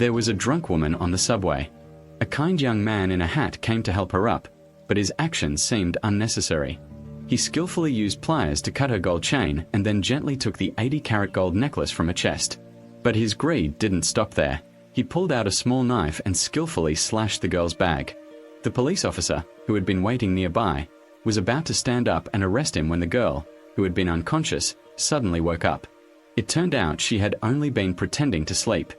There was a drunk woman on the subway. A kind young man in a hat came to help her up, but his actions seemed unnecessary. He skillfully used pliers to cut her gold chain and then gently took the 80-carat gold necklace from her chest. But his greed didn't stop there. He pulled out a small knife and skillfully slashed the girl's bag. The police officer, who had been waiting nearby, was about to stand up and arrest him when the girl, who had been unconscious, suddenly woke up. It turned out she had only been pretending to sleep.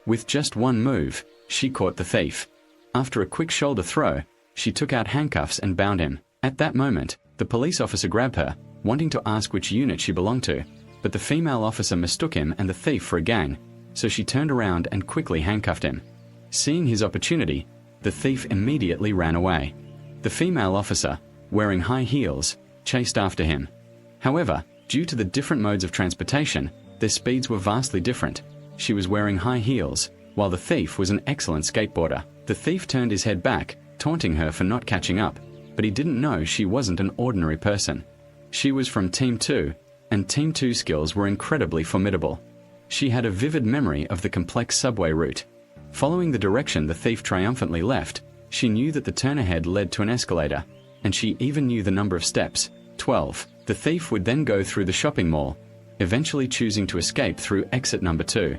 With just one move, she caught the thief. After a quick shoulder throw, she took out handcuffs and bound him. At that moment, the police officer grabbed her, wanting to ask which unit she belonged to, but the female officer mistook him and the thief for a gang, so she turned around and quickly handcuffed him. Seeing his opportunity, the thief immediately ran away. The female officer, wearing high heels, chased after him. However, due to the different modes of transportation, their speeds were vastly different. She was wearing high heels, while the thief was an excellent skateboarder. The thief turned his head back, taunting her for not catching up, but he didn't know she wasn't an ordinary person. She was from Team 2, and Team 2's skills were incredibly formidable. She had a vivid memory of the complex subway route. Following the direction the thief triumphantly left, she knew that the turn ahead led to an escalator, and she even knew the number of steps, 12. The thief would then go through the shopping mall, eventually choosing to escape through exit number 2.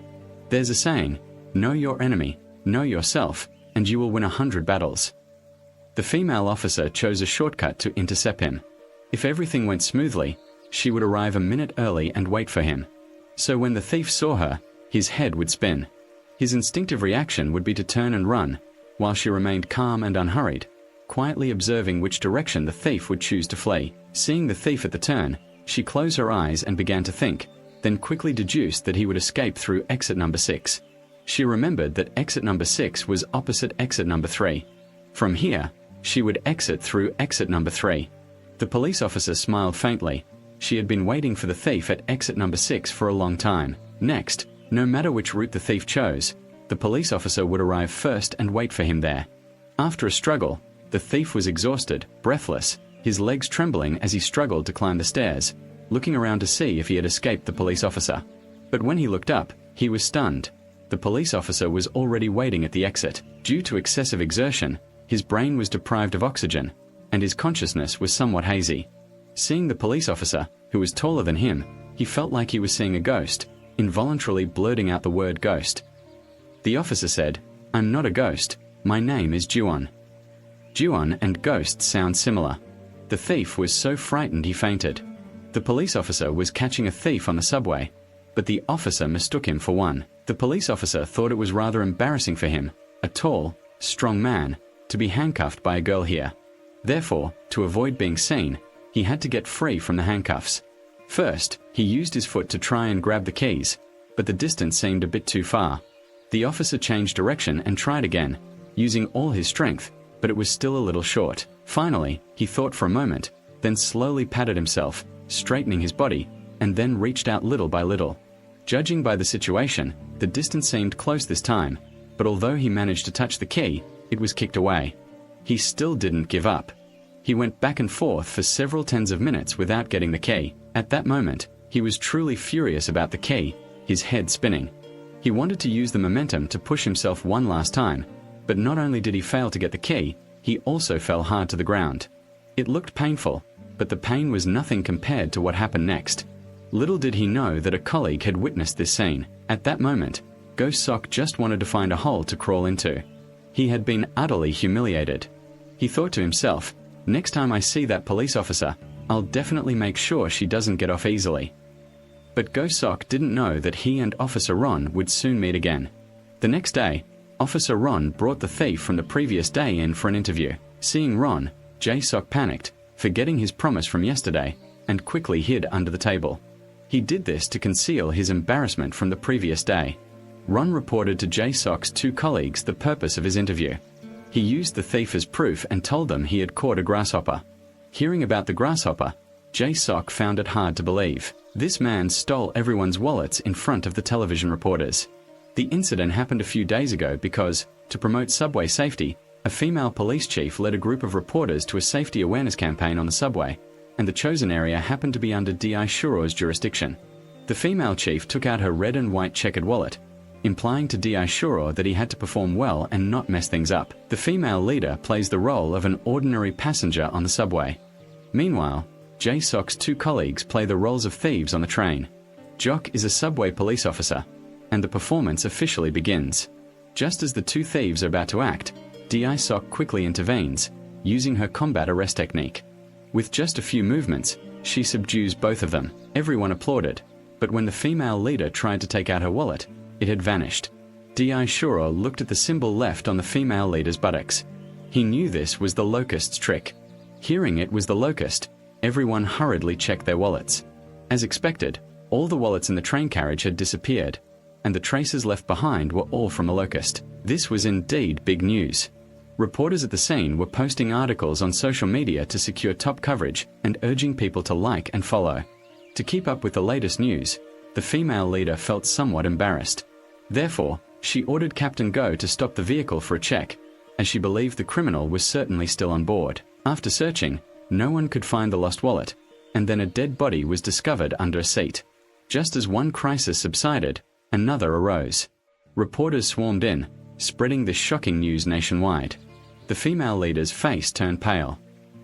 There's a saying, know your enemy, know yourself, and you will win 100 battles. The female officer chose a shortcut to intercept him. If everything went smoothly, she would arrive a minute early and wait for him. So when the thief saw her, his head would spin. His instinctive reaction would be to turn and run, while she remained calm and unhurried, quietly observing which direction the thief would choose to flee. Seeing the thief at the turn, she closed her eyes and began to think, then quickly deduced that he would escape through exit number 6. She remembered that exit number 6 was opposite exit number 3. From here, she would exit through exit number 3. The police officer smiled faintly. She had been waiting for the thief at exit number 6 for a long time. Next, no matter which route the thief chose, the police officer would arrive first and wait for him there. After a struggle, the thief was exhausted, breathless, his legs trembling as he struggled to climb the stairs, looking around to see if he had escaped the police officer. But when he looked up, he was stunned. The police officer was already waiting at the exit. Due to excessive exertion, his brain was deprived of oxygen, and his consciousness was somewhat hazy. Seeing the police officer, who was taller than him, he felt like he was seeing a ghost, involuntarily blurting out the word ghost. The officer said, "I'm not a ghost, my name is Juon." Juon and ghost sound similar. The thief was so frightened he fainted. The police officer was catching a thief on the subway, but the officer mistook him for one. The police officer thought it was rather embarrassing for him, a tall, strong man, to be handcuffed by a girl here. Therefore, to avoid being seen, he had to get free from the handcuffs. First, he used his foot to try and grab the keys, but the distance seemed a bit too far. The officer changed direction and tried again, using all his strength, but it was still a little short. Finally, he thought for a moment, then slowly patted himself, straightening his body, and then reached out little by little. Judging by the situation, the distance seemed close this time, but although he managed to touch the key, it was kicked away. He still didn't give up. He went back and forth for several tens of minutes without getting the key. At that moment, he was truly furious about the key, his head spinning. He wanted to use the momentum to push himself one last time, but not only did he fail to get the key, he also fell hard to the ground. It looked painful, but the pain was nothing compared to what happened next. Little did he know that a colleague had witnessed this scene. At that moment, Ghost Sock just wanted to find a hole to crawl into. He had been utterly humiliated. He thought to himself, next time I see that police officer, I'll definitely make sure she doesn't get off easily. But Ghost Sock didn't know that he and Officer Ron would soon meet again. The next day, Officer Ron brought the thief from the previous day in for an interview. Seeing Ron, J-Sock panicked, forgetting his promise from yesterday, and quickly hid under the table. He did this to conceal his embarrassment from the previous day. Ron reported to J-Sock's two colleagues the purpose of his interview. He used the thief as proof and told them he had caught a grasshopper. Hearing about the grasshopper, J-Sock found it hard to believe. This man stole everyone's wallets in front of the television reporters. The incident happened a few days ago because, to promote subway safety, a female police chief led a group of reporters to a safety awareness campaign on the subway, and the chosen area happened to be under D.I. Shuro's jurisdiction. The female chief took out her red and white checkered wallet, implying to Di Shuro that he had to perform well and not mess things up. The female leader plays the role of an ordinary passenger on the subway. Meanwhile, Jae-sok's two colleagues play the roles of thieves on the train. Jok is a subway police officer, and the performance officially begins. Just as the two thieves are about to act, Di-sok quickly intervenes, using her combat arrest technique. With just a few movements, she subdues both of them. Everyone applauded, but when the female leader tried to take out her wallet, it had vanished. Di Shuro looked at the symbol left on the female leader's buttocks. He knew this was the locust's trick. Hearing it was the locust, everyone hurriedly checked their wallets. As expected, all the wallets in the train carriage had disappeared, and the traces left behind were all from a locust. This was indeed big news. Reporters at the scene were posting articles on social media to secure top coverage and urging people to like and follow. To keep up with the latest news, the female leader felt somewhat embarrassed. Therefore, she ordered Captain Go to stop the vehicle for a check, as she believed the criminal was certainly still on board. After searching, no one could find the lost wallet, and then a dead body was discovered under a seat. Just as one crisis subsided, another arose. Reporters swarmed in, spreading this shocking news nationwide. The female leader's face turned pale.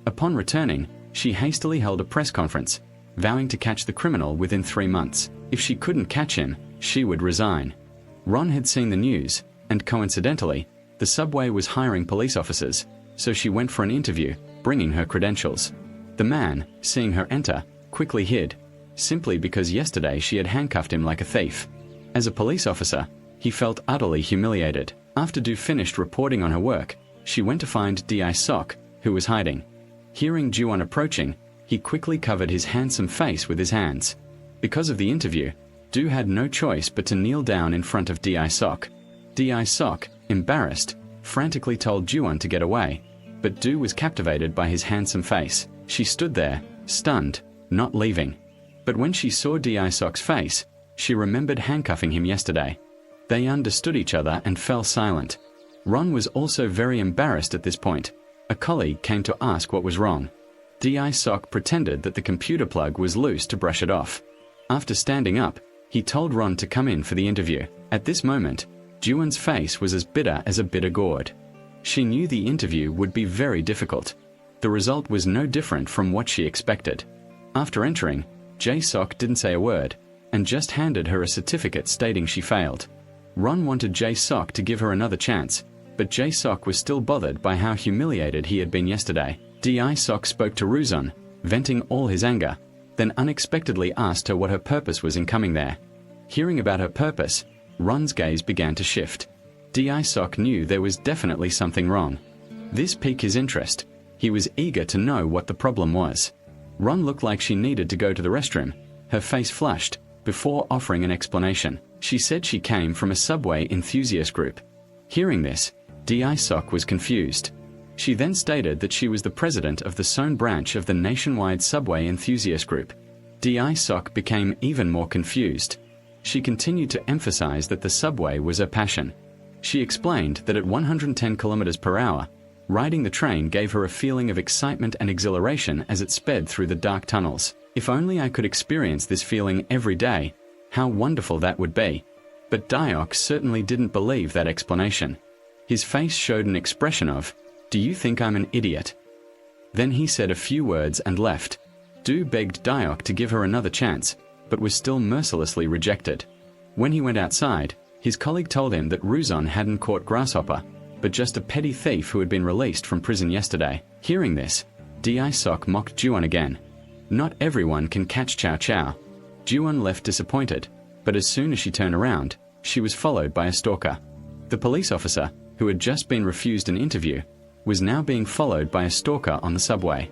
Upon returning, she hastily held a press conference, vowing to catch the criminal within 3 months. If she couldn't catch him, she would resign. Ron had seen the news, and coincidentally, the subway was hiring police officers, so she went for an interview, bringing her credentials. The man, seeing her enter, quickly hid, simply because yesterday she had handcuffed him like a thief. As a police officer, he felt utterly humiliated. After Do finished reporting on her work, she went to find Di-sok, who was hiding. Hearing Ju-won approaching, he quickly covered his handsome face with his hands. Because of the interview, Do had no choice but to kneel down in front of Di-sok. Di-sok, embarrassed, frantically told Ju-won to get away, but Do was captivated by his handsome face. She stood there, stunned, not leaving. But when she saw Di-sok's face, she remembered handcuffing him yesterday. They understood each other and fell silent. Ron was also very embarrassed at this point. A colleague came to ask what was wrong. Di-sok pretended that the computer plug was loose to brush it off. After standing up, he told Ron to come in for the interview. At this moment, Ju-won's face was as bitter as a bitter gourd. She knew the interview would be very difficult. The result was no different from what she expected. After entering, Jae-sok didn't say a word, and just handed her a certificate stating she failed. Ron wanted Jae-sok to give her another chance, but Jae-sok was still bothered by how humiliated he had been yesterday. Di-sok spoke to Ruzon, venting all his anger, then unexpectedly asked her what her purpose was in coming there. Hearing about her purpose, Ron's gaze began to shift. Di-sok knew there was definitely something wrong. This piqued his interest. He was eager to know what the problem was. Ron looked like she needed to go to the restroom. Her face flushed, before offering an explanation. She said she came from a subway enthusiast group. Hearing this, Di-sok was confused. She then stated that she was the president of the Seoul branch of the nationwide subway enthusiast group. Di-sok became even more confused. She continued to emphasize that the subway was her passion. She explained that at 110 kilometers per hour, riding the train gave her a feeling of excitement and exhilaration as it sped through the dark tunnels. If only I could experience this feeling every day, how wonderful that would be. But Diok certainly didn't believe that explanation. His face showed an expression of, "Do you think I'm an idiot?" Then he said a few words and left. Do begged Diok to give her another chance, but was still mercilessly rejected. When he went outside, his colleague told him that Ruzon hadn't caught Grasshopper, but just a petty thief who had been released from prison yesterday. Hearing this, Di-sok mocked Ju-won again. Not everyone can catch Chow Chow. Ju-won left disappointed, but as soon as she turned around, she was followed by a stalker. The police officer, who had just been refused an interview, was now being followed by a stalker on the subway.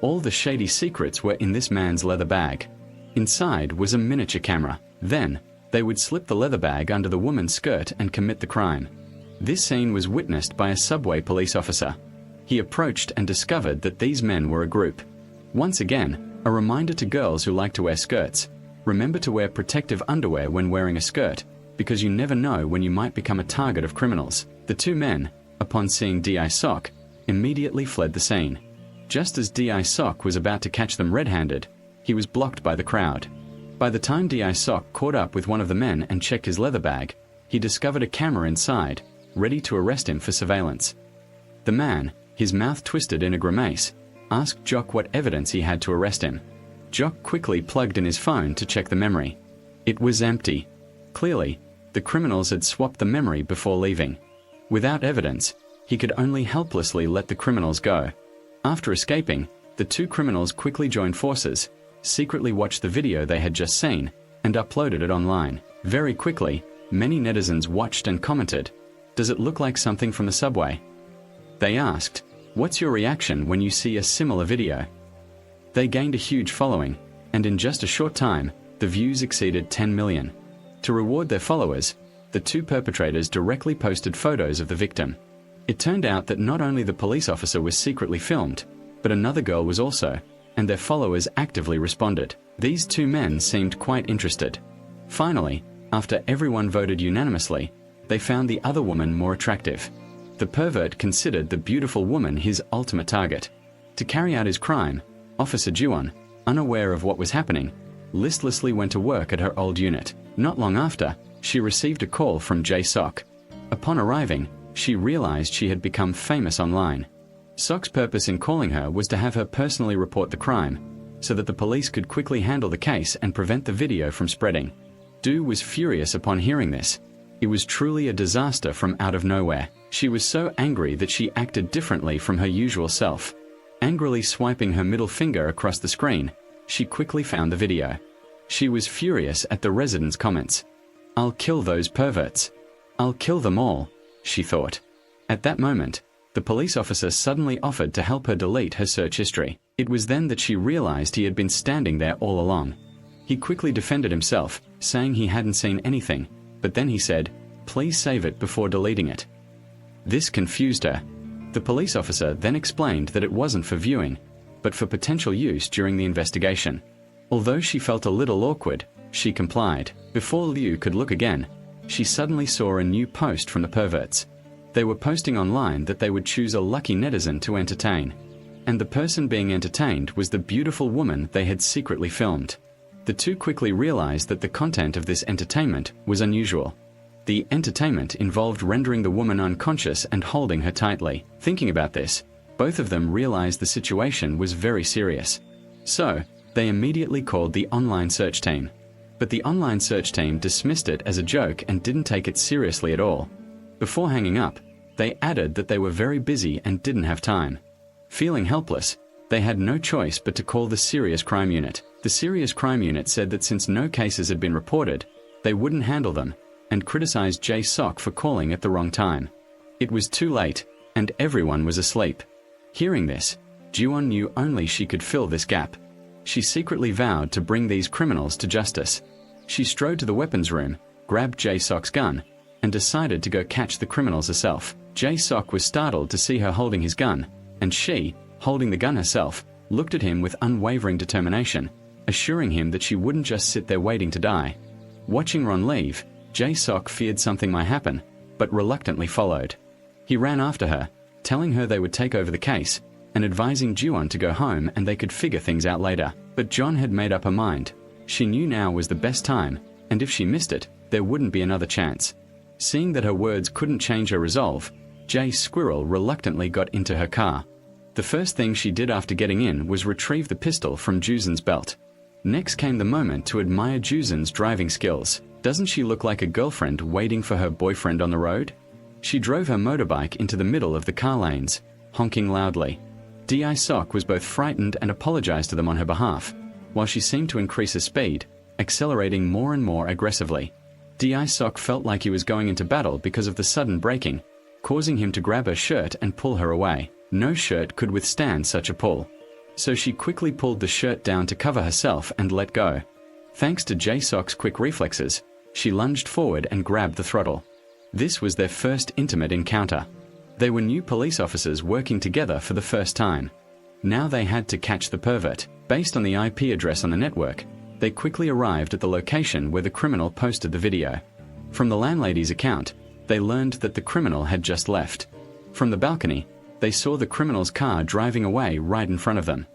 All the shady secrets were in this man's leather bag. Inside was a miniature camera. Then, they would slip the leather bag under the woman's skirt and commit the crime. This scene was witnessed by a subway police officer. He approached and discovered that these men were a group. Once again, a reminder to girls who like to wear skirts. Remember to wear protective underwear when wearing a skirt, because you never know when you might become a target of criminals. The two men, upon seeing Di-sok, immediately fled the scene. Just as Di-sok was about to catch them red-handed, he was blocked by the crowd. By the time Di-sok caught up with one of the men and checked his leather bag, he discovered a camera inside, ready to arrest him for surveillance. The man, his mouth twisted in a grimace, asked Jock what evidence he had to arrest him. Jock quickly plugged in his phone to check the memory. It was empty. Clearly, the criminals had swapped the memory before leaving. Without evidence, he could only helplessly let the criminals go. After escaping, the two criminals quickly joined forces, secretly watched the video they had just seen, and uploaded it online. Very quickly, many netizens watched and commented, "Does it look like something from the subway?" They asked, "What's your reaction when you see a similar video?" They gained a huge following, and in just a short time, the views exceeded 10 million. To reward their followers, the two perpetrators directly posted photos of the victim. It turned out that not only the police officer was secretly filmed, but another girl was also, and their followers actively responded. These two men seemed quite interested. Finally, after everyone voted unanimously, they found the other woman more attractive. The pervert considered the beautiful woman his ultimate target. To carry out his crime, Officer Juwon, unaware of what was happening, listlessly went to work at her old unit. Not long after, she received a call from Jae-sok. Upon arriving, she realized she had become famous online. Sok's purpose in calling her was to have her personally report the crime, so that the police could quickly handle the case and prevent the video from spreading. Do was furious upon hearing this. It was truly a disaster from out of nowhere. She was so angry that she acted differently from her usual self. Angrily swiping her middle finger across the screen, she quickly found the video. She was furious at the residents' comments. "I'll kill those perverts. I'll kill them all," she thought. At that moment, the police officer suddenly offered to help her delete her search history. It was then that she realized he had been standing there all along. He quickly defended himself, saying he hadn't seen anything, but then he said, "Please save it before deleting it." This confused her. The police officer then explained that it wasn't for viewing, but for potential use during the investigation. Although she felt a little awkward, she complied. Before Liu could look again, she suddenly saw a new post from the perverts. They were posting online that they would choose a lucky netizen to entertain. And the person being entertained was the beautiful woman they had secretly filmed. The two quickly realized that the content of this entertainment was unusual. The entertainment involved rendering the woman unconscious and holding her tightly. Thinking about this, both of them realized the situation was very serious. So, they immediately called the online search team. But the online search team dismissed it as a joke and didn't take it seriously at all. Before hanging up, they added that they were very busy and didn't have time. Feeling helpless, they had no choice but to call the Serious Crime Unit. The Serious Crime Unit said that since no cases had been reported, they wouldn't handle them, and criticized Jae-sok for calling at the wrong time. It was too late, and everyone was asleep. Hearing this, Juwon knew only she could fill this gap. She secretly vowed to bring these criminals to justice. She strode to the weapons room, grabbed Jae-sok's gun, and decided to go catch the criminals herself. Jae-sok was startled to see her holding his gun, and she, holding the gun herself, looked at him with unwavering determination, assuring him that she wouldn't just sit there waiting to die. Watching Ron leave, Jae-sok feared something might happen, but reluctantly followed. He ran after her, telling her they would take over the case, and advising Juwon to go home and they could figure things out later. But John had made up her mind. She knew now was the best time, and if she missed it, there wouldn't be another chance. Seeing that her words couldn't change her resolve, Jae Squirrel reluctantly got into her car. The first thing she did after getting in was retrieve the pistol from Juzon's belt. Next came the moment to admire Juzon's driving skills. Doesn't she look like a girlfriend waiting for her boyfriend on the road? She drove her motorbike into the middle of the car lanes, honking loudly. Jae-sok was both frightened and apologized to them on her behalf, while she seemed to increase her speed, accelerating more and more aggressively. Jae-sok felt like he was going into battle because of the sudden braking, causing him to grab her shirt and pull her away. No shirt could withstand such a pull. So she quickly pulled the shirt down to cover herself and let go. Thanks to Jae-sok's quick reflexes, she lunged forward and grabbed the throttle. This was their first intimate encounter. They were new police officers working together for the first time. Now they had to catch the pervert. Based on the IP address on the network, they quickly arrived at the location where the criminal posted the video. From the landlady's account, they learned that the criminal had just left. From the balcony, they saw the criminal's car driving away right in front of them.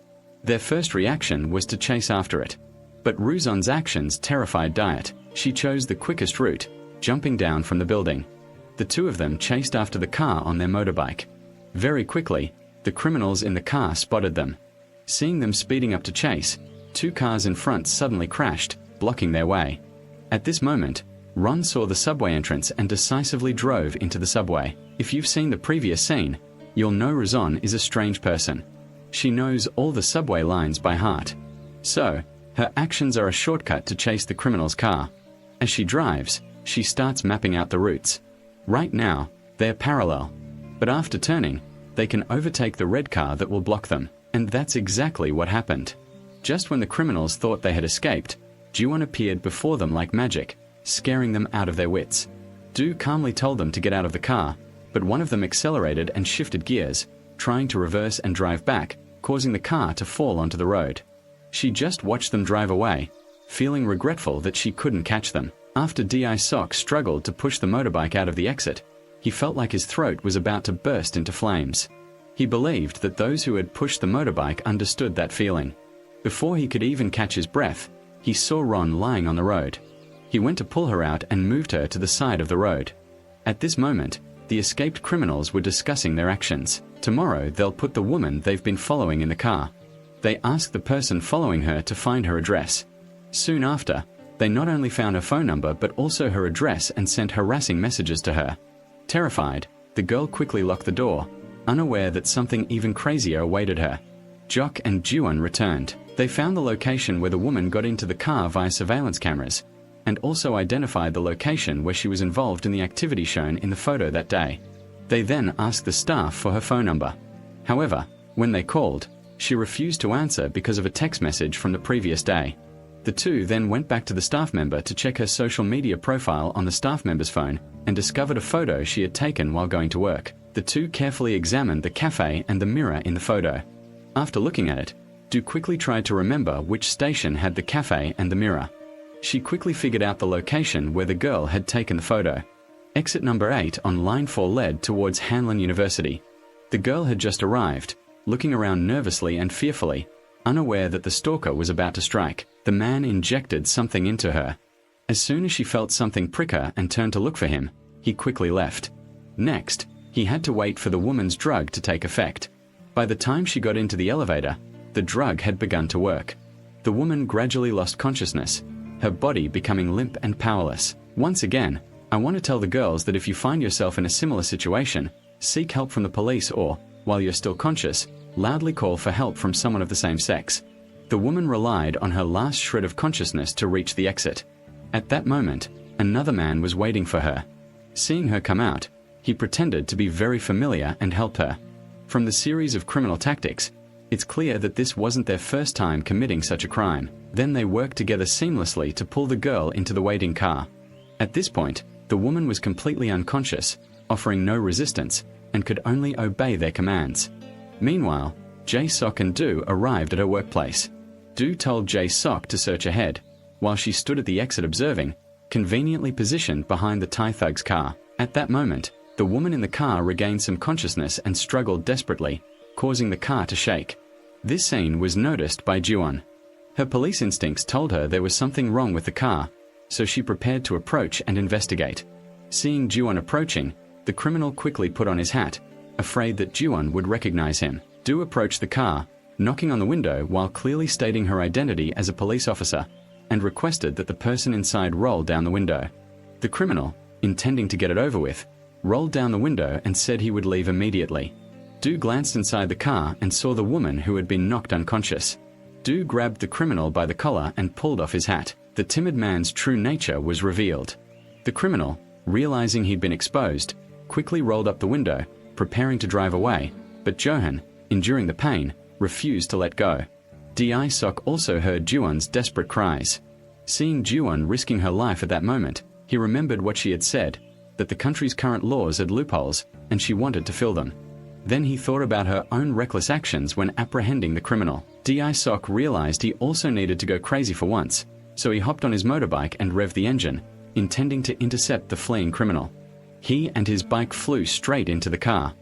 Their first reaction was to chase after it. But Ruzon's actions terrified Diet. She chose the quickest route, jumping down from the building. The two of them chased after the car on their motorbike. Very quickly, the criminals in the car spotted them. Seeing them speeding up to chase, two cars in front suddenly crashed, blocking their way. At this moment, Ron saw the subway entrance and decisively drove into the subway. If you've seen the previous scene, you'll know Razan is a strange person. She knows all the subway lines by heart. So, her actions are a shortcut to chase the criminal's car. As she drives, she starts mapping out the routes. Right now, they're parallel. But after turning, they can overtake the red car that will block them. And that's exactly what happened. Just when the criminals thought they had escaped, Ju-won appeared before them like magic, scaring them out of their wits. Do calmly told them to get out of the car, but one of them accelerated and shifted gears, trying to reverse and drive back, causing the car to fall onto the road. She just watched them drive away, feeling regretful that she couldn't catch them. After Di-sok struggled to push the motorbike out of the exit, he felt like his throat was about to burst into flames. He believed that those who had pushed the motorbike understood that feeling. Before he could even catch his breath, he saw Ron lying on the road. He went to pull her out and moved her to the side of the road. At this moment, the escaped criminals were discussing their actions. Tomorrow, they'll put the woman they've been following in the car. They asked the person following her to find her address. Soon after, they not only found her phone number but also her address and sent harassing messages to her. Terrified, the girl quickly locked the door, unaware that something even crazier awaited her. Jok and Ju-won returned. They found the location where the woman got into the car via surveillance cameras, and also identified the location where she was involved in the activity shown in the photo that day. They then asked the staff for her phone number. However, when they called, she refused to answer because of a text message from the previous day. The two then went back to the staff member to check her social media profile on the staff member's phone and discovered a photo she had taken while going to work. The two carefully examined the cafe and the mirror in the photo. After looking at it, Du quickly tried to remember which station had the cafe and the mirror. She quickly figured out the location where the girl had taken the photo. Exit number 8 on line 4 led towards Hanlon University. The girl had just arrived, looking around nervously and fearfully, unaware that the stalker was about to strike. The man injected something into her. As soon as she felt something prick her and turned to look for him, he quickly left. Next, he had to wait for the woman's drug to take effect. By the time she got into the elevator, the drug had begun to work. The woman gradually lost consciousness, her body becoming limp and powerless. Once again, I want to tell the girls that if you find yourself in a similar situation, seek help from the police or, while you're still conscious, loudly call for help from someone of the same sex. The woman relied on her last shred of consciousness to reach the exit. At that moment, another man was waiting for her. Seeing her come out, he pretended to be very familiar and helped her. From the series of criminal tactics, it's clear that this wasn't their first time committing such a crime. Then they worked together seamlessly to pull the girl into the waiting car. At this point, the woman was completely unconscious, offering no resistance, and could only obey their commands. Meanwhile, Jae-sok and Do arrived at her workplace. Do told Jae-sok to search ahead, while she stood at the exit observing, conveniently positioned behind the Thai thug's car. At that moment, the woman in the car regained some consciousness and struggled desperately, causing the car to shake. This scene was noticed by Ju-won. Her police instincts told her there was something wrong with the car, so she prepared to approach and investigate. Seeing Ju-won approaching, the criminal quickly put on his hat, afraid that Ju-won would recognize him. Do approached the car, knocking on the window while clearly stating her identity as a police officer, and requested that the person inside roll down the window. The criminal, intending to get it over with, rolled down the window and said he would leave immediately. Do glanced inside the car and saw the woman who had been knocked unconscious. Do grabbed the criminal by the collar and pulled off his hat. The timid man's true nature was revealed. The criminal, realizing he'd been exposed, quickly rolled up the window, preparing to drive away, but Johan, enduring the pain, refused to let go. Di-sok also heard Ju-won's desperate cries. Seeing Ju-won risking her life at that moment, he remembered what she had said, that the country's current laws had loopholes, and she wanted to fill them. Then he thought about her own reckless actions when apprehending the criminal. Di-sok realized he also needed to go crazy for once, so he hopped on his motorbike and revved the engine, intending to intercept the fleeing criminal. He and his bike flew straight into the car.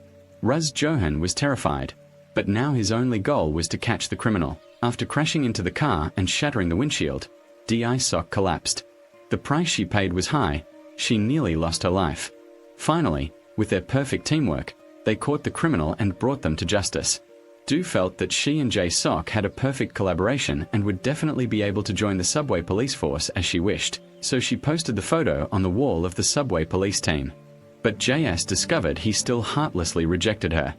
Raz Johan was terrified, but now his only goal was to catch the criminal. After crashing into the car and shattering the windshield, Di-sok collapsed. The price she paid was high, She nearly lost her life. Finally, with their perfect teamwork, they caught the criminal and brought them to justice. Do felt that she and Jae-sok had a perfect collaboration and would definitely be able to join the subway police force as she wished, so she posted the photo on the wall of the subway police team. But JS discovered he still heartlessly rejected her.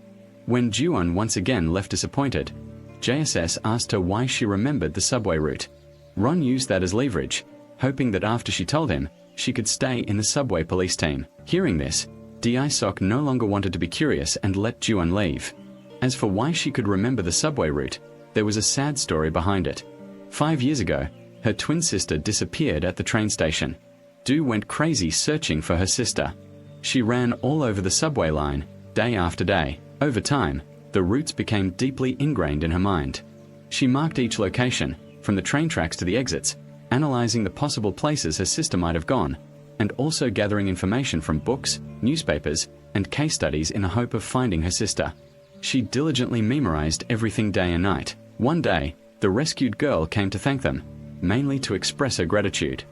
When Ju-won once again left disappointed, JSS asked her why she remembered the subway route. Ron used that as leverage, hoping that after she told him, she could stay in the subway police team. Hearing this, Jae-sok no longer wanted to be curious and let Ju-won leave. As for why she could remember the subway route, there was a sad story behind it. 5 years ago, her twin sister disappeared at the train station. Do went crazy searching for her sister. She ran all over the subway line, day after day. Over time, the routes became deeply ingrained in her mind. She marked each location, from the train tracks to the exits, analyzing the possible places her sister might have gone, and also gathering information from books, newspapers, and case studies in the hope of finding her sister. She diligently memorized everything day and night. One day, the rescued girl came to thank them, mainly to express her gratitude.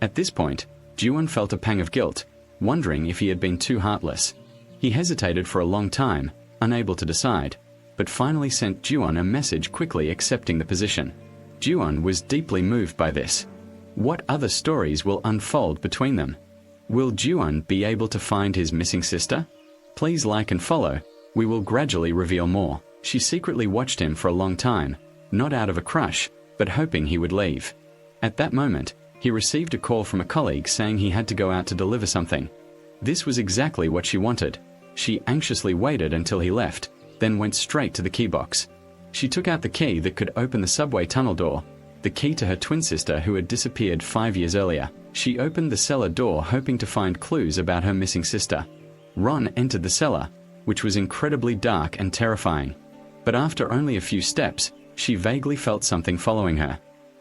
At this point, Ju-won felt a pang of guilt, wondering if he had been too heartless. He hesitated for a long time, unable to decide, but finally sent Ju-won a message quickly accepting the position. Ju-won was deeply moved by this. What other stories will unfold between them? Will Ju-won be able to find his missing sister? Please like and follow. We will gradually reveal more. She secretly watched him for a long time, not out of a crush, but hoping he would leave. At that moment, he received a call from a colleague saying he had to go out to deliver something. This was exactly what she wanted. She anxiously waited until he left, then went straight to the key box. She took out the key that could open the subway tunnel door, the key to her twin sister who had disappeared 5 years earlier. She opened the cellar door hoping to find clues about her missing sister. Ron entered the cellar, which was incredibly dark and terrifying. But after only a few steps, she vaguely felt something following her.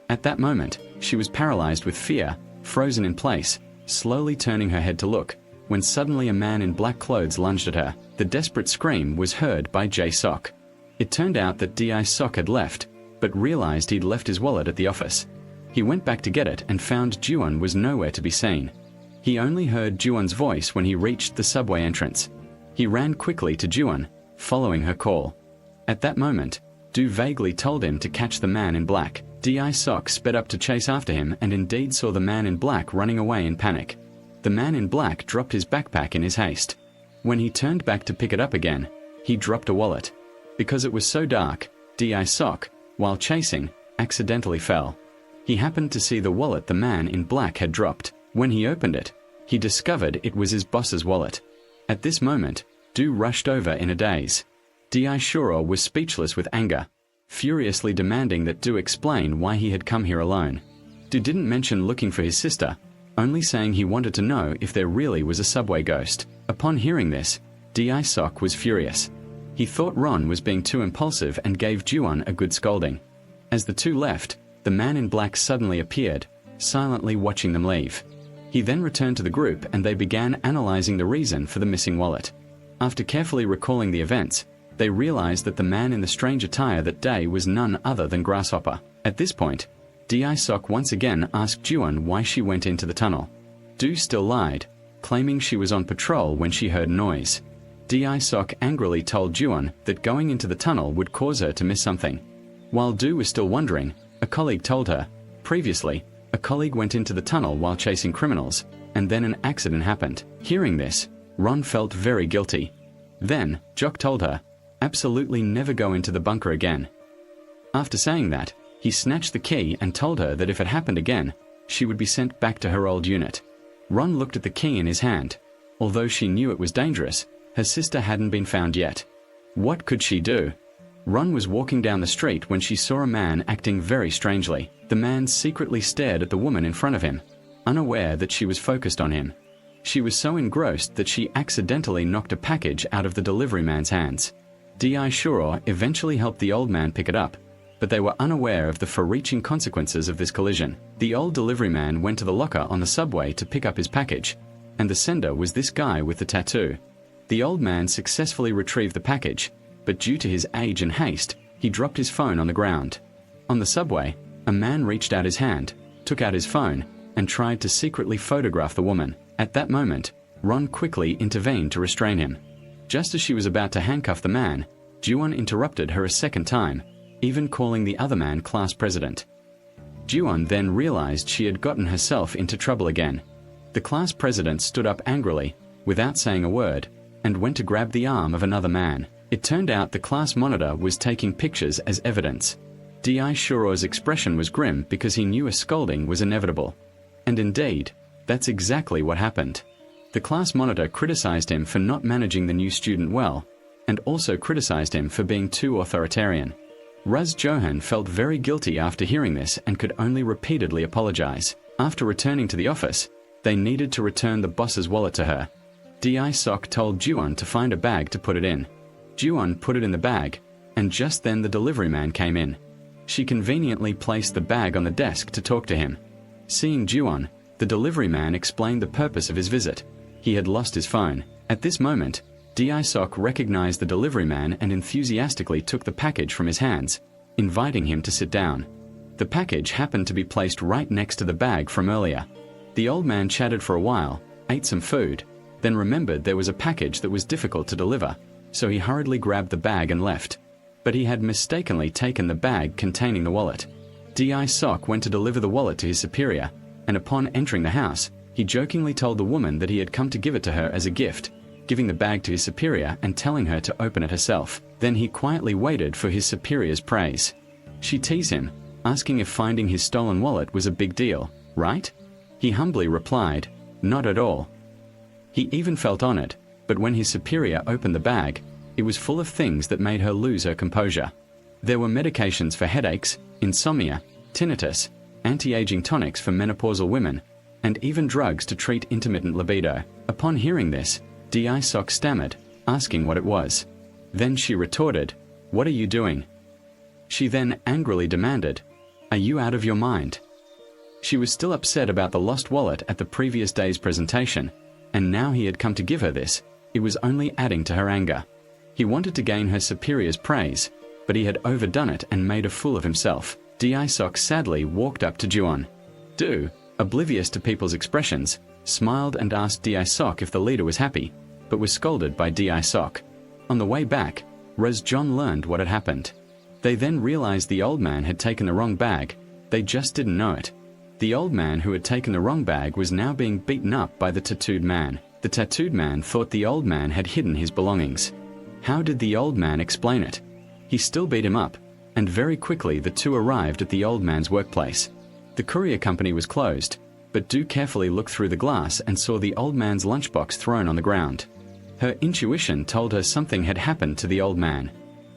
At that moment, she was paralyzed with fear, frozen in place, slowly turning her head to look, when suddenly a man in black clothes lunged at her. The desperate scream was heard by Jae-sok. It turned out that Jae-sok had left, but realized he'd left his wallet at the office. He went back to get it and found Ju-won was nowhere to be seen. He only heard Ju-won's voice when he reached the subway entrance. He ran quickly to Ju-won, following her call. At that moment, Do vaguely told him to catch the man in black. Jae-sok sped up to chase after him and indeed saw the man in black running away in panic. The man in black dropped his backpack in his haste. When he turned back to pick it up again, he dropped a wallet. Because it was so dark, Jae-sok, while chasing, accidentally fell. He happened to see the wallet the man in black had dropped. When he opened it, he discovered it was his boss's wallet. At this moment, Do rushed over in a daze. Jae-shuro was speechless with anger, furiously demanding that Do explain why he had come here alone. Do didn't mention looking for his sister, only saying he wanted to know if there really was a subway ghost. Upon hearing this, Jae-sok was furious. He thought Ron was being too impulsive and gave Ju-won a good scolding. As the two left, the man in black suddenly appeared, silently watching them leave. He then returned to the group and they began analyzing the reason for the missing wallet. After carefully recalling the events, they realized that the man in the strange attire that day was none other than Grasshopper. At this point, Jae-sok once again asked Ju-won why she went into the tunnel. Do still lied, claiming she was on patrol when she heard noise. Jae-sok angrily told Ju-won that going into the tunnel would cause her to miss something. While Do was still wondering, a colleague told her, previously, a colleague went into the tunnel while chasing criminals, and then an accident happened. Hearing this, Ron felt very guilty. Then, Jock told her, absolutely never go into the bunker again. After saying that, he snatched the key and told her that if it happened again, she would be sent back to her old unit. Ron looked at the key in his hand. Although she knew it was dangerous, her sister hadn't been found yet. What could she do? Ron was walking down the street when she saw a man acting very strangely. The man secretly stared at the woman in front of him, unaware that she was focused on him. She was so engrossed that she accidentally knocked a package out of the delivery man's hands. Jae-shuro eventually helped the old man pick it up, but they were unaware of the far-reaching consequences of this collision. The old delivery man went to the locker on the subway to pick up his package, and the sender was this guy with the tattoo. The old man successfully retrieved the package, but due to his age and haste, he dropped his phone on the ground. On the subway, a man reached out his hand, took out his phone, and tried to secretly photograph the woman. At that moment, Ron quickly intervened to restrain him. Just as she was about to handcuff the man, Juwon interrupted her a second time, even calling the other man class president. Juwon then realized she had gotten herself into trouble again. The class president stood up angrily, without saying a word, and went to grab the arm of another man. It turned out the class monitor was taking pictures as evidence. D.I. Shuro's expression was grim because he knew a scolding was inevitable. And indeed, that's exactly what happened. The class monitor criticized him for not managing the new student well, and also criticized him for being too authoritarian. Raz Johan felt very guilty after hearing this and could only repeatedly apologize. After returning to the office, they needed to return the boss's wallet to her. D.I. Sok told Juwon to find a bag to put it in. Juwon put it in the bag, and just then the delivery man came in. She conveniently placed the bag on the desk to talk to him. Seeing Juwon, the delivery man explained the purpose of his visit. He had lost his phone. At this moment, D.I. Sok recognized the delivery man and enthusiastically took the package from his hands, inviting him to sit down. The package happened to be placed right next to the bag from earlier. The old man chatted for a while, ate some food, then remembered there was a package that was difficult to deliver, so he hurriedly grabbed the bag and left. But he had mistakenly taken the bag containing the wallet. D.I. Sok went to deliver the wallet to his superior, and upon entering the house, he jokingly told the woman that he had come to give it to her as a gift, giving the bag to his superior and telling her to open it herself. Then he quietly waited for his superior's praise. She teased him, asking if finding his stolen wallet was a big deal, right? He humbly replied, "Not at all." He even felt honored, but when his superior opened the bag, it was full of things that made her lose her composure. There were medications for headaches, insomnia, tinnitus, anti-aging tonics for menopausal women, and even drugs to treat intermittent libido. Upon hearing this, D.I. Sok stammered, asking what it was. Then she retorted, "What are you doing?" She then angrily demanded, "Are you out of your mind?" She was still upset about the lost wallet at the previous day's presentation, and now he had come to give her this. It was only adding to her anger. He wanted to gain her superior's praise, but he had overdone it and made a fool of himself. D.I. Sok sadly walked up to Juwon. Du, oblivious to people's expressions, smiled and asked D.I. Sok if the leader was happy, but was scolded by D.I. Sok. On the way back, Raz John learned what had happened. They then realized the old man had taken the wrong bag. They just didn't know it. The old man who had taken the wrong bag was now being beaten up by the tattooed man. The tattooed man thought the old man had hidden his belongings. How did the old man explain it? He still beat him up, and very quickly the two arrived at the old man's workplace. The courier company was closed, but Du carefully looked through the glass and saw the old man's lunchbox thrown on the ground. Her intuition told her something had happened to the old man.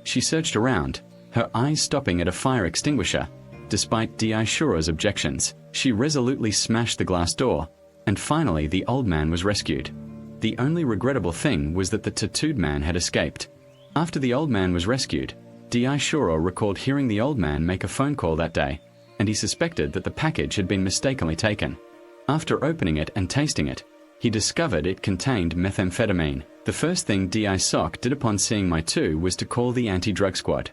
She searched around, her eyes stopping at a fire extinguisher. Despite D.I. Shuro's objections, she resolutely smashed the glass door, and finally the old man was rescued. The only regrettable thing was that the tattooed man had escaped. After the old man was rescued, D.I. Shuro recalled hearing the old man make a phone call that day, and he suspected that the package had been mistakenly taken. After opening it and tasting it, he discovered it contained methamphetamine. The first thing D.I. Sok did upon seeing my two was to call the anti-drug squad.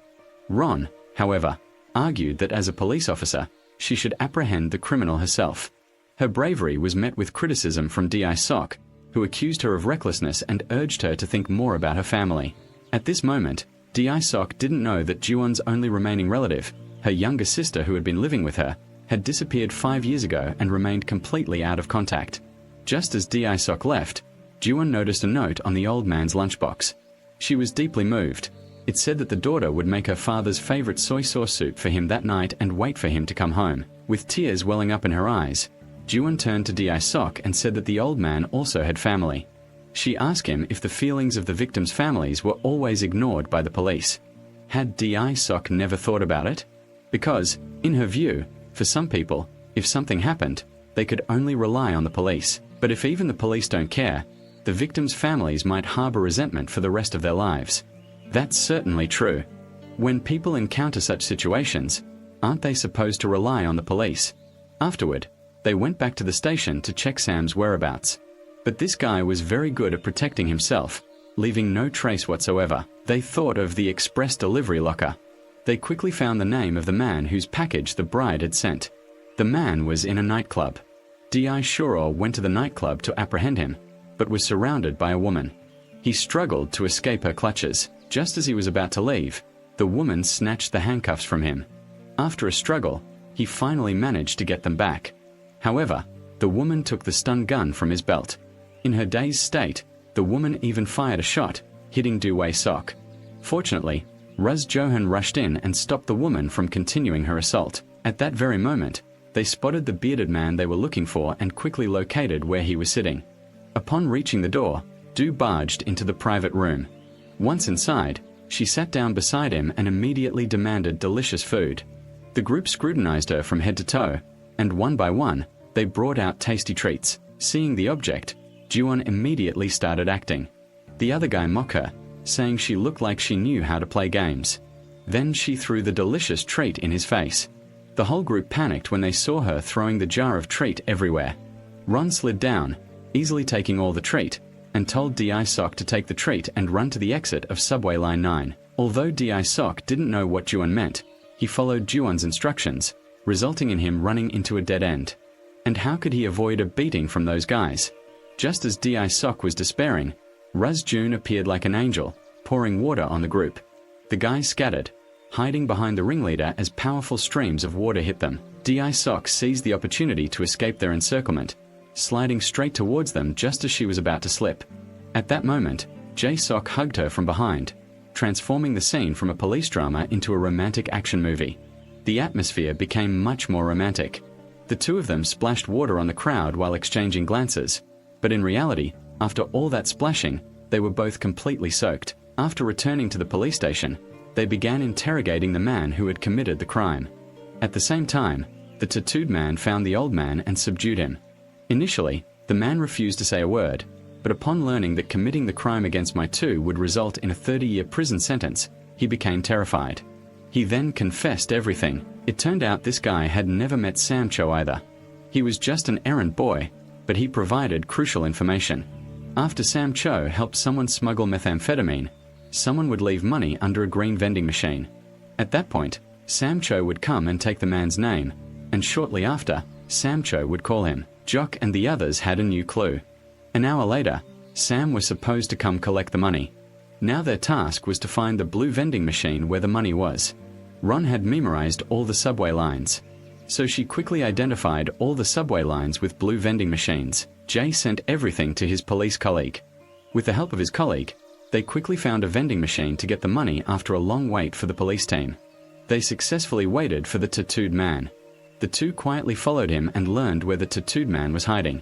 Ron, however, argued that as a police officer, she should apprehend the criminal herself. Her bravery was met with criticism from D.I. Sok, who accused her of recklessness and urged her to think more about her family. At this moment, D.I. Sok didn't know that Juwon's only remaining relative, her younger sister who had been living with her, had disappeared 5 years ago and remained completely out of contact. Just as D.I. Sok left, Juwon noticed a note on the old man's lunchbox. She was deeply moved. It said that the daughter would make her father's favorite soy sauce soup for him that night and wait for him to come home. With tears welling up in her eyes, Juwon turned to D.I. Sok and said that the old man also had family. She asked him if the feelings of the victims' families were always ignored by the police. Had D.I. Sok never thought about it? Because, in her view, for some people, if something happened, they could only rely on the police. But if even the police don't care, the victims' families might harbor resentment for the rest of their lives. That's certainly true. When people encounter such situations, aren't they supposed to rely on the police? Afterward, they went back to the station to check Sam's whereabouts. But this guy was very good at protecting himself, leaving no trace whatsoever. They thought of the express delivery locker. They quickly found the name of the man whose package the bride had sent. The man was in a nightclub. Di Shuro went to the nightclub to apprehend him, but was surrounded by a woman. He struggled to escape her clutches. Just as he was about to leave, the woman snatched the handcuffs from him. After a struggle, he finally managed to get them back. However, the woman took the stun gun from his belt. In her dazed state, the woman even fired a shot, hitting Doo-Wei Sok. Fortunately, Raz Johan rushed in and stopped the woman from continuing her assault. At that very moment, they spotted the bearded man they were looking for and quickly located where he was sitting. Upon reaching the door, Do barged into the private room. Once inside, she sat down beside him and immediately demanded delicious food. The group scrutinized her from head to toe, and one by one, they brought out tasty treats. Seeing the object, Ju-won immediately started acting. The other guy mocked her, saying she looked like she knew how to play games. Then she threw the delicious treat in his face. The whole group panicked when they saw her throwing the jar of treat everywhere. Ron slid down, easily taking all the treat, and told Di Sok to take the treat and run to the exit of Subway Line 9. Although Di Sok didn't know what Ju-won meant, he followed Ju-won's instructions, resulting in him running into a dead end. And how could he avoid a beating from those guys? Just as Di Sok was despairing, Raz Jun appeared like an angel, pouring water on the group. The guys scattered, hiding behind the ringleader as powerful streams of water hit them. Di Sok seized the opportunity to escape their encirclement, sliding straight towards them just as she was about to slip. At that moment, Jae-sok hugged her from behind, transforming the scene from a police drama into a romantic action movie. The atmosphere became much more romantic. The two of them splashed water on the crowd while exchanging glances, but in reality, after all that splashing, they were both completely soaked. After returning to the police station, they began interrogating the man who had committed the crime. At the same time, the tattooed man found the old man and subdued him. Initially, the man refused to say a word, but upon learning that committing the crime against my two would result in a 30-year prison sentence, he became terrified. He then confessed everything. It turned out this guy had never met Sam Cho either. He was just an errand boy, but he provided crucial information. After Sam Cho helped someone smuggle methamphetamine, someone would leave money under a green vending machine. At that point, Sam Cho would come and take the man's name, and shortly after, Sam Cho would call him. Jock and the others had a new clue. An hour later, Sam was supposed to come collect the money. Now their task was to find the blue vending machine where the money was. Ron had memorized all the subway lines, so she quickly identified all the subway lines with blue vending machines. Jay sent everything to his police colleague. With the help of his colleague, they quickly found a vending machine to get the money after a long wait for the police team. They successfully waited for the tattooed man. The two quietly followed him and learned where the tattooed man was hiding.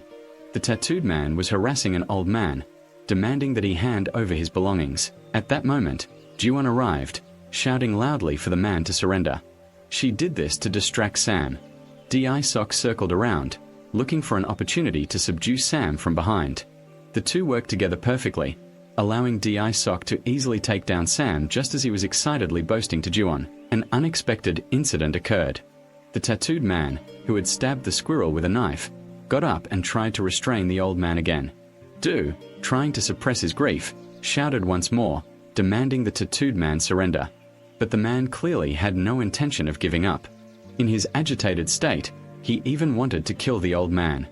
The tattooed man was harassing an old man, demanding that he hand over his belongings. At that moment, Ju-won arrived, shouting loudly for the man to surrender. She did this to distract Sam. Di Sok circled around, looking for an opportunity to subdue Sam from behind. The two worked together perfectly, allowing Di Sok to easily take down Sam just as he was excitedly boasting to Ju-won. An unexpected incident occurred. The tattooed man, who had stabbed the squirrel with a knife, got up and tried to restrain the old man again. Do, trying to suppress his grief, shouted once more, demanding the tattooed man surrender. But the man clearly had no intention of giving up. In his agitated state, he even wanted to kill the old man.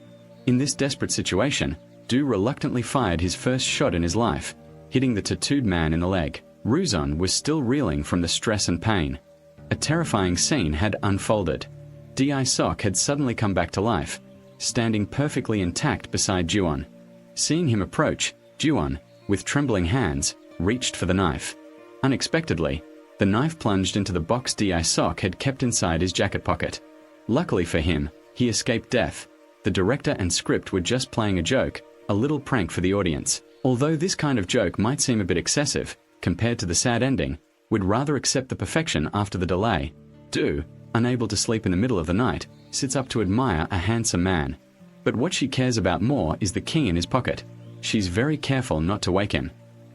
In this desperate situation, Do reluctantly fired his first shot in his life, hitting the tattooed man in the leg. Ruzon was still reeling from the stress and pain. A terrifying scene had unfolded. Di Sok had suddenly come back to life, standing perfectly intact beside Ju-won. Seeing him approach, Ju-won, with trembling hands, reached for the knife. Unexpectedly, the knife plunged into the box Di Sok had kept inside his jacket pocket. Luckily for him, he escaped death. The director and script were just playing a joke, a little prank for the audience. Although this kind of joke might seem a bit excessive, compared to the sad ending, would rather accept the perfection after the delay. Do, unable to sleep in the middle of the night, sits up to admire a handsome man. But what she cares about more is the key in his pocket. She's very careful not to wake him.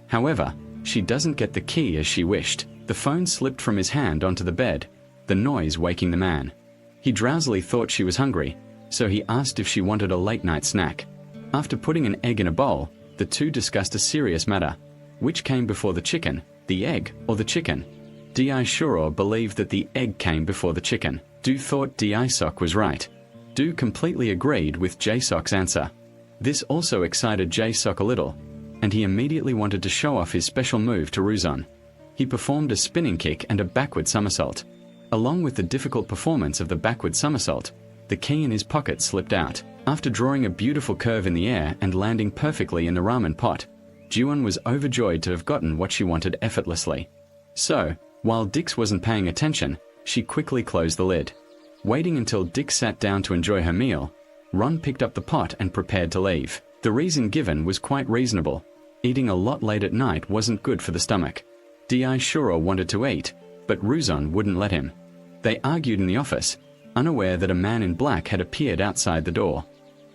However, she doesn't get the key as she wished. The phone slipped from his hand onto the bed, the noise waking the man. He drowsily thought she was hungry, so he asked if she wanted a late-night snack. After putting an egg in a bowl, the two discussed a serious matter. Which came before the chicken, the egg or the chicken? Di Shuro believed that the egg came before the chicken. Do thought Di Sok was right. Du completely agreed with Jae-sok's answer. This also excited Jae-sok a little, and he immediately wanted to show off his special move to Ruzon. He performed a spinning kick and a backward somersault. Along with the difficult performance of the backward somersault, the key in his pocket slipped out. After drawing a beautiful curve in the air and landing perfectly in the ramen pot, Jiwon was overjoyed to have gotten what she wanted effortlessly. So, while Dix wasn't paying attention, she quickly closed the lid. Waiting until Dix sat down to enjoy her meal, Ron picked up the pot and prepared to leave. The reason given was quite reasonable. Eating a lot late at night wasn't good for the stomach. Di Shuro wanted to eat, but Ruzon wouldn't let him. They argued in the office, unaware that a man in black had appeared outside the door.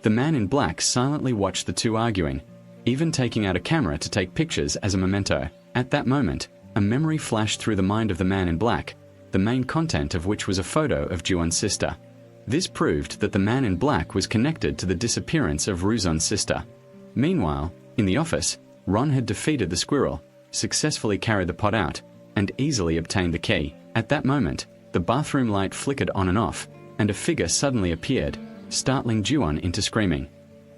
The man in black silently watched the two arguing, even taking out a camera to take pictures as a memento. At that moment, a memory flashed through the mind of the man in black, the main content of which was a photo of Jiwon's sister. This proved that the man in black was connected to the disappearance of Ruzon's sister. Meanwhile, in the office, Ron had defeated the squirrel, successfully carried the pot out, and easily obtained the key. At that moment, the bathroom light flickered on and off, and a figure suddenly appeared, startling Jiwon into screaming.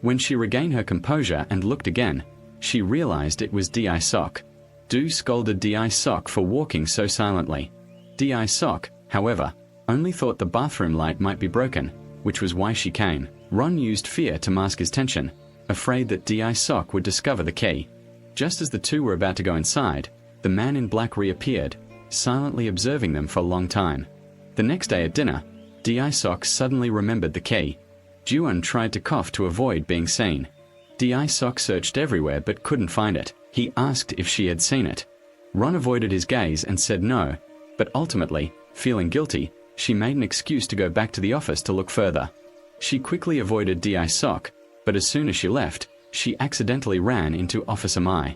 When she regained her composure and looked again, she realized it was Di-sok. Du scolded Di-sok for walking so silently. Di-sok, however, only thought the bathroom light might be broken, which was why she came. Ron used fear to mask his tension, afraid that Di-sok would discover the key. Just as the two were about to go inside, the man in black reappeared, silently observing them for a long time. The next day at dinner, Di-sok suddenly remembered the key. Jiwon tried to cough to avoid being seen. Di-sok searched everywhere but couldn't find it. He asked if she had seen it. Ron avoided his gaze and said no, but ultimately, feeling guilty, she made an excuse to go back to the office to look further. She quickly avoided Di-sok, but as soon as she left, she accidentally ran into Officer Mai.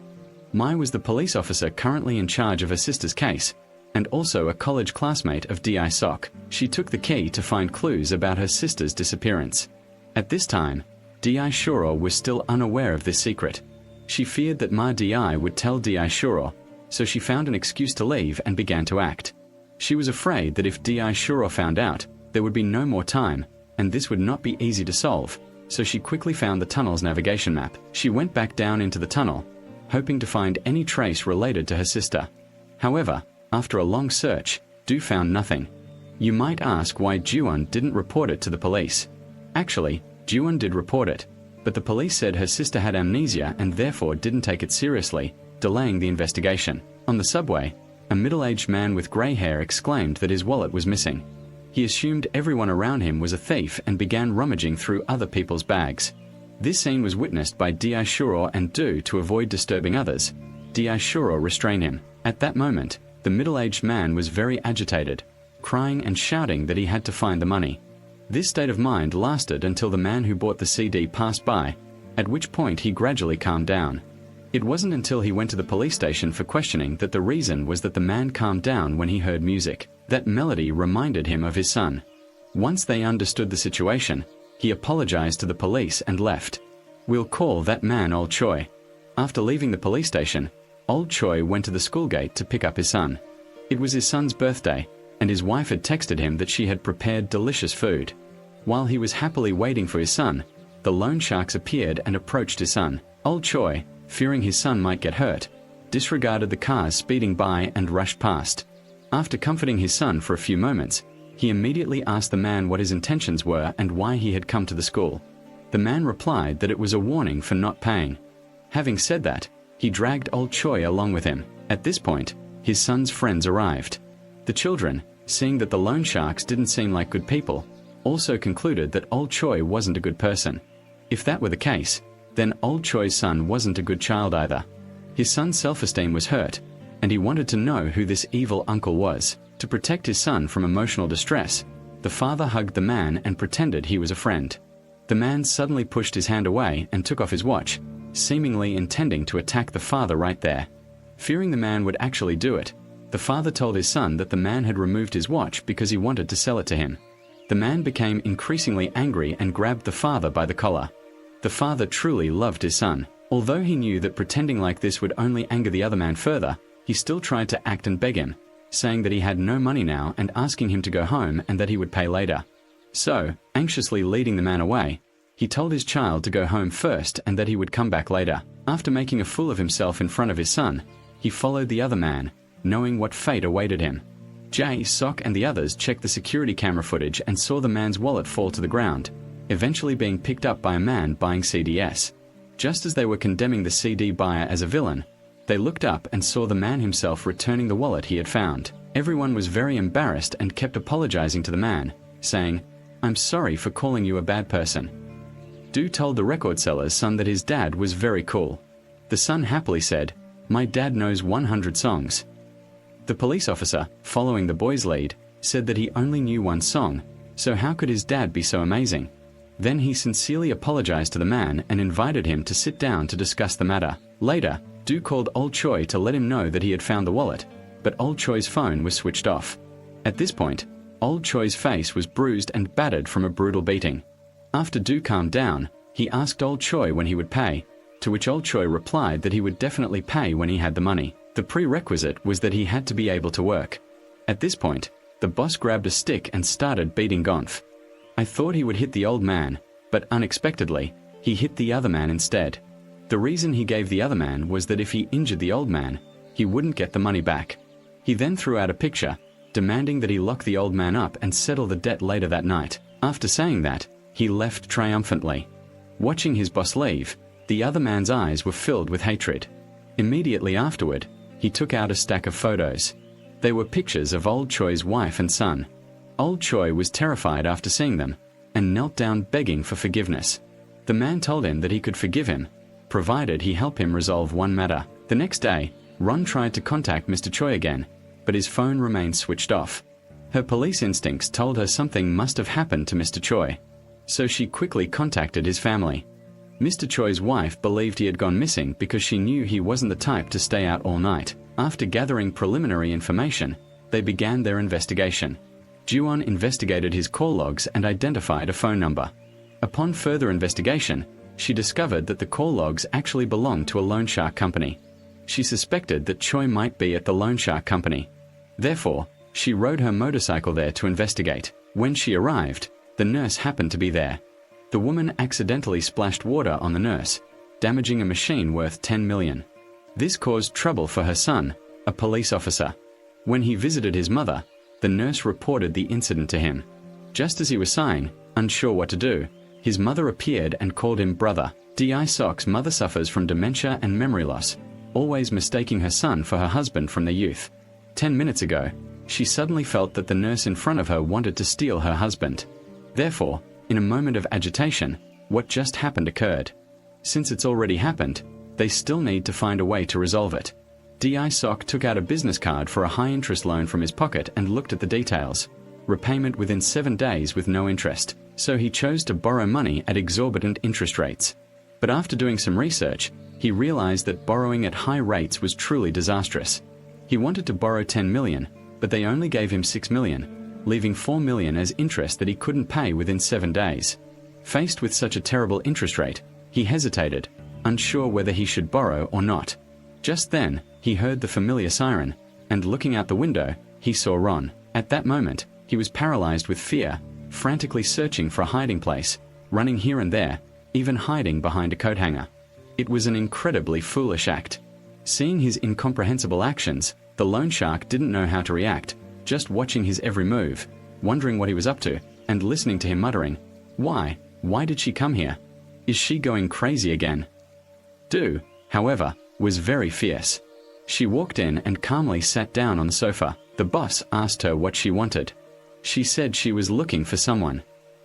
Mai was the police officer currently in charge of her sister's case, and also a college classmate of Di-sok. She took the key to find clues about her sister's disappearance. At this time, Di Shuro was still unaware of this secret. She feared that Ma Di would tell Di Shuro, so she found an excuse to leave and began to act. She was afraid that if Di Shuro found out, there would be no more time, and this would not be easy to solve, so she quickly found the tunnel's navigation map. She went back down into the tunnel, hoping to find any trace related to her sister. However, after a long search, Du found nothing. You might ask why Jiwon didn't report it to the police. Actually, Jiwon did report it, but the police said her sister had amnesia and therefore didn't take it seriously, delaying the investigation. On the subway, a middle-aged man with grey hair exclaimed that his wallet was missing. He assumed everyone around him was a thief and began rummaging through other people's bags. This scene was witnessed by Di Shuro and Du to avoid disturbing others. Di Shuro restrained him. At that moment, the middle-aged man was very agitated, crying and shouting that he had to find the money. This state of mind lasted until the man who bought the CD passed by, at which point he gradually calmed down. It wasn't until he went to the police station for questioning that the reason was that the man calmed down when he heard music. That melody reminded him of his son. Once they understood the situation, he apologized to the police and left. We'll call that man Old Choi. After leaving the police station, Old Choi went to the school gate to pick up his son. It was his son's birthday, and his wife had texted him that she had prepared delicious food. While he was happily waiting for his son, the loan sharks appeared and approached his son. Old Choi, fearing his son might get hurt, disregarded the cars speeding by and rushed past. After comforting his son for a few moments, he immediately asked the man what his intentions were and why he had come to the school. The man replied that it was a warning for not paying. Having said that, he dragged Old Choi along with him. At this point, his son's friends arrived. The children, seeing that the loan sharks didn't seem like good people, also concluded that Old Choi wasn't a good person. If that were the case, then Old Choi's son wasn't a good child either. His son's self-esteem was hurt, and he wanted to know who this evil uncle was. To protect his son from emotional distress, the father hugged the man and pretended he was a friend. The man suddenly pushed his hand away and took off his watch, seemingly intending to attack the father right there. Fearing the man would actually do it, the father told his son that the man had removed his watch because he wanted to sell it to him. The man became increasingly angry and grabbed the father by the collar. The father truly loved his son. Although he knew that pretending like this would only anger the other man further, he still tried to act and beg him, saying that he had no money now and asking him to go home and that he would pay later. So, anxiously leading the man away, he told his child to go home first and that he would come back later. After making a fool of himself in front of his son, he followed the other man, knowing what fate awaited him. Jay, Sock and the others checked the security camera footage and saw the man's wallet fall to the ground, eventually being picked up by a man buying CDs. Just as they were condemning the CD buyer as a villain, they looked up and saw the man himself returning the wallet he had found. Everyone was very embarrassed and kept apologizing to the man, saying, "I'm sorry for calling you a bad person." Du told the record seller's son that his dad was very cool. The son happily said, "My dad knows 100 songs." The police officer, following the boy's lead, said that he only knew one song, so how could his dad be so amazing? Then he sincerely apologized to the man and invited him to sit down to discuss the matter. Later, Du called Old Choi to let him know that he had found the wallet, but Old Choi's phone was switched off. At this point, Old Choi's face was bruised and battered from a brutal beating. After Du calmed down, he asked Old Choi when he would pay, to which Old Choi replied that he would definitely pay when he had the money. The prerequisite was that he had to be able to work. At this point, the boss grabbed a stick and started beating Gonf. I thought he would hit the old man, but unexpectedly, he hit the other man instead. The reason he gave the other man was that if he injured the old man, he wouldn't get the money back. He then threw out a picture, demanding that he lock the old man up and settle the debt later that night. After saying that, he left triumphantly. Watching his boss leave, the other man's eyes were filled with hatred. Immediately afterward, he took out a stack of photos. They were pictures of Old Choi's wife and son. Old Choi was terrified after seeing them, and knelt down begging for forgiveness. The man told him that he could forgive him, provided he help him resolve one matter. The next day, Ron tried to contact Mr. Choi again, but his phone remained switched off. Her police instincts told her something must have happened to Mr. Choi, so she quickly contacted his family. Mr. Choi's wife believed he had gone missing because she knew he wasn't the type to stay out all night. After gathering preliminary information, they began their investigation. Ju-on investigated his call logs and identified a phone number. Upon further investigation, she discovered that the call logs actually belonged to a loan shark company. She suspected that Choi might be at the loan shark company. Therefore, she rode her motorcycle there to investigate. When she arrived, the nurse happened to be there. The woman accidentally splashed water on the nurse, damaging a machine worth 10 million. This caused trouble for her son, a police officer. When he visited his mother, the nurse reported the incident to him. Just as he was sighing, unsure what to do, his mother appeared and called him brother. D.I. Sock's mother suffers from dementia and memory loss, always mistaking her son for her husband from their youth. 10 minutes ago, she suddenly felt that the nurse in front of her wanted to steal her husband. Therefore, in a moment of agitation, what just happened occurred. Since it's already happened, they still need to find a way to resolve it. D.I. Sock took out a business card for a high-interest loan from his pocket and looked at the details. Repayment within 7 days with no interest. So he chose to borrow money at exorbitant interest rates. But after doing some research, he realized that borrowing at high rates was truly disastrous. He wanted to borrow 10 million, but they only gave him 6 million, leaving 4 million as interest that he couldn't pay within 7 days. Faced with such a terrible interest rate, he hesitated, unsure whether he should borrow or not. Just then, he heard the familiar siren, and looking out the window, he saw Ron. At that moment, he was paralyzed with fear, frantically searching for a hiding place, running here and there, even hiding behind a coat hanger. It was an incredibly foolish act. Seeing his incomprehensible actions, the loan shark didn't know how to react, just watching his every move, wondering what he was up to, and listening to him muttering, "Why? Why did she come here? Is she going crazy again?" Du, however, was very fierce. She walked in and calmly sat down on the sofa. The boss asked her what she wanted. She said she was looking for someone.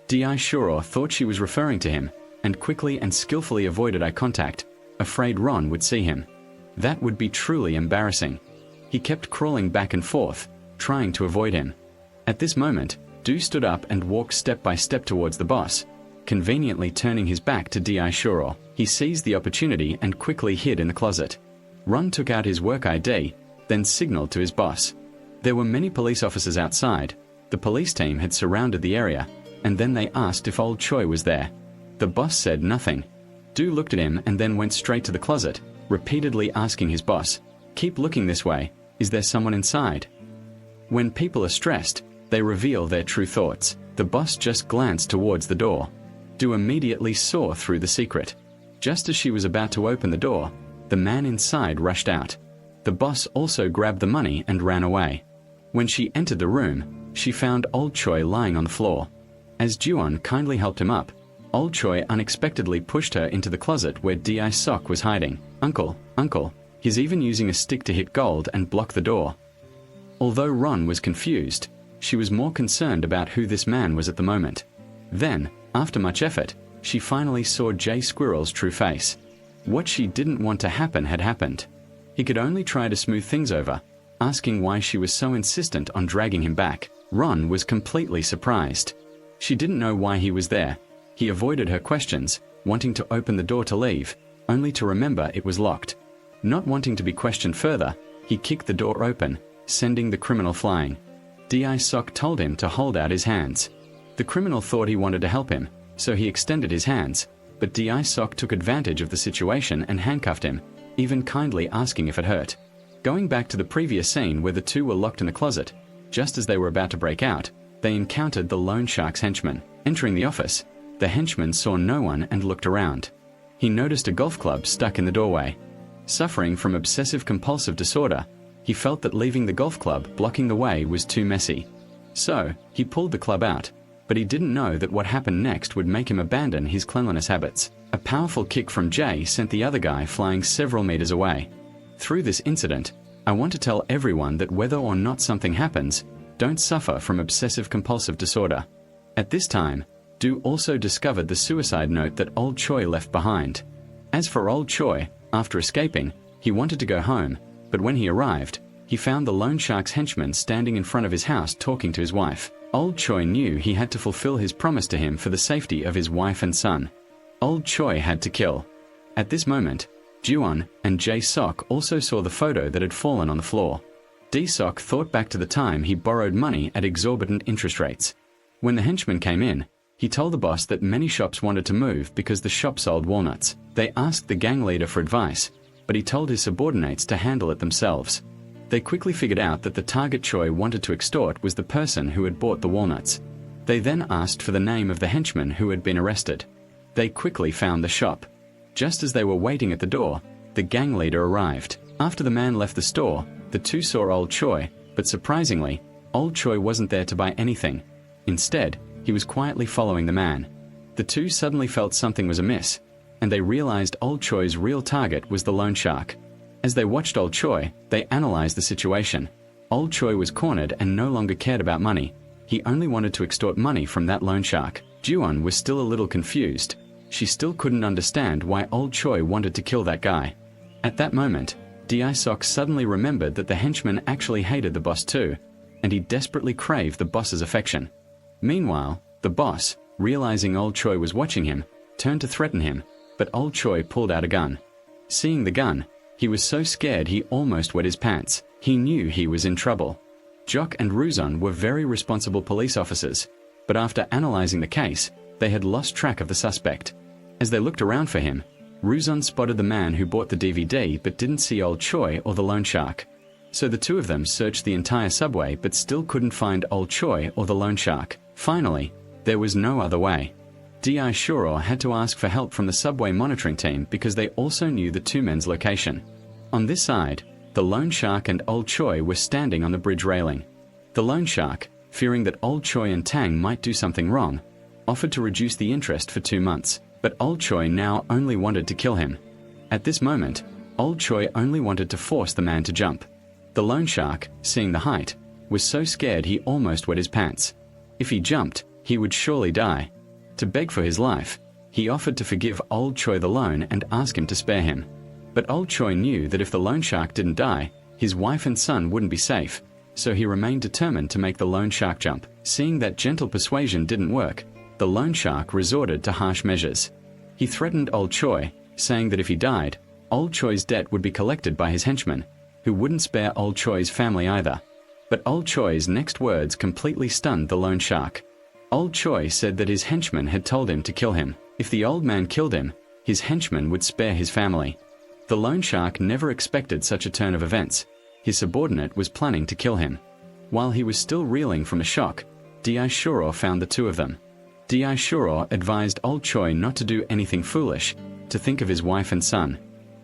D.I. Shuro thought she was referring to him, and quickly and skillfully avoided eye contact, afraid Ron would see him. That would be truly embarrassing. He kept crawling back and forth, trying to avoid him. At this moment, Du stood up and walked step by step towards the boss, conveniently turning his back to D.I. Shuro. He seized the opportunity and quickly hid in the closet. Ron took out his work ID, then signaled to his boss. There were many police officers outside. The police team had surrounded the area, and then they asked if old Choi was there. The boss said nothing. Du looked at him and then went straight to the closet, repeatedly asking his boss, "Keep looking this way. Is there someone inside?" When people are stressed, They reveal their true thoughts. The boss just glanced towards the door. Do immediately saw through the secret. Just as she was about to open the door, the man inside rushed out. The boss also grabbed the money and ran away. When she entered the room, she found old Choi lying on the floor. As Juon kindly helped him up, old Choi unexpectedly pushed her into the closet where Di Sok was hiding. Uncle, he's even using a stick to hit Gold and block the door. Although Ron was confused, she was more concerned about who this man was at the moment. Then, after much effort, she finally saw Jay Squirrel's true face. What she didn't want to happen had happened. He could only try to smooth things over, asking why she was so insistent on dragging him back. Ron was completely surprised. She didn't know why he was there. He avoided her questions, wanting to open the door to leave, only to remember it was locked. Not wanting to be questioned further, he kicked the door open, sending the criminal flying. Di Sok told him to hold out his hands. The criminal thought he wanted to help him, so he extended his hands, but Di Sok took advantage of the situation and handcuffed him, even kindly asking if it hurt. Going back to the previous scene where the two were locked in the closet, just as they were about to break out, they encountered the loan shark's henchman. Entering the office, the henchman saw no one and looked around. He noticed a golf club stuck in the doorway. Suffering from obsessive-compulsive disorder, he felt that leaving the golf club blocking the way was too messy. So, he pulled the club out, but he didn't know that what happened next would make him abandon his cleanliness habits. A powerful kick from Jay sent the other guy flying several meters away. Through this incident, I want to tell everyone that whether or not something happens, don't suffer from obsessive-compulsive disorder. At this time, Do also discovered the suicide note that old Choi left behind. As for old Choi, after escaping, he wanted to go home, but when he arrived, he found the loan shark's henchman standing in front of his house talking to his wife. Old Choi knew he had to fulfill his promise to him for the safety of his wife and son. Old Choi had to kill. At this moment, Juon and Jae Sok also saw the photo that had fallen on the floor. D-Sok thought back to the time he borrowed money at exorbitant interest rates. When the henchman came in, he told the boss that many shops wanted to move because the shop sold walnuts. They asked the gang leader for advice, but he told his subordinates to handle it themselves. They quickly figured out that the target Choi wanted to extort was the person who had bought the walnuts. They then asked for the name of the henchman who had been arrested. They quickly found the shop. Just as they were waiting at the door, the gang leader arrived. After the man left the store, the two saw old Choi, but surprisingly, old Choi wasn't there to buy anything. Instead, he was quietly following the man. The two suddenly felt something was amiss, and they realized old Choi's real target was the loan shark. As they watched old Choi, they analyzed the situation. Old Choi was cornered and no longer cared about money. He only wanted to extort money from that loan shark. Juon was still a little confused. She still couldn't understand why old Choi wanted to kill that guy. At that moment, D-Sok suddenly remembered that the henchman actually hated the boss too, and he desperately craved the boss's affection. Meanwhile, the boss, realizing old Choi was watching him, turned to threaten him, but old Choi pulled out a gun. Seeing the gun, he was so scared he almost wet his pants. He knew he was in trouble. Jock and Ruzon were very responsible police officers, but after analyzing the case, they had lost track of the suspect. As they looked around for him, Ruzon spotted the man who bought the DVD but didn't see old Choi or the loan shark. So the two of them searched the entire subway but still couldn't find old Choi or the loan shark. Finally, there was no other way. D.I. Shuro had to ask for help from the subway monitoring team because they also knew the two men's location. On this side, the loan shark and old Choi were standing on the bridge railing. The loan shark, fearing that old Choi and Tang might do something wrong, offered to reduce the interest for 2 months, but old Choi now only wanted to kill him. At this moment, old Choi only wanted to force the man to jump. The loan shark, seeing the height, was so scared he almost wet his pants. If he jumped, he would surely die. To beg for his life, he offered to forgive old Choi the loan and ask him to spare him. But old Choi knew that if the loan shark didn't die, his wife and son wouldn't be safe, so he remained determined to make the loan shark jump. Seeing that gentle persuasion didn't work, the loan shark resorted to harsh measures. He threatened old Choi, saying that if he died, old Choi's debt would be collected by his henchmen, who wouldn't spare old Choi's family either. But old Choi's next words completely stunned the loan shark. Old Choi said that his henchman had told him to kill him. If the old man killed him, his henchman would spare his family. The loan shark never expected such a turn of events. His subordinate was planning to kill him. While he was still reeling from the shock, Daishuro found the two of them. Daishuro advised old Choi not to do anything foolish, to think of his wife and son.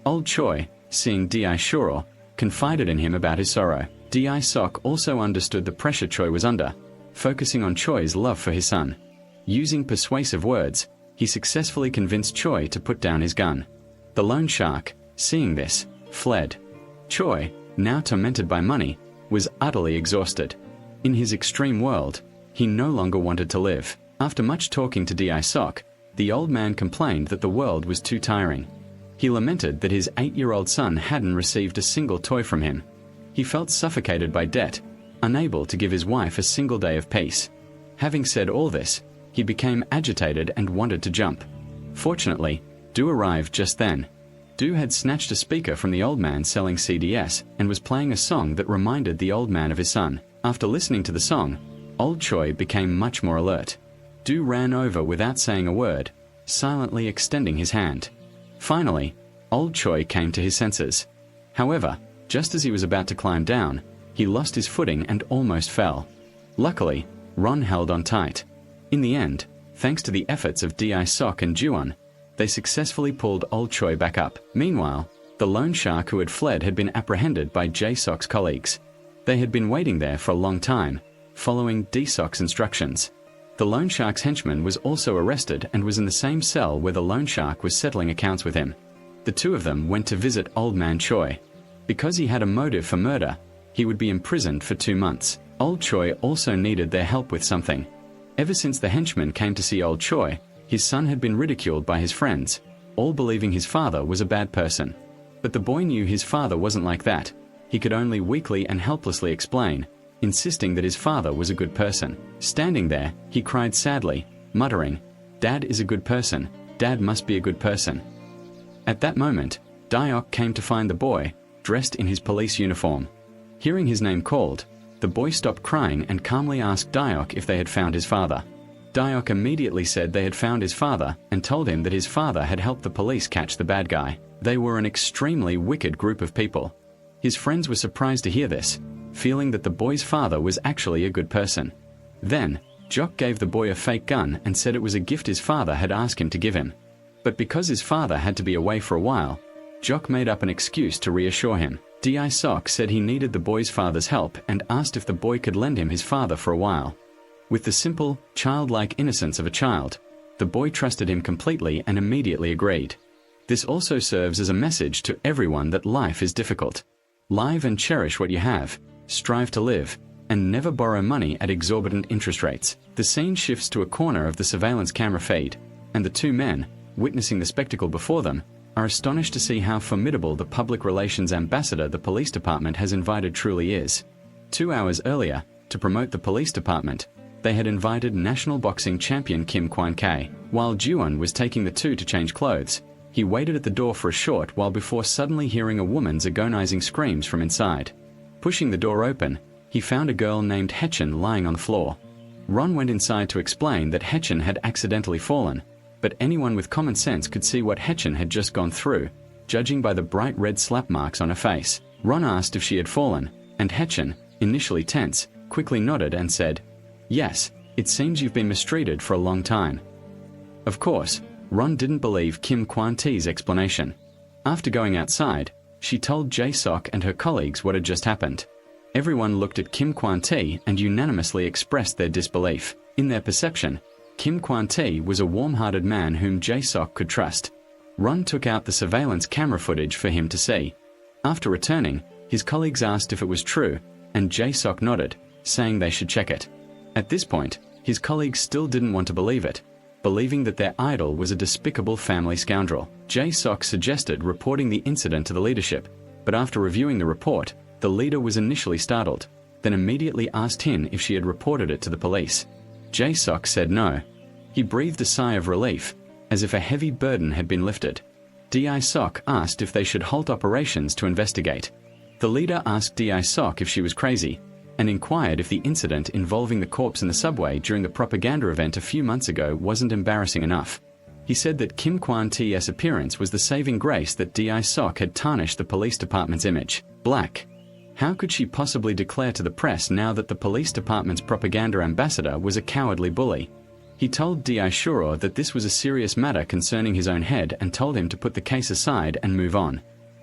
Old Choi, seeing Daishuro, confided in him about his sorrow. Daisok also understood the pressure Choi was under, focusing on Choi's love for his son. Using persuasive words, he successfully convinced Choi to put down his gun. The loan shark, seeing this, fled. Choi, now tormented by money, was utterly exhausted. In his extreme world, he no longer wanted to live. After much talking to Daisok, the old man complained that the world was too tiring. He lamented that his 8-year-old son hadn't received a single toy from him. He felt suffocated by debt, unable to give his wife a single day of peace. Having said all this, he became agitated and wanted to jump. Fortunately, Du arrived just then. Du had snatched a speaker from the old man selling CDs and was playing a song that reminded the old man of his son. After listening to the song, old Choi became much more alert. Du ran over without saying a word, silently extending his hand. Finally, old Choi came to his senses. However, just as he was about to climb down, he lost his footing and almost fell. Luckily, Ron held on tight. In the end, thanks to the efforts of Daisok and Juwon, they successfully pulled old Choi back up. Meanwhile, the loan shark who had fled had been apprehended by Jae-sok's colleagues. They had been waiting there for a long time, following D-sok's instructions. The loan shark's henchman was also arrested and was in the same cell where the loan shark was settling accounts with him. The two of them went to visit old man Choi. Because he had a motive for murder, he would be imprisoned for 2 months. Old Choi also needed their help with something. Ever since the henchman came to see old Choi, his son had been ridiculed by his friends, all believing his father was a bad person. But the boy knew his father wasn't like that. He could only weakly and helplessly explain, insisting that his father was a good person. Standing there, he cried sadly, muttering, "Dad is a good person. Dad must be a good person." At that moment, Daok came to find the boy, dressed in his police uniform. Hearing his name called, the boy stopped crying and calmly asked Daok if they had found his father. Daok immediately said they had found his father and told him that his father had helped the police catch the bad guy. They were an extremely wicked group of people. His friends were surprised to hear this, feeling that the boy's father was actually a good person. Then, Jock gave the boy a fake gun and said it was a gift his father had asked him to give him. But because his father had to be away for a while, Jock made up an excuse to reassure him. Daisok said he needed the boy's father's help and asked if the boy could lend him his father for a while. With the simple, childlike innocence of a child, the boy trusted him completely and immediately agreed. This also serves as a message to everyone that life is difficult. Live and cherish what you have, strive to live, and never borrow money at exorbitant interest rates. The scene shifts to a corner of the surveillance camera feed, and the two men, witnessing the spectacle before them, are astonished to see how formidable the public relations ambassador the police department has invited truly is. 2 hours earlier, to promote the police department, they had invited national boxing champion Kim Kwan-Kae. While Juwon was taking the two to change clothes, he waited at the door for a short while before suddenly hearing a woman's agonizing screams from inside. Pushing the door open, he found a girl named Haechan lying on the floor. Ron went inside to explain that Haechan had accidentally fallen, but anyone with common sense could see what Haechan had just gone through, judging by the bright red slap marks on her face. Ron asked if she had fallen, and Haechan, initially tense, quickly nodded and said, "Yes, it seems you've been mistreated for a long time." Of course, Ron didn't believe Kim Kwan-Tae's explanation. After going outside, she told Jae-sok and her colleagues what had just happened. Everyone looked at Kim Kwan-Tae and unanimously expressed their disbelief. In their perception, Kim Kwan-Tae was a warm-hearted man whom Jae-sok could trust. Ron took out the surveillance camera footage for him to see. After returning, his colleagues asked if it was true, and Jae-sok nodded, saying they should check it. At this point, his colleagues still didn't want to believe it, believing that their idol was a despicable family scoundrel. Jae-sok suggested reporting the incident to the leadership, but after reviewing the report, the leader was initially startled, then immediately asked Hin if she had reported it to the police. Jae-sok said no. He breathed a sigh of relief, as if a heavy burden had been lifted. Dae-sok asked if they should halt operations to investigate. The leader asked Dae-sok if she was crazy, and inquired if the incident involving the corpse in the subway during the propaganda event a few months ago wasn't embarrassing enough. He said that Kim Kwan-Tae's appearance was the saving grace that Dae-sok had tarnished the police department's image. Black. How could she possibly declare to the press now that the police department's propaganda ambassador was a cowardly bully? He told Di Shuro that this was a serious matter concerning his own head and told him to put the case aside and move on.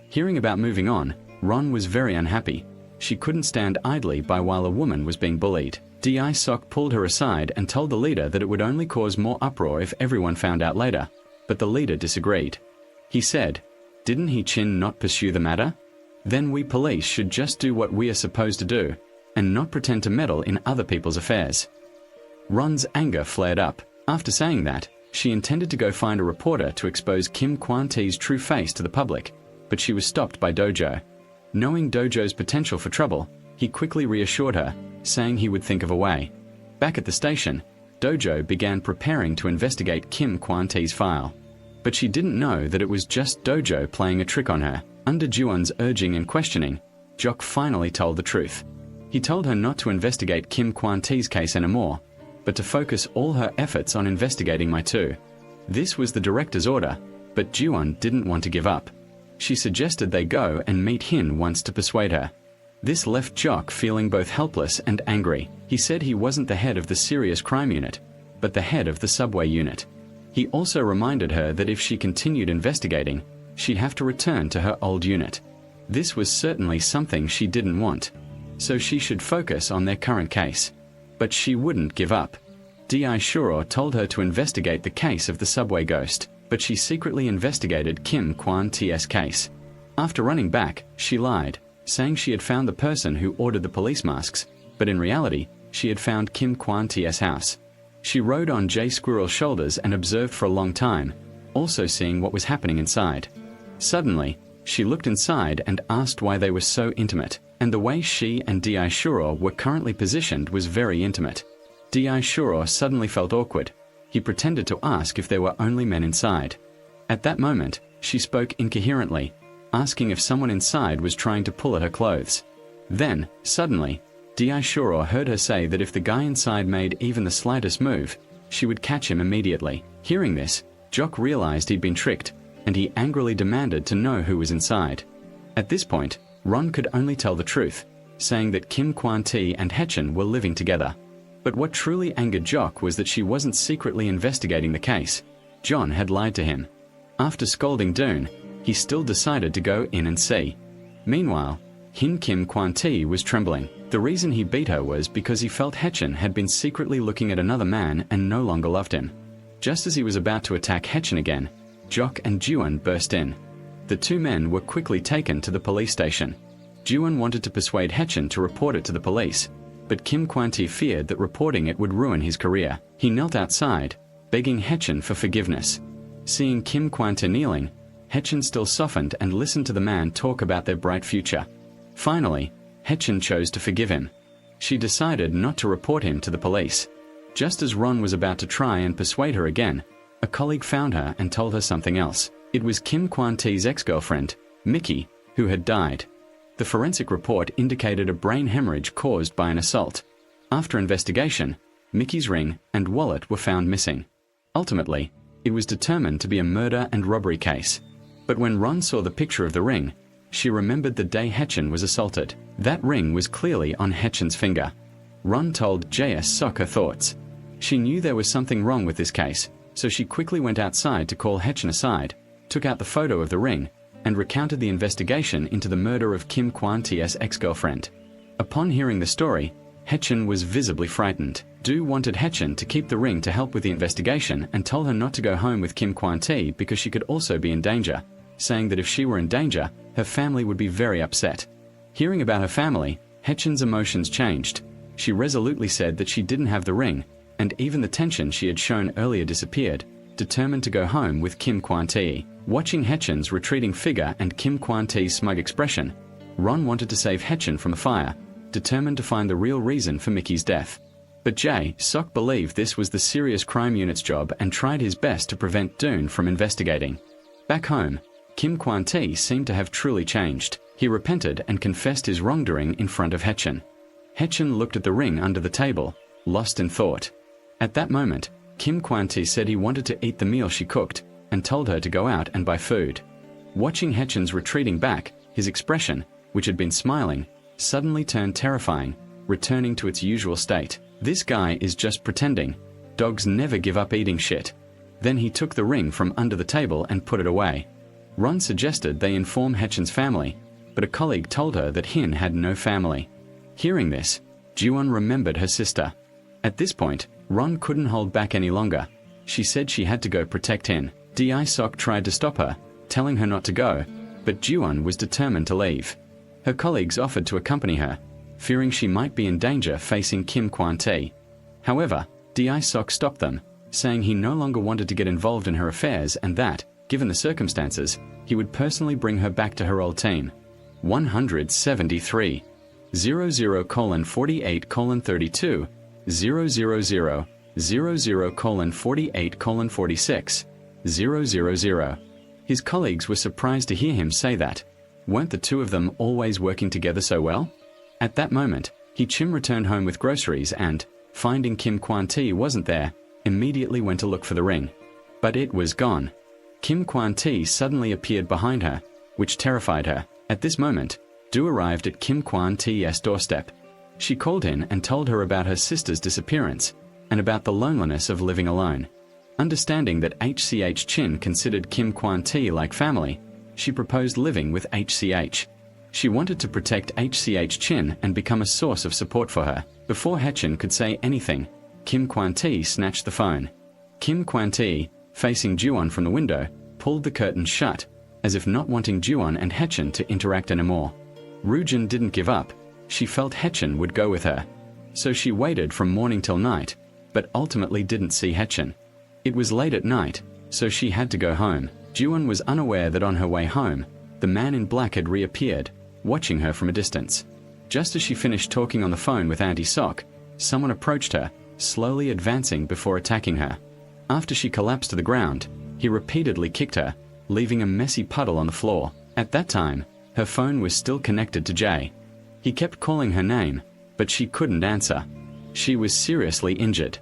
Hearing about moving on, Ron was very unhappy. She couldn't stand idly by while a woman was being bullied. Di Sok pulled her aside and told the leader that it would only cause more uproar if everyone found out later, but the leader disagreed. He said, "Didn't he Chin not pursue the matter? Then we police should just do what we are supposed to do, and not pretend to meddle in other people's affairs." Ron's anger flared up. After saying that, she intended to go find a reporter to expose Kim Kwan-tee's true face to the public, but she was stopped by Dojo. Knowing Dojo's potential for trouble, he quickly reassured her, saying he would think of a way. Back at the station, Dojo began preparing to investigate Kim Kwan-tee's file. But she didn't know that it was just Dojo playing a trick on her. Under Juwon's urging and questioning, Jok finally told the truth. He told her not to investigate Kim Kwan-tee's case anymore, but to focus all her efforts on investigating my two. This was the director's order, but Jiwon didn't want to give up. She suggested they go and meet Hin once to persuade her. This left Jok feeling both helpless and angry. He said he wasn't the head of the serious crime unit, but the head of the subway unit. He also reminded her that if she continued investigating, she'd have to return to her old unit. This was certainly something she didn't want, so she should focus on their current case. But she wouldn't give up. Di Shuro told her to investigate the case of the subway ghost, but she secretly investigated Kim Kwan-tee's case. After running back, she lied, saying she had found the person who ordered the police masks, but in reality, she had found Kim Kwan-tee's house. She rode on Jay Squirrel's shoulders and observed for a long time, also seeing what was happening inside. Suddenly, she looked inside and asked why they were so intimate, and the way she and Di Shuro were currently positioned was very intimate. Di Shuro suddenly felt awkward. He pretended to ask if there were only men inside. At that moment, she spoke incoherently, asking if someone inside was trying to pull at her clothes. Then, suddenly, Di Shuro heard her say that if the guy inside made even the slightest move, she would catch him immediately. Hearing this, Jok realized he'd been tricked, and he angrily demanded to know who was inside. At this point, Ron could only tell the truth, saying that Kim Kwan-tee and Haechan were living together. But what truly angered Jok was that she wasn't secretly investigating the case. John had lied to him. After scolding Doon, he still decided to go in and see. Meanwhile, Hin Kim Kwan-tee was trembling. The reason he beat her was because he felt Haechan had been secretly looking at another man and no longer loved him. Just as he was about to attack Haechan again, Jok and Jiwon burst in. The two men were quickly taken to the police station. Jiwon wanted to persuade Haechan to report it to the police, but Kim Kwan-tee feared that reporting it would ruin his career. He knelt outside, begging Haechan for forgiveness. Seeing Kim Kwan-tee kneeling, Haechan still softened and listened to the man talk about their bright future. Finally, Haechan chose to forgive him. She decided not to report him to the police. Just as Ron was about to try and persuade her again, a colleague found her and told her something else. It was Kim Kwan-tee's ex-girlfriend, Mickey, who had died. The forensic report indicated a brain hemorrhage caused by an assault. After investigation, Mickey's ring and wallet were found missing. Ultimately, it was determined to be a murder and robbery case. But when Ron saw the picture of the ring, she remembered the day Haechan was assaulted. That ring was clearly on Haechan's finger. Ron told J.S. Sok her thoughts. She knew there was something wrong with this case, so she quickly went outside to call Haechan aside, took out the photo of the ring, and recounted the investigation into the murder of Kim Kwan-tee's ex-girlfriend. Upon hearing the story, Haechan was visibly frightened. Do wanted Haechan to keep the ring to help with the investigation and told her not to go home with Kim Kwan-tee because she could also be in danger, saying that if she were in danger, her family would be very upset. Hearing about her family, Haechan's emotions changed. She resolutely said that she didn't have the ring, and even the tension she had shown earlier disappeared, determined to go home with Kim Kwan-tee. Watching Haechan's retreating figure and Kim Kwan-tee's smug expression, Ron wanted to save Haechan from a fire, determined to find the real reason for Mickey's death. But Sok believed this was the serious crime unit's job and tried his best to prevent Doon from investigating. Back home, Kim Kwan-tee seemed to have truly changed. He repented and confessed his wrongdoing in front of Haechan. Haechan looked at the ring under the table, lost in thought. At that moment, Kim Kwan-tee said he wanted to eat the meal she cooked, and told her to go out and buy food. Watching Haechan's retreating back, his expression, which had been smiling, suddenly turned terrifying, returning to its usual state. This guy is just pretending. Dogs never give up eating shit. Then he took the ring from under the table and put it away. Ron suggested they inform Haechen's family, but a colleague told her that Hin had no family. Hearing this, Ji-won remembered her sister. At this point, Ron couldn't hold back any longer. She said she had to go protect Hin. Dae-sok tried to stop her, telling her not to go, but Ji-won was determined to leave. Her colleagues offered to accompany her, fearing she might be in danger facing Kim Kwan-tae. However, Dae-sok stopped them, saying he no longer wanted to get involved in her affairs and that, given the circumstances, he would personally bring her back to her old team. 173. 00:48:32, 000:48:46, 000. His colleagues were surprised to hear him say that. Weren't the two of them always working together so well? At that moment, Haechim returned home with groceries and, finding Kim Kwan-tae wasn't there, immediately went to look for the ring. But it was gone. Kim Kwan-tae suddenly appeared behind her, which terrified her. At this moment, Do arrived at Kim Kwan-tae's doorstep. She called in and told her about her sister's disappearance, and about the loneliness of living alone. Understanding that HCH Chin considered Kim Kwan-tae like family, she proposed living with HCH. She wanted to protect HCH Chin and become a source of support for her. Before Haechen could say anything, Kim Kwan-tae snatched the phone. Kim Kwan-tae, facing Ji-won from the window, pulled the curtain shut, as if not wanting Ji-won and Haechen to interact anymore. Roojin didn't give up. She felt Haechen would go with her. So she waited from morning till night, but ultimately didn't see Haechen. It was late at night, so she had to go home. Ji-won was unaware that on her way home, the man in black had reappeared, watching her from a distance. Just as she finished talking on the phone with Auntie Sok, someone approached her, slowly advancing before attacking her. After she collapsed to the ground, he repeatedly kicked her, leaving a messy puddle on the floor. At that time, her phone was still connected to Jay. He kept calling her name, but she couldn't answer. She was seriously injured.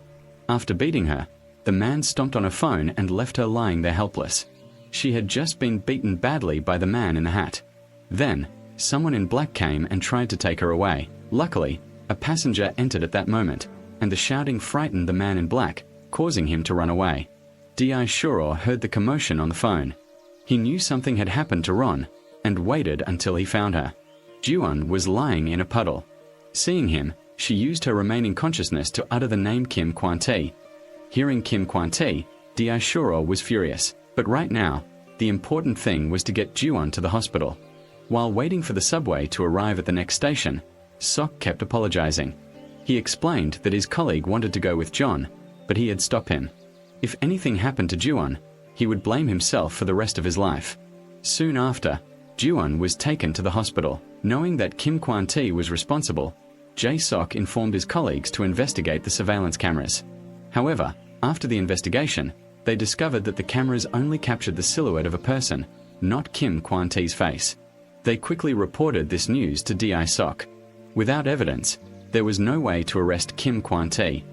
After beating her, the man stomped on her phone and left her lying there helpless. She had just been beaten badly by the man in the hat. Then, someone in black came and tried to take her away. Luckily, a passenger entered at that moment, and the shouting frightened the man in black, causing him to run away. Dae-shuro heard the commotion on the phone. He knew something had happened to Ron, and waited until he found her. Ji-won was lying in a puddle. Seeing him, she used her remaining consciousness to utter the name Kim Kwan-tae. Hearing Kim Kwan-tae, Dae-shuro was furious. But right now, the important thing was to get Ji-won to the hospital. While waiting for the subway to arrive at the next station, Sok kept apologizing. He explained that his colleague wanted to go with John, but he had stopped him. If anything happened to Ji-won, he would blame himself for the rest of his life. Soon after, Ji-won was taken to the hospital. Knowing that Kim Kwan-tae was responsible, Jae-sok informed his colleagues to investigate the surveillance cameras. However, after the investigation, they discovered that the cameras only captured the silhouette of a person, not Kim Kwan-tae's face. They quickly reported this news to Dae-sok. Without evidence, there was no way to arrest Kim Kwan-tae.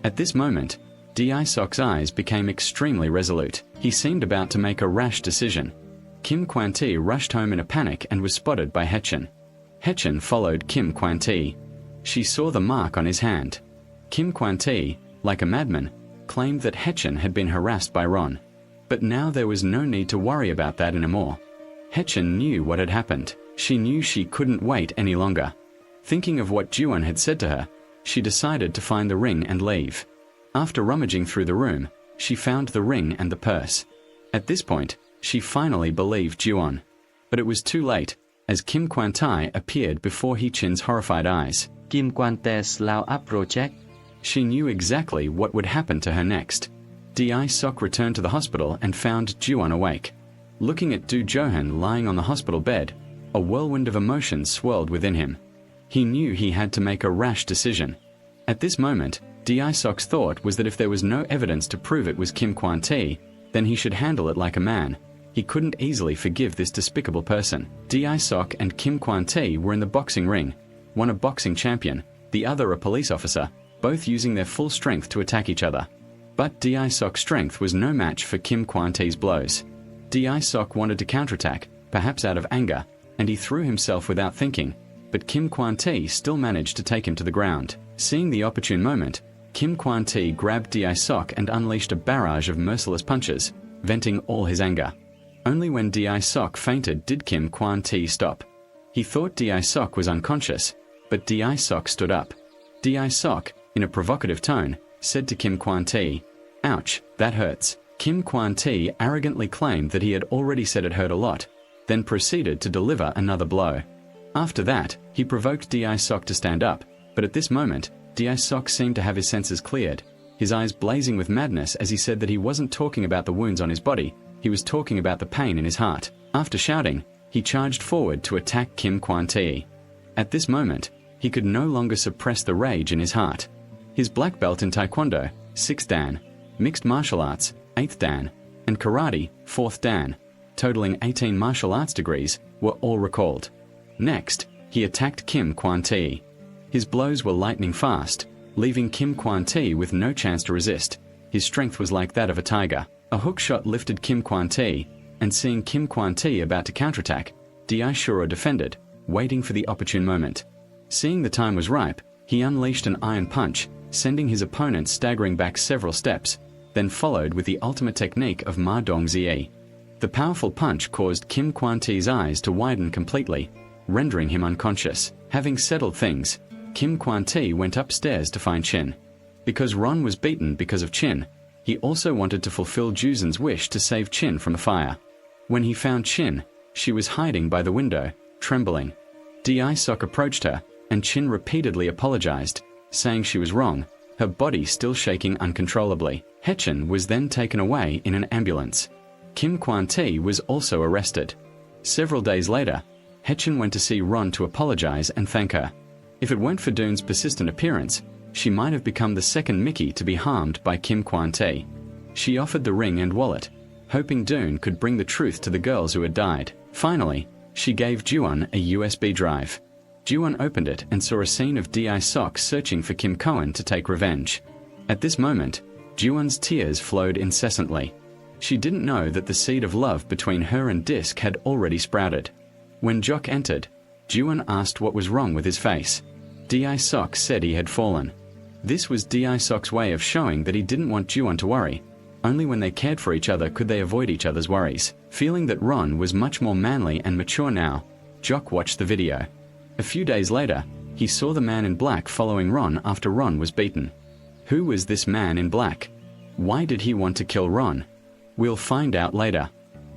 At this moment, Dae-sok's eyes became extremely resolute. He seemed about to make a rash decision. Kim Kwan-tae rushed home in a panic and was spotted by Haechen. Haechen followed Kim Kwan-tae. She saw the mark on his hand. Kim Kwan-tae, like a madman, claimed that Haechen had been harassed by Ron. But now there was no need to worry about that anymore. Haechen knew what had happened. She knew she couldn't wait any longer. Thinking of what Ji-won had said to her, she decided to find the ring and leave. After rummaging through the room, she found the ring and the purse. At this point, she finally believed Ji-won. But it was too late, as Kim Kwan-tae appeared before Haechen's horrified eyes. Kim Kwan-tae's Lao Up Project. She knew exactly what would happen to her next. Dae-sok returned to the hospital and found Ji-won awake. Looking at Do Johan lying on the hospital bed, a whirlwind of emotions swirled within him. He knew he had to make a rash decision. At this moment, Dae-sok's thought was that if there was no evidence to prove it was Kim Kwan-tae, then he should handle it like a man. He couldn't easily forgive this despicable person. Dae-sok and Kim Kwan-tae were in the boxing ring, one a boxing champion, the other a police officer, both using their full strength to attack each other. But Dae-sok's strength was no match for Kim Kwan-tae's blows. Dae-sok wanted to counterattack, perhaps out of anger, and he threw himself without thinking, but Kim Kwan-tae still managed to take him to the ground. Seeing the opportune moment, Kim Kwan-tae grabbed Dae-sok and unleashed a barrage of merciless punches, venting all his anger. Only when Dae-sok fainted did Kim Kwan-tae stop. He thought Dae-sok was unconscious, but Dae-sok stood up. Dae-sok, in a provocative tone, said to Kim Kwan-tae, "Ouch, that hurts." Kim Kwan-tae arrogantly claimed that he had already said it hurt a lot, then proceeded to deliver another blow. After that, he provoked Dae-sok to stand up, but at this moment, Dae-sok seemed to have his senses cleared, his eyes blazing with madness as he said that he wasn't talking about the wounds on his body, he was talking about the pain in his heart. After shouting, he charged forward to attack Kim Kwan-tae. At this moment, he could no longer suppress the rage in his heart. His black belt in Taekwondo, 6th Dan, mixed martial arts, 8th Dan, and karate, 4th Dan, totaling 18 martial arts degrees, were all recalled. Next, he attacked Kim Kwan-tae. His blows were lightning fast, leaving Kim Kwan-tae with no chance to resist. His strength was like that of a tiger. A hook shot lifted Kim Kwan-tae, and seeing Kim Kwan-tae about to counterattack, Dae-shuro defended, waiting for the opportune moment. Seeing the time was ripe, he unleashed an iron punch, sending his opponent staggering back several steps, then followed with the ultimate technique of Ma Dong-zie. The powerful punch caused Kim Kwan-tae's eyes to widen completely, rendering him unconscious. Having settled things, Kim Kwan-tae went upstairs to find Chin. Because Ron was beaten because of Chin, he also wanted to fulfill Juzan's wish to save Chin from the fire. When he found Chin, she was hiding by the window, trembling. Dae-sok approached her, and Chin repeatedly apologized, saying she was wrong, her body still shaking uncontrollably. Haechin was then taken away in an ambulance. Kim Kwan-tae was also arrested. Several days later, Haechin went to see Ron to apologize and thank her. If it weren't for Doon's persistent appearance, she might have become the second Mickey to be harmed by Kim Kwan-tae. She offered the ring and wallet, hoping Doon could bring the truth to the girls who had died. Finally, she gave Juwon a USB drive. Juwon opened it and saw a scene of Dae-sok searching for Kim Cohen to take revenge. At this moment, Juwon's tears flowed incessantly. She didn't know that the seed of love between her and Disk had already sprouted. When Jock entered, Juwon asked what was wrong with his face. Dae-sok said he had fallen. This was Dae-sok's way of showing that he didn't want Juwon to worry. Only when they cared for each other could they avoid each other's worries. Feeling that Ron was much more manly and mature now, Jock watched the video. A few days later, he saw the man in black following Ron after Ron was beaten. Who was this man in black? Why did he want to kill Ron? We'll find out later.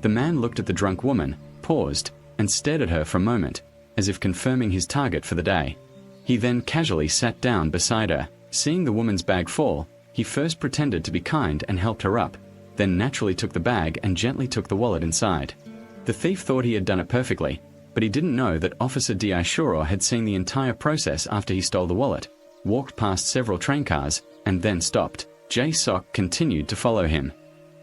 The man looked at the drunk woman, paused, and stared at her for a moment, as if confirming his target for the day. He then casually sat down beside her. Seeing the woman's bag fall, he first pretended to be kind and helped her up, then naturally took the bag and gently took the wallet inside. The thief thought he had done it perfectly, but he didn't know that Officer Dae-shuro had seen the entire process after he stole the wallet, walked past several train cars, and then stopped. Jae-sok continued to follow him.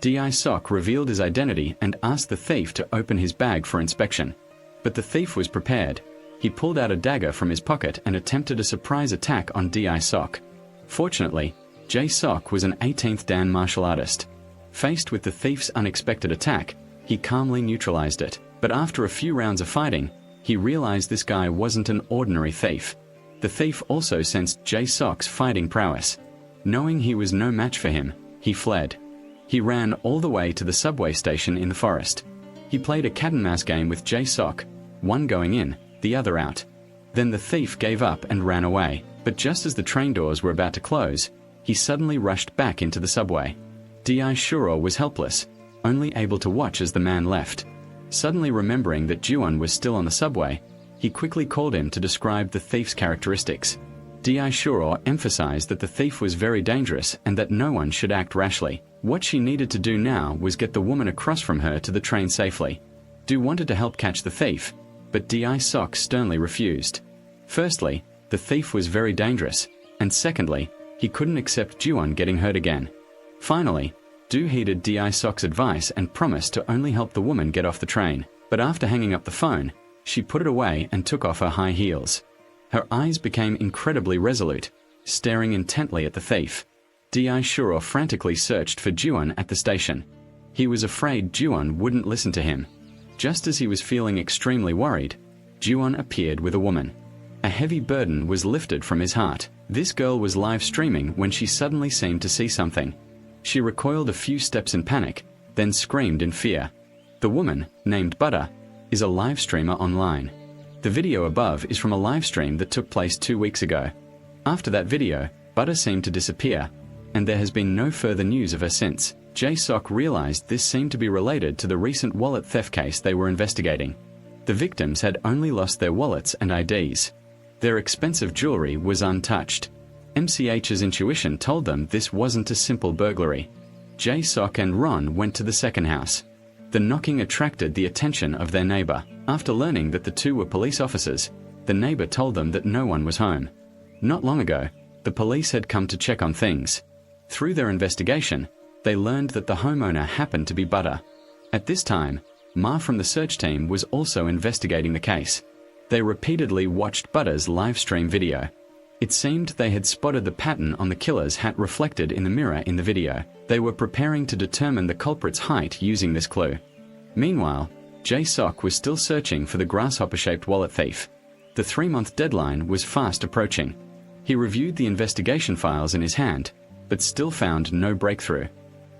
Dae-sok revealed his identity and asked the thief to open his bag for inspection. But the thief was prepared. He pulled out a dagger from his pocket and attempted a surprise attack on Dae-sok. Fortunately, Jae-sok was an 18th Dan martial artist. Faced with the thief's unexpected attack, he calmly neutralized it. But after a few rounds of fighting, he realized this guy wasn't an ordinary thief. The thief also sensed Jae-sok's fighting prowess. Knowing he was no match for him, he fled. He ran all the way to the subway station in the forest. He played a cat-and-mouse game with Jae-sok, one going in, the other out. Then the thief gave up and ran away. But just as the train doors were about to close, he suddenly rushed back into the subway. Dae-shuro was helpless, only able to watch as the man left. Suddenly remembering that Juwon was still on the subway, he quickly called him to describe the thief's characteristics. Dae-shuro emphasized that the thief was very dangerous and that no one should act rashly. What she needed to do now was get the woman across from her to the train safely. Do wanted to help catch the thief, but Dae-sok sternly refused. Firstly, the thief was very dangerous, and secondly, he couldn't accept Juwon getting hurt again. Finally, Do heeded Dae-sok's advice and promised to only help the woman get off the train. But after hanging up the phone, she put it away and took off her high heels. Her eyes became incredibly resolute, staring intently at the thief. Dae-shuro frantically searched for Juwon at the station. He was afraid Juwon wouldn't listen to him. Just as he was feeling extremely worried, Juwon appeared with a woman. A heavy burden was lifted from his heart. This girl was live streaming when she suddenly seemed to see something. She recoiled a few steps in panic, then screamed in fear. The woman, named Butter, is a live streamer online. The video above is from a live stream that took place 2 weeks ago. After that video, Butter seemed to disappear, and there has been no further news of her since. Jae-sok realized this seemed to be related to the recent wallet theft case they were investigating. The victims had only lost their wallets and IDs. Their expensive jewelry was untouched. MCH's intuition told them this wasn't a simple burglary. Jae-sok and Ron went to the second house. The knocking attracted the attention of their neighbor. After learning that the two were police officers, the neighbor told them that no one was home. Not long ago, the police had come to check on things. Through their investigation, they learned that the homeowner happened to be Butter. At this time, Ma from the search team was also investigating the case. They repeatedly watched Butter's live stream video. It seemed they had spotted the pattern on the killer's hat reflected in the mirror in the video. They were preparing to determine the culprit's height using this clue. Meanwhile, Jae-sok was still searching for the grasshopper-shaped wallet thief. The 3-month deadline was fast approaching. He reviewed the investigation files in his hand, but still found no breakthrough.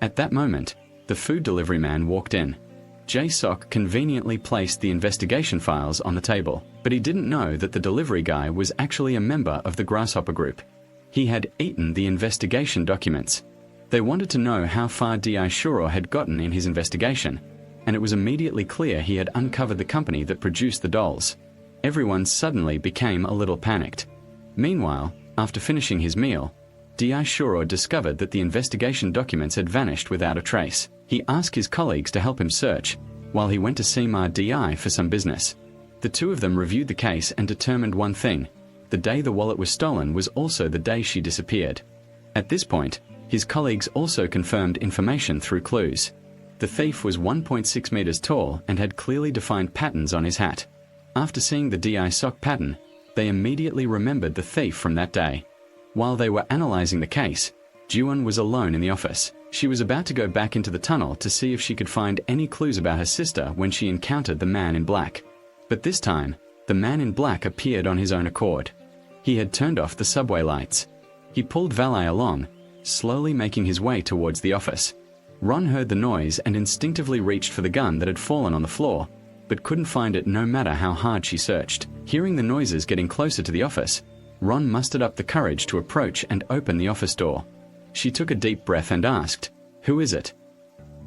At that moment, the food delivery man walked in. Jae-sok conveniently placed the investigation files on the table, but he didn't know that the delivery guy was actually a member of the Grasshopper group. He had eaten the investigation documents. They wanted to know how far D.I. Shuro had gotten in his investigation, and it was immediately clear he had uncovered the company that produced the dolls. Everyone suddenly became a little panicked. Meanwhile, after finishing his meal, D.I. Shuro discovered that the investigation documents had vanished without a trace. He asked his colleagues to help him search, while he went to see Ma D.I. for some business. The two of them reviewed the case and determined one thing: the day the wallet was stolen was also the day she disappeared. At this point, his colleagues also confirmed information through clues. The thief was 1.6 meters tall and had clearly defined patterns on his hat. After seeing the D.I. sock pattern, they immediately remembered the thief from that day. While they were analyzing the case, Ji-won was alone in the office. She was about to go back into the tunnel to see if she could find any clues about her sister when she encountered the man in black. But this time, the man in black appeared on his own accord. He had turned off the subway lights. He pulled Valet along, slowly making his way towards the office. Ron heard the noise and instinctively reached for the gun that had fallen on the floor, but couldn't find it no matter how hard she searched. Hearing the noises getting closer to the office, Ron mustered up the courage to approach and open the office door. She took a deep breath and asked, "Who is it?"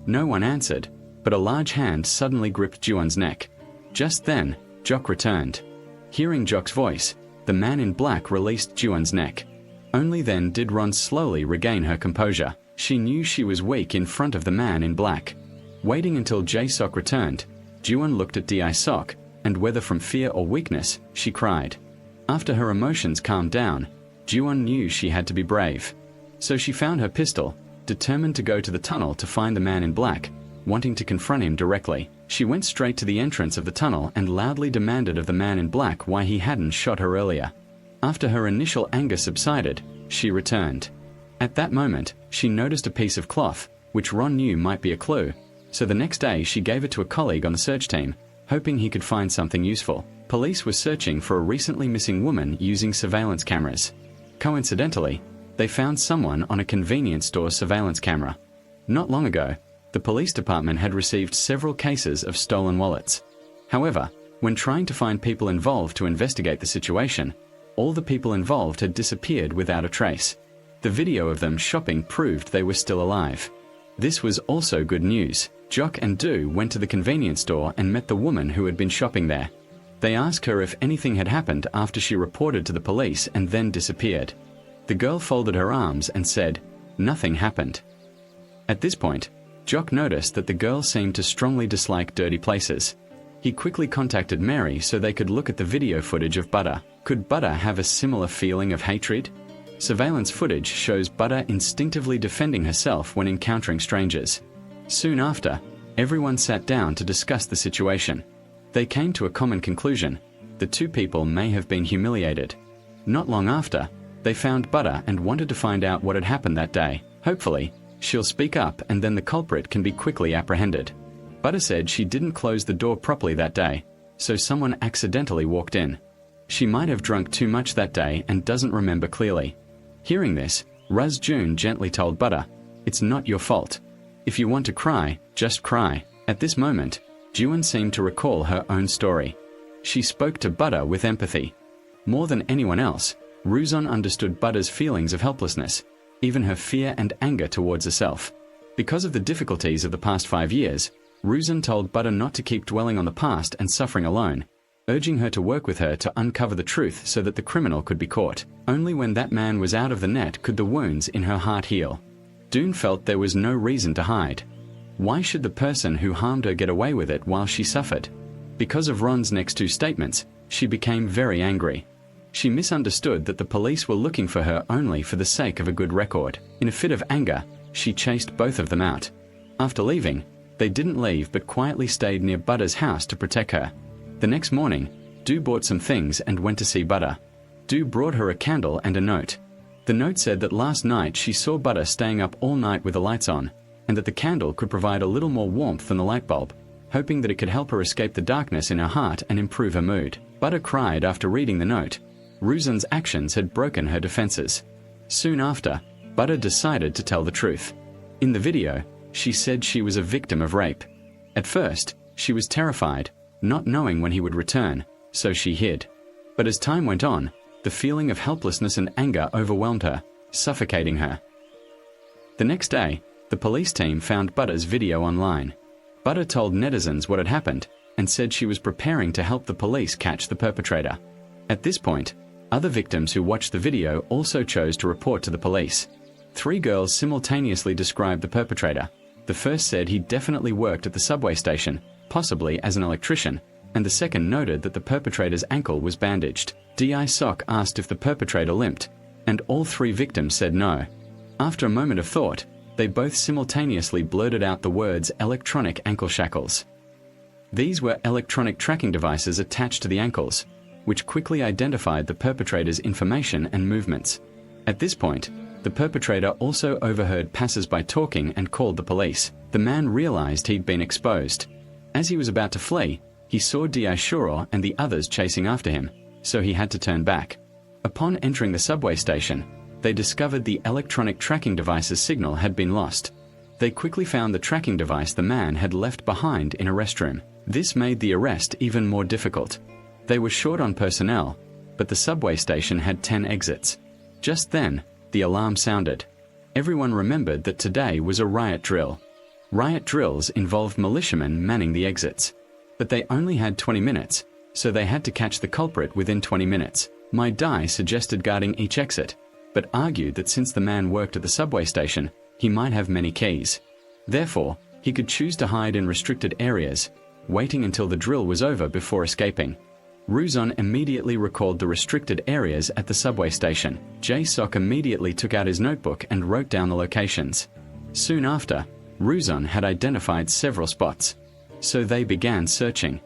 No one answered, but a large hand suddenly gripped Ji-won's neck. Just then, Jok returned. Hearing Jok's voice, the man in black released Ji-won's neck. Only then did Ron slowly regain her composure. She knew she was weak in front of the man in black. Waiting until Jae-sok returned, Ji-won looked at D.I. Sok, and whether from fear or weakness, she cried. After her emotions calmed down, Ji-won knew she had to be brave. So she found her pistol, determined to go to the tunnel to find the man in black, wanting to confront him directly. She went straight to the entrance of the tunnel and loudly demanded of the man in black why he hadn't shot her earlier. After her initial anger subsided, she returned. At that moment, she noticed a piece of cloth, which Ron knew might be a clue, so the next day she gave it to a colleague on the search team, hoping he could find something useful. Police were searching for a recently missing woman using surveillance cameras. Coincidentally, they found someone on a convenience store surveillance camera. Not long ago, the police department had received several cases of stolen wallets. However, when trying to find people involved to investigate the situation, all the people involved had disappeared without a trace. The video of them shopping proved they were still alive. This was also good news. Jok and Do went to the convenience store and met the woman who had been shopping there. They asked her if anything had happened after she reported to the police and then disappeared. The girl folded her arms and said, "Nothing happened." At this point, Jok noticed that the girl seemed to strongly dislike dirty places. He quickly contacted Mary so they could look at the video footage of Butter. Could Butter have a similar feeling of hatred? Surveillance footage shows Butter instinctively defending herself when encountering strangers. Soon after, everyone sat down to discuss the situation. They came to a common conclusion: the two people may have been humiliated. Not long after, they found Butter and wanted to find out what had happened that day. Hopefully, she'll speak up and then the culprit can be quickly apprehended. Butter said she didn't close the door properly that day, so someone accidentally walked in. She might have drunk too much that day and doesn't remember clearly. Hearing this, Raz June gently told Butter, "It's not your fault. If you want to cry, just cry." At this moment, June seemed to recall her own story. She spoke to Butter with empathy. More than anyone else, Ruzon understood Butter's feelings of helplessness, even her fear and anger towards herself. Because of the difficulties of the past 5 years, Ruzon told Butter not to keep dwelling on the past and suffering alone, urging her to work with her to uncover the truth so that the criminal could be caught. Only when that man was out of the net could the wounds in her heart heal. Dune felt there was no reason to hide. Why should the person who harmed her get away with it while she suffered? Because of Ron's next two statements, she became very angry. She misunderstood that the police were looking for her only for the sake of a good record. In a fit of anger, she chased both of them out. After leaving, they didn't leave but quietly stayed near Butter's house to protect her. The next morning, Du bought some things and went to see Butter. Du brought her a candle and a note. The note said that last night she saw Butter staying up all night with the lights on, and that the candle could provide a little more warmth than the light bulb, hoping that it could help her escape the darkness in her heart and improve her mood. Butter cried after reading the note. Ruzon's actions had broken her defenses. Soon after, Butter decided to tell the truth. In the video, she said she was a victim of rape. At first, she was terrified, not knowing when he would return, so she hid. But as time went on, the feeling of helplessness and anger overwhelmed her, suffocating her. The next day, the police team found Butter's video online. Butter told netizens what had happened and said she was preparing to help the police catch the perpetrator. At this point, other victims who watched the video also chose to report to the police. 3 girls simultaneously described the perpetrator. The first said he definitely worked at the subway station, possibly as an electrician, and the second noted that the perpetrator's ankle was bandaged. D.I. Sok asked if the perpetrator limped, and all 3 victims said no. After a moment of thought, they both simultaneously blurted out the words electronic ankle shackles. These were electronic tracking devices attached to the ankles, which quickly identified the perpetrator's information and movements. At this point, the perpetrator also overheard passers-by talking and called the police. The man realized he'd been exposed. As he was about to flee, he saw D.I. Shuro and the others chasing after him, so he had to turn back. Upon entering the subway station, they discovered the electronic tracking device's signal had been lost. They quickly found the tracking device the man had left behind in a restroom. This made the arrest even more difficult. They were short on personnel, but the subway station had 10 exits. Just then, the alarm sounded. Everyone remembered that today was a riot drill. Riot drills involved militiamen manning the exits. But they only had 20 minutes, so they had to catch the culprit within 20 minutes. My Dai suggested guarding each exit, but argued that since the man worked at the subway station, he might have many keys. Therefore, he could choose to hide in restricted areas, waiting until the drill was over before escaping. Ruzon immediately recalled the restricted areas at the subway station. Jae-sok immediately took out his notebook and wrote down the locations. Soon after, Ruzon had identified several spots, so they began searching.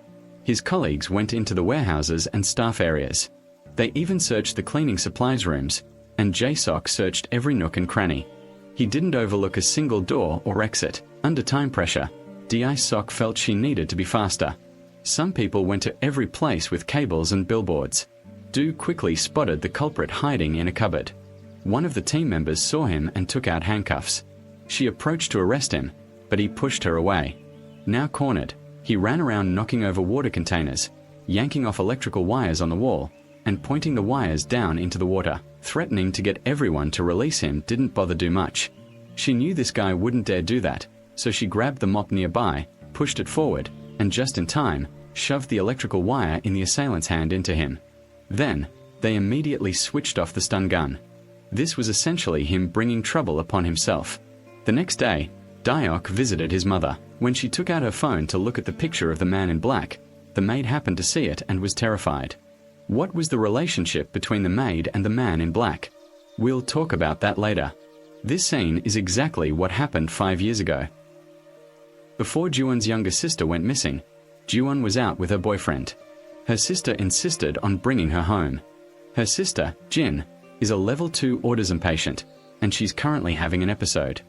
His colleagues went into the warehouses and staff areas. They even searched the cleaning supplies rooms, and Jae-sok searched every nook and cranny. He didn't overlook a single door or exit. Under time pressure, D.I. Sok felt she needed to be faster. Some people went to every place with cables and billboards. Du quickly spotted the culprit hiding in a cupboard. One of the team members saw him and took out handcuffs. She approached to arrest him, but he pushed her away. Now cornered, he ran around knocking over water containers, yanking off electrical wires on the wall, and pointing the wires down into the water. Threatening to get everyone to release him didn't bother Du much. She knew this guy wouldn't dare do that, so she grabbed the mop nearby, pushed it forward, and just in time, shoved the electrical wire in the assailant's hand into him. Then, they immediately switched off the stun gun. This was essentially him bringing trouble upon himself. The next day, Daeok visited his mother. When she took out her phone to look at the picture of the man in black, the maid happened to see it and was terrified. What was the relationship between the maid and the man in black? We'll talk about that later. This scene is exactly what happened 5 years ago. Before Juwon's younger sister went missing, Juwon was out with her boyfriend. Her sister insisted on bringing her home. Her sister, Jin, is a level 2 autism patient, and she's currently having an episode.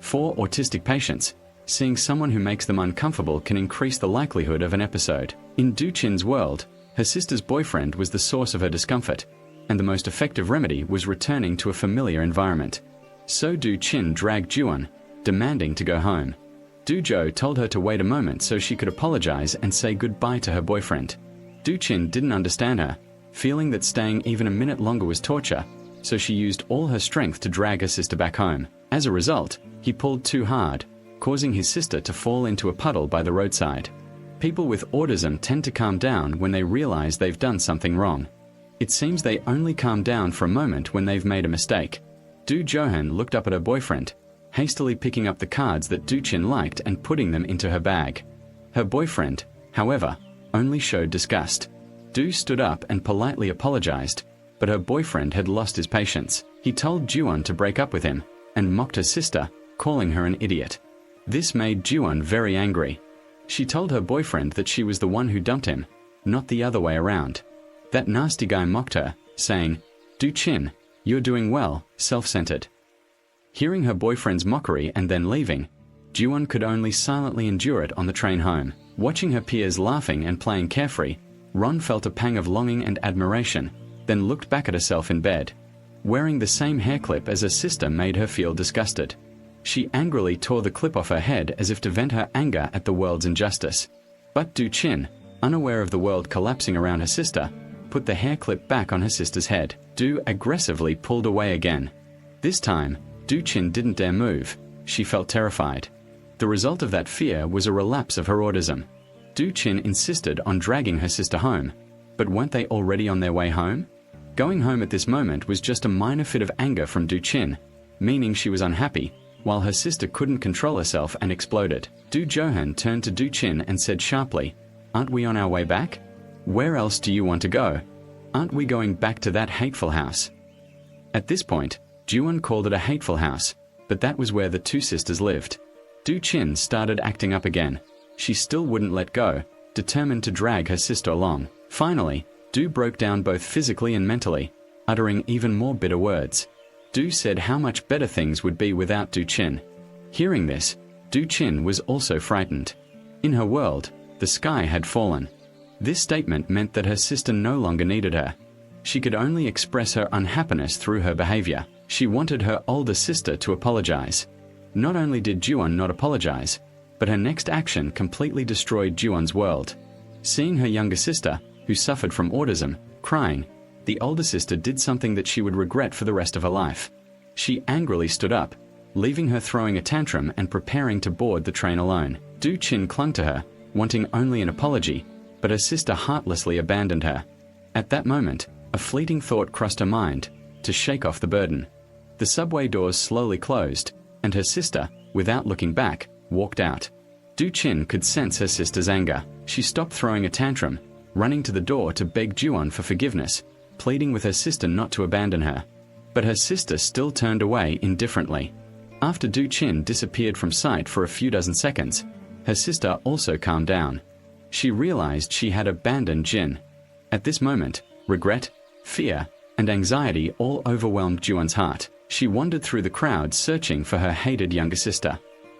For autistic patients, seeing someone who makes them uncomfortable can increase the likelihood of an episode. In Du Chin's world, Her sister's boyfriend was the source of her discomfort, and the most effective remedy was returning to a familiar environment. So Do-chin dragged Ju-won, demanding to go home. Do-jo told her to wait a moment so she could apologize and say goodbye to her boyfriend. Do-chin didn't understand her, feeling that staying even a minute longer was torture, so she used all her strength to drag her sister back home. As a result, he pulled too hard, causing his sister to fall into a puddle by the roadside. People with autism tend to calm down when they realize they've done something wrong. It seems they only calm down for a moment when they've made a mistake. Do-johan looked up at her boyfriend, hastily picking up the cards that Do-chin liked and putting them into her bag. Her boyfriend, however, only showed disgust. Do stood up and politely apologized, but her boyfriend had lost his patience. He told Ju-won to break up with him and mocked her sister, calling her an idiot. This made Ju-won very angry. She told her boyfriend that she was the one who dumped him, not the other way around. That nasty guy mocked her, saying, "Do-chin, you're doing well, self-centered." Hearing her boyfriend's mockery and then leaving, Ju-won could only silently endure it on the train home. Watching her peers laughing and playing carefree, Ron felt a pang of longing and admiration, then looked back at herself in bed. Wearing the same hair clip as her sister made her feel disgusted. She angrily tore the clip off her head as if to vent her anger at the world's injustice. But Do-chin, unaware of the world collapsing around her sister, put the hair clip back on her sister's head. Do aggressively pulled away again. This time, Do-chin didn't dare move. She felt terrified. The result of that fear was a relapse of her autism. Do-chin insisted on dragging her sister home, but weren't they already on their way home? Going home at this moment was just a minor fit of anger from Do-chin, meaning she was unhappy, while her sister couldn't control herself and exploded. Do-johan turned to Do-chin and said sharply, "Aren't we on our way back? Where else do you want to go? Aren't we going back to that hateful house?" At this point, Ju-won called it a hateful house, but that was where the two sisters lived. Do-chin started acting up again. She still wouldn't let go, determined to drag her sister along. Finally, Do broke down both physically and mentally, uttering even more bitter words. Do said how much better things would be without Do-chin. Hearing this, Do-chin was also frightened. In her world, the sky had fallen. This statement meant that her sister no longer needed her. She could only express her unhappiness through her behavior. She wanted her older sister to apologize. Not only did Ju-won not apologize, but her next action completely destroyed Ju-won's world. Seeing her younger sister, who suffered from autism, crying, the older sister did something that she would regret for the rest of her life. She angrily stood up, leaving her throwing a tantrum and preparing to board the train alone. Do-chin clung to her, wanting only an apology, but her sister heartlessly abandoned her. At that moment, a fleeting thought crossed her mind, to shake off the burden. The subway doors slowly closed, and her sister, without looking back, walked out. Do-chin could sense her sister's anger. She stopped throwing a tantrum, running to the door to beg Ju-won for forgiveness, pleading with her sister not to abandon her. But her sister still turned away indifferently. After Do-chin disappeared from sight for a few dozen seconds, her sister also calmed down. She realized she had abandoned Jin. At this moment, regret, fear, and anxiety all overwhelmed Ju-won's heart. She wandered through the crowd searching for her hated younger sister.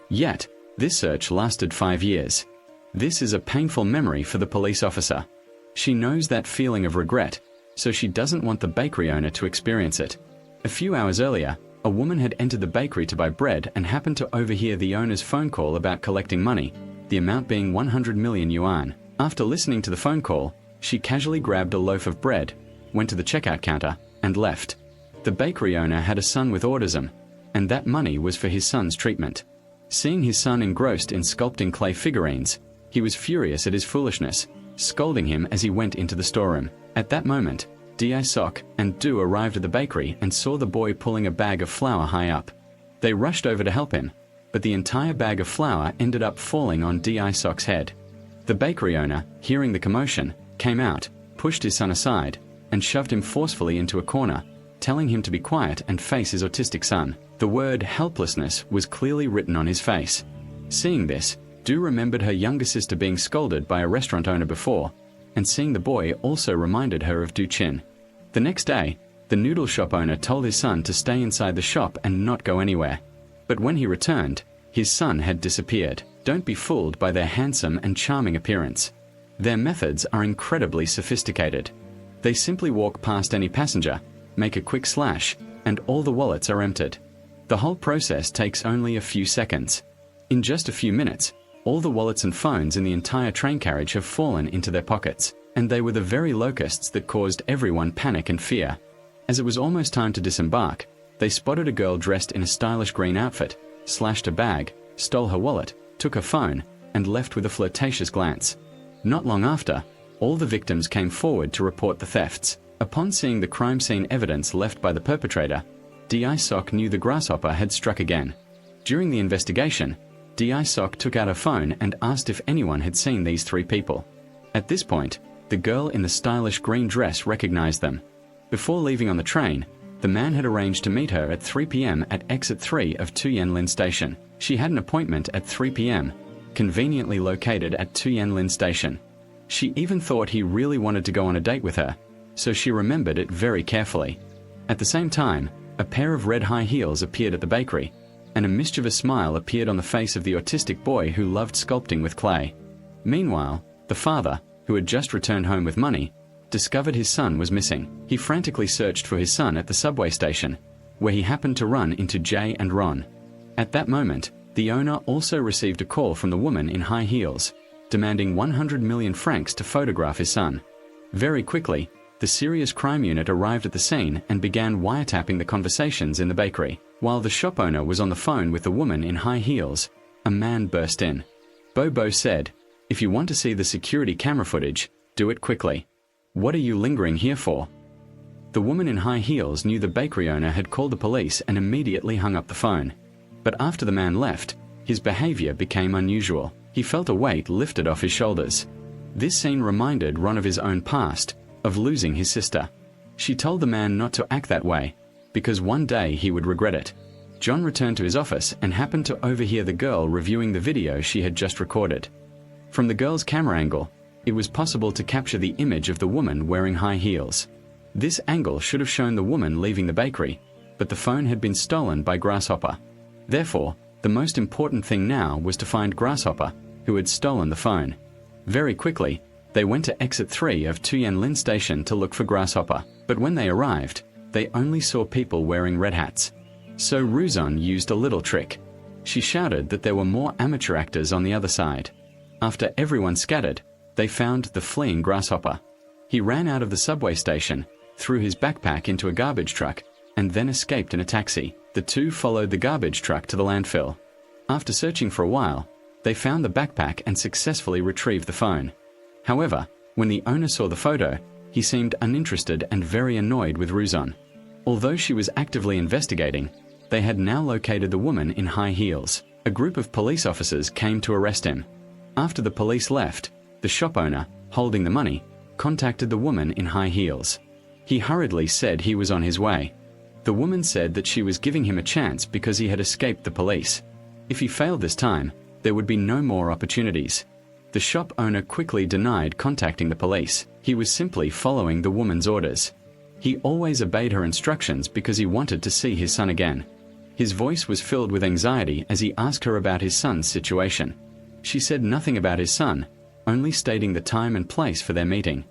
Yet, this search lasted 5 years. This is a painful memory for the police officer. She knows that feeling of regret, so she doesn't want the bakery owner to experience it. A few hours earlier, a woman had entered the bakery to buy bread and happened to overhear the owner's phone call about collecting money, the amount being 100 million yuan. After listening to the phone call, she casually grabbed a loaf of bread, went to the checkout counter, and left. The bakery owner had a son with autism, and that money was for his son's treatment. Seeing his son engrossed in sculpting clay figurines, he was furious at his foolishness, scolding him as he went into the storeroom. At that moment, Di-sok and Do arrived at the bakery and saw the boy pulling a bag of flour high up. They rushed over to help him, but the entire bag of flour ended up falling on Di-sok's head. The bakery owner, hearing the commotion, came out, pushed his son aside, and shoved him forcefully into a corner, telling him to be quiet and face his autistic son. The word helplessness was clearly written on his face. Seeing this, Do remembered her younger sister being scolded by a restaurant owner before, and seeing the boy also reminded her of Do-chin. The next day, the noodle shop owner told his son to stay inside the shop and not go anywhere. But when he returned, his son had disappeared. Don't be fooled by their handsome and charming appearance. Their methods are incredibly sophisticated. They simply walk past any passenger, make a quick slash, and all the wallets are emptied. The whole process takes only a few seconds. In just a few minutes, all the wallets and phones in the entire train carriage have fallen into their pockets, and they were the very locusts that caused everyone panic and fear. As it was almost time to disembark, they spotted a girl dressed in a stylish green outfit, slashed her bag, stole her wallet, took her phone, and left with a flirtatious glance. Not long after, all the victims came forward to report the thefts. Upon seeing the crime scene evidence left by the perpetrator, D.I. Sok knew the grasshopper had struck again. During the investigation, D.I. Sok took out her phone and asked if anyone had seen these three people. At this point, the girl in the stylish green dress recognized them. Before leaving on the train, the man had arranged to meet her at 3 p.m. at exit 3 of Tuyenlin Station. She had an appointment at 3 p.m., conveniently located at Tuyenlin Station. She even thought he really wanted to go on a date with her, so she remembered it very carefully. At the same time, a pair of red high heels appeared at the bakery, and a mischievous smile appeared on the face of the autistic boy who loved sculpting with clay. Meanwhile, the father, who had just returned home with money, discovered his son was missing. He frantically searched for his son at the subway station, where he happened to run into Jay and Ron. At that moment, the owner also received a call from the woman in high heels, demanding 100 million francs to photograph his son. Very quickly, the serious crime unit arrived at the scene and began wiretapping the conversations in the bakery. While the shop owner was on the phone with the woman in high heels, a man burst in. Bobo said, "If you want to see the security camera footage, do it quickly. What are you lingering here for?" The woman in high heels knew the bakery owner had called the police and immediately hung up the phone. But after the man left, his behavior became unusual. He felt a weight lifted off his shoulders. This scene reminded Ron of his own past, of losing his sister. She told the man not to act that way, because one day he would regret it. John returned to his office and happened to overhear the girl reviewing the video she had just recorded. From the girl's camera angle, it was possible to capture the image of the woman wearing high heels. This angle should have shown the woman leaving the bakery, but the phone had been stolen by Grasshopper. Therefore, the most important thing now was to find Grasshopper, who had stolen the phone. Very quickly, they went to exit 3 of Tuyenlin Station to look for Grasshopper, but when they arrived, they only saw people wearing red hats. So Ruzon used a little trick. She shouted that there were more amateur actors on the other side. After everyone scattered, they found the fleeing Grasshopper. He ran out of the subway station, threw his backpack into a garbage truck, and then escaped in a taxi. The two followed the garbage truck to the landfill. After searching for a while, they found the backpack and successfully retrieved the phone. However, when the owner saw the photo, he seemed uninterested and very annoyed with Ruzon. Although she was actively investigating, they had now located the woman in high heels. A group of police officers came to arrest him. After the police left, the shop owner, holding the money, contacted the woman in high heels. He hurriedly said he was on his way. The woman said that she was giving him a chance because he had escaped the police. If he failed this time, there would be no more opportunities. The shop owner quickly denied contacting the police. He was simply following the woman's orders. He always obeyed her instructions because he wanted to see his son again. His voice was filled with anxiety as he asked her about his son's situation. She said nothing about his son, only stating the time and place for their meeting.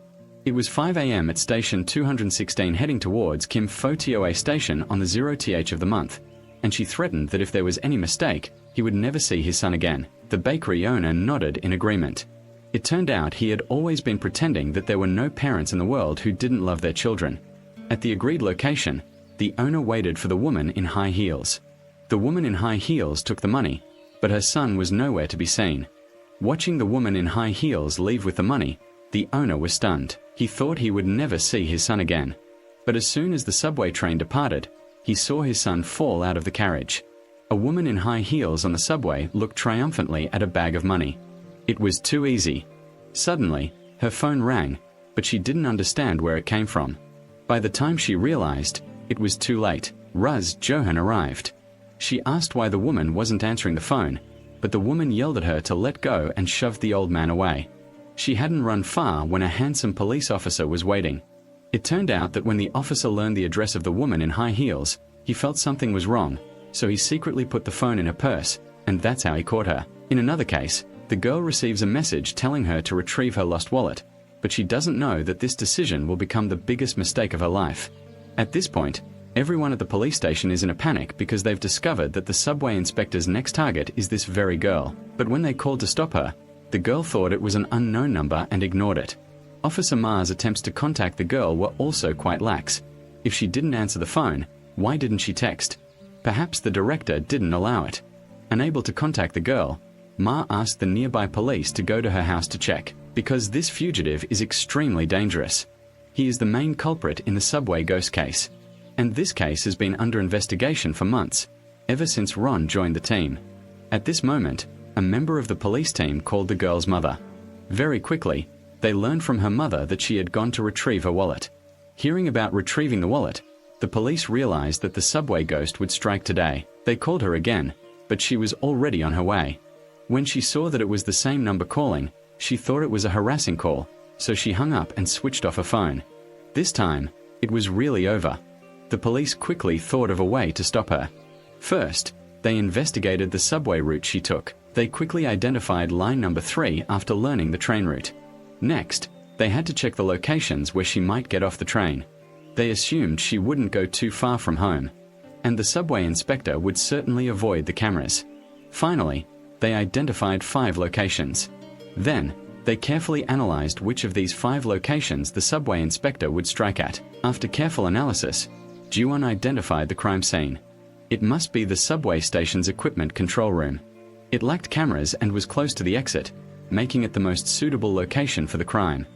It was 5 a.m. at station 216 heading towards Kim Pho Tioe station on the 0th of the month, and she threatened that if there was any mistake, he would never see his son again. The bakery owner nodded in agreement. It turned out he had always been pretending that there were no parents in the world who didn't love their children. At the agreed location, the owner waited for the woman in high heels. The woman in high heels took the money, but her son was nowhere to be seen. Watching the woman in high heels leave with the money, the owner was stunned. He thought he would never see his son again. But as soon as the subway train departed, he saw his son fall out of the carriage. A woman in high heels on the subway looked triumphantly at a bag of money. It was too easy. Suddenly, her phone rang, but she didn't understand where it came from. By the time she realized, it was too late. Ruz Johan arrived. She asked why the woman wasn't answering the phone, but the woman yelled at her to let go and shoved the old man away. She hadn't run far when a handsome police officer was waiting. It turned out that when the officer learned the address of the woman in high heels, he felt something was wrong, so he secretly put the phone in her purse, and that's how he caught her. In another case, the The girl receives a message telling her to retrieve her lost wallet, but she doesn't know that this decision will become the biggest mistake of her life. At this point, everyone at the police station is in a panic because they've discovered that the subway inspector's next target is this very girl. But when they called to stop her, the girl thought it was an unknown number and ignored it. Officer Ma's attempts to contact the girl were also quite lax. If she didn't answer the phone, why didn't she text? Perhaps the director didn't allow it. Unable to contact the girl, Ma asked the nearby police to go to her house to check, because this fugitive is extremely dangerous. He is the main culprit in the subway ghost case. And this case has been under investigation for months, ever since Ron joined the team. At this moment, a member of the police team called the girl's mother. Very quickly, they learned from her mother that she had gone to retrieve her wallet. Hearing about retrieving the wallet, the police realized that the subway ghost would strike today. They called her again, but she was already on her way. When she saw that it was the same number calling, she thought it was a harassing call, so she hung up and switched off her phone. This time, it was really over. The police quickly thought of a way to stop her. First, they investigated the subway route she took. They quickly identified line number 3 after learning the train route. Next, they had to check the locations where she might get off the train. They assumed she wouldn't go too far from home, and the subway inspector would certainly avoid the cameras. Finally, they identified 5 locations. Then, they carefully analyzed which of these 5 locations the subway inspector would strike at. After careful analysis, Ji-won identified the crime scene. It must be the subway station's equipment control room. It lacked cameras and was close to the exit, making it the most suitable location for the crime.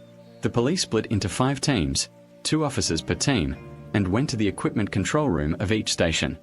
The police split into 5 teams, 2 officers per team, and went to the equipment control room of each station.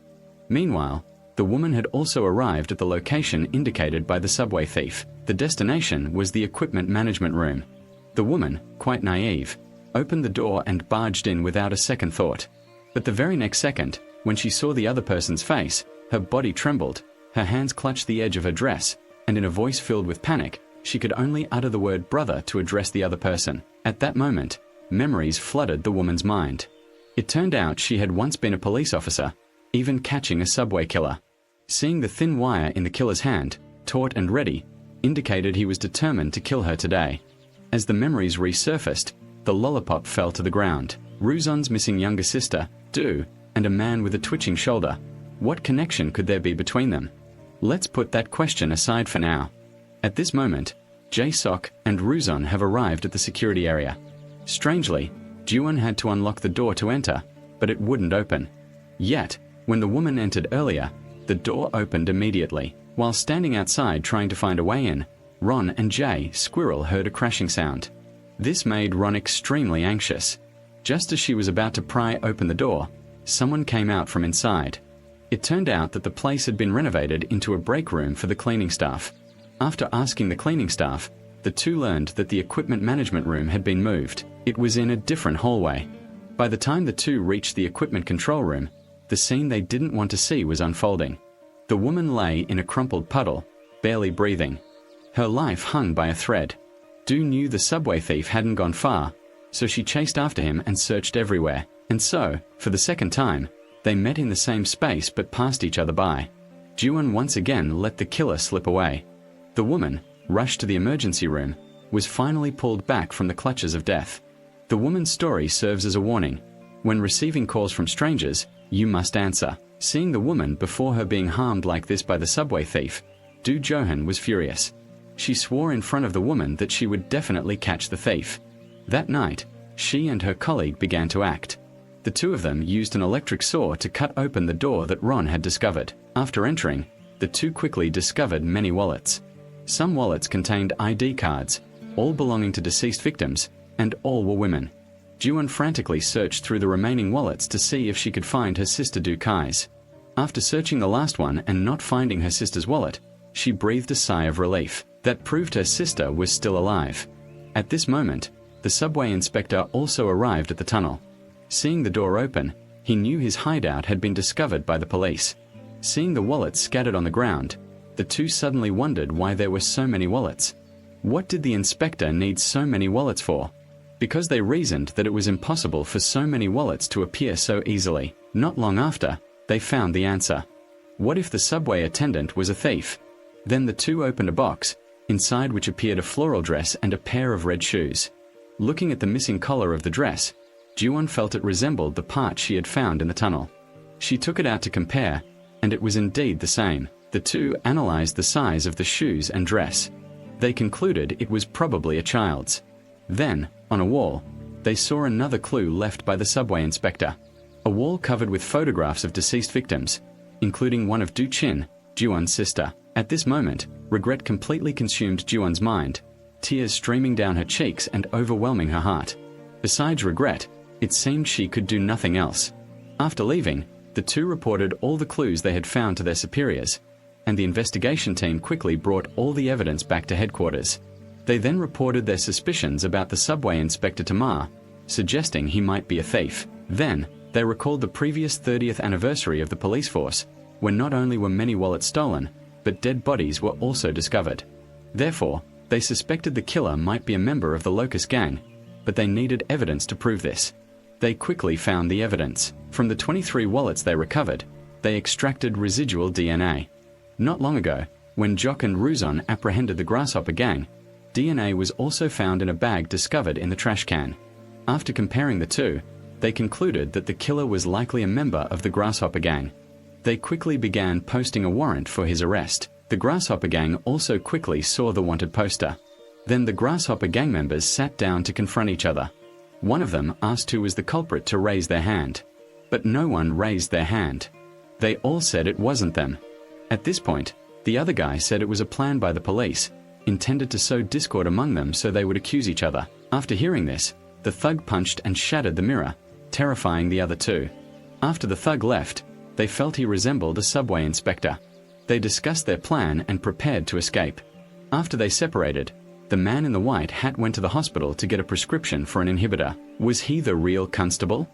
Meanwhile, the woman had also arrived at the location indicated by the subway thief. The destination was the equipment management room. The woman, quite naive, opened the door and barged in without a second thought. But the very next second, when she saw the other person's face, her body trembled, her hands clutched the edge of her dress, and in a voice filled with panic, she could only utter the word brother to address the other person. At that moment, memories flooded the woman's mind. It turned out she had once been a police officer, even catching a subway killer. Seeing the thin wire in the killer's hand, taut and ready, indicated he was determined to kill her today. As the memories resurfaced, the lollipop fell to the ground. Ruzon's missing younger sister, Do, and a man with a twitching shoulder. What connection could there be between them? Let's put that question aside for now. At this moment, Jae-sok and Ruzon have arrived at the security area. Strangely, Ji-won had to unlock the door to enter, but it wouldn't open. Yet, when the woman entered earlier, the door opened immediately. While standing outside trying to find a way in, Ron and Jay Squirrel heard a crashing sound. This made Ron extremely anxious. Just as she was about to pry open the door, someone came out from inside. It turned out that the place had been renovated into a break room for the cleaning staff. After asking the cleaning staff, the two learned that the equipment management room had been moved. It was in a different hallway. By the time the two reached the equipment control room, the scene they didn't want to see was unfolding. The woman lay in a crumpled puddle, barely breathing. Her life hung by a thread. Do knew the subway thief hadn't gone far, so she chased after him and searched everywhere. And so, for the second time, they met in the same space but passed each other by. Ji-won once again let the killer slip away. The woman, rushed to the emergency room, was finally pulled back from the clutches of death. The woman's story serves as a warning. When receiving calls from strangers, you must answer. Seeing the woman before her being harmed like this by the subway thief, Do Johan was furious. She swore in front of the woman that she would definitely catch the thief. That night, she and her colleague began to act. The two of them used an electric saw to cut open the door that Ron had discovered. After entering, the two quickly discovered many wallets. Some wallets contained ID cards, all belonging to deceased victims, and all were women. Ji-won frantically searched through the remaining wallets to see if she could find her sister Do Kai's. After searching the last one and not finding her sister's wallet, she breathed a sigh of relief. That proved her sister was still alive. At this moment, the subway inspector also arrived at the tunnel. Seeing the door open, he knew his hideout had been discovered by the police. Seeing the wallets scattered on the ground, the two suddenly wondered why there were so many wallets. What did the inspector need so many wallets for? Because they reasoned that it was impossible for so many wallets to appear so easily. Not long after, they found the answer. What if the subway attendant was a thief? Then the two opened a box, inside which appeared a floral dress and a pair of red shoes. Looking at the missing collar of the dress, Ji-won felt it resembled the part she had found in the tunnel. She took it out to compare, and it was indeed the same. The two analyzed the size of the shoes and dress. They concluded it was probably a child's. Then, on a wall, they saw another clue left by the subway inspector. A wall covered with photographs of deceased victims, including one of Do Chin, Ji-won's sister. At this moment, regret completely consumed Ji-won's mind, tears streaming down her cheeks and overwhelming her heart. Besides regret, it seemed she could do nothing else. After leaving, the two reported all the clues they had found to their superiors, and the investigation team quickly brought all the evidence back to headquarters. They then reported their suspicions about the subway inspector to Ma, suggesting he might be a thief. Then, they recalled the previous 30th anniversary of the police force, when not only were many wallets stolen, but dead bodies were also discovered. Therefore, they suspected the killer might be a member of the Locust gang, but they needed evidence to prove this. They quickly found the evidence. From the 23 wallets they recovered, they extracted residual DNA. Not long ago, when Jock and Ruzon apprehended the Grasshopper gang, DNA was also found in a bag discovered in the trash can. After comparing the two, they concluded that the killer was likely a member of the Grasshopper gang. They quickly began posting a warrant for his arrest. The Grasshopper gang also quickly saw the wanted poster. Then the Grasshopper gang members sat down to confront each other. One of them asked who was the culprit to raise their hand. But no one raised their hand. They all said it wasn't them. At this point, the other guy said it was a plan by the police, intended to sow discord among them so they would accuse each other. After hearing this, the thug punched and shattered the mirror, terrifying the other two. After the thug left, they felt he resembled a subway inspector. They discussed their plan and prepared to escape. After they separated, the man in the white hat went to the hospital to get a prescription for an inhibitor. Was he the real constable?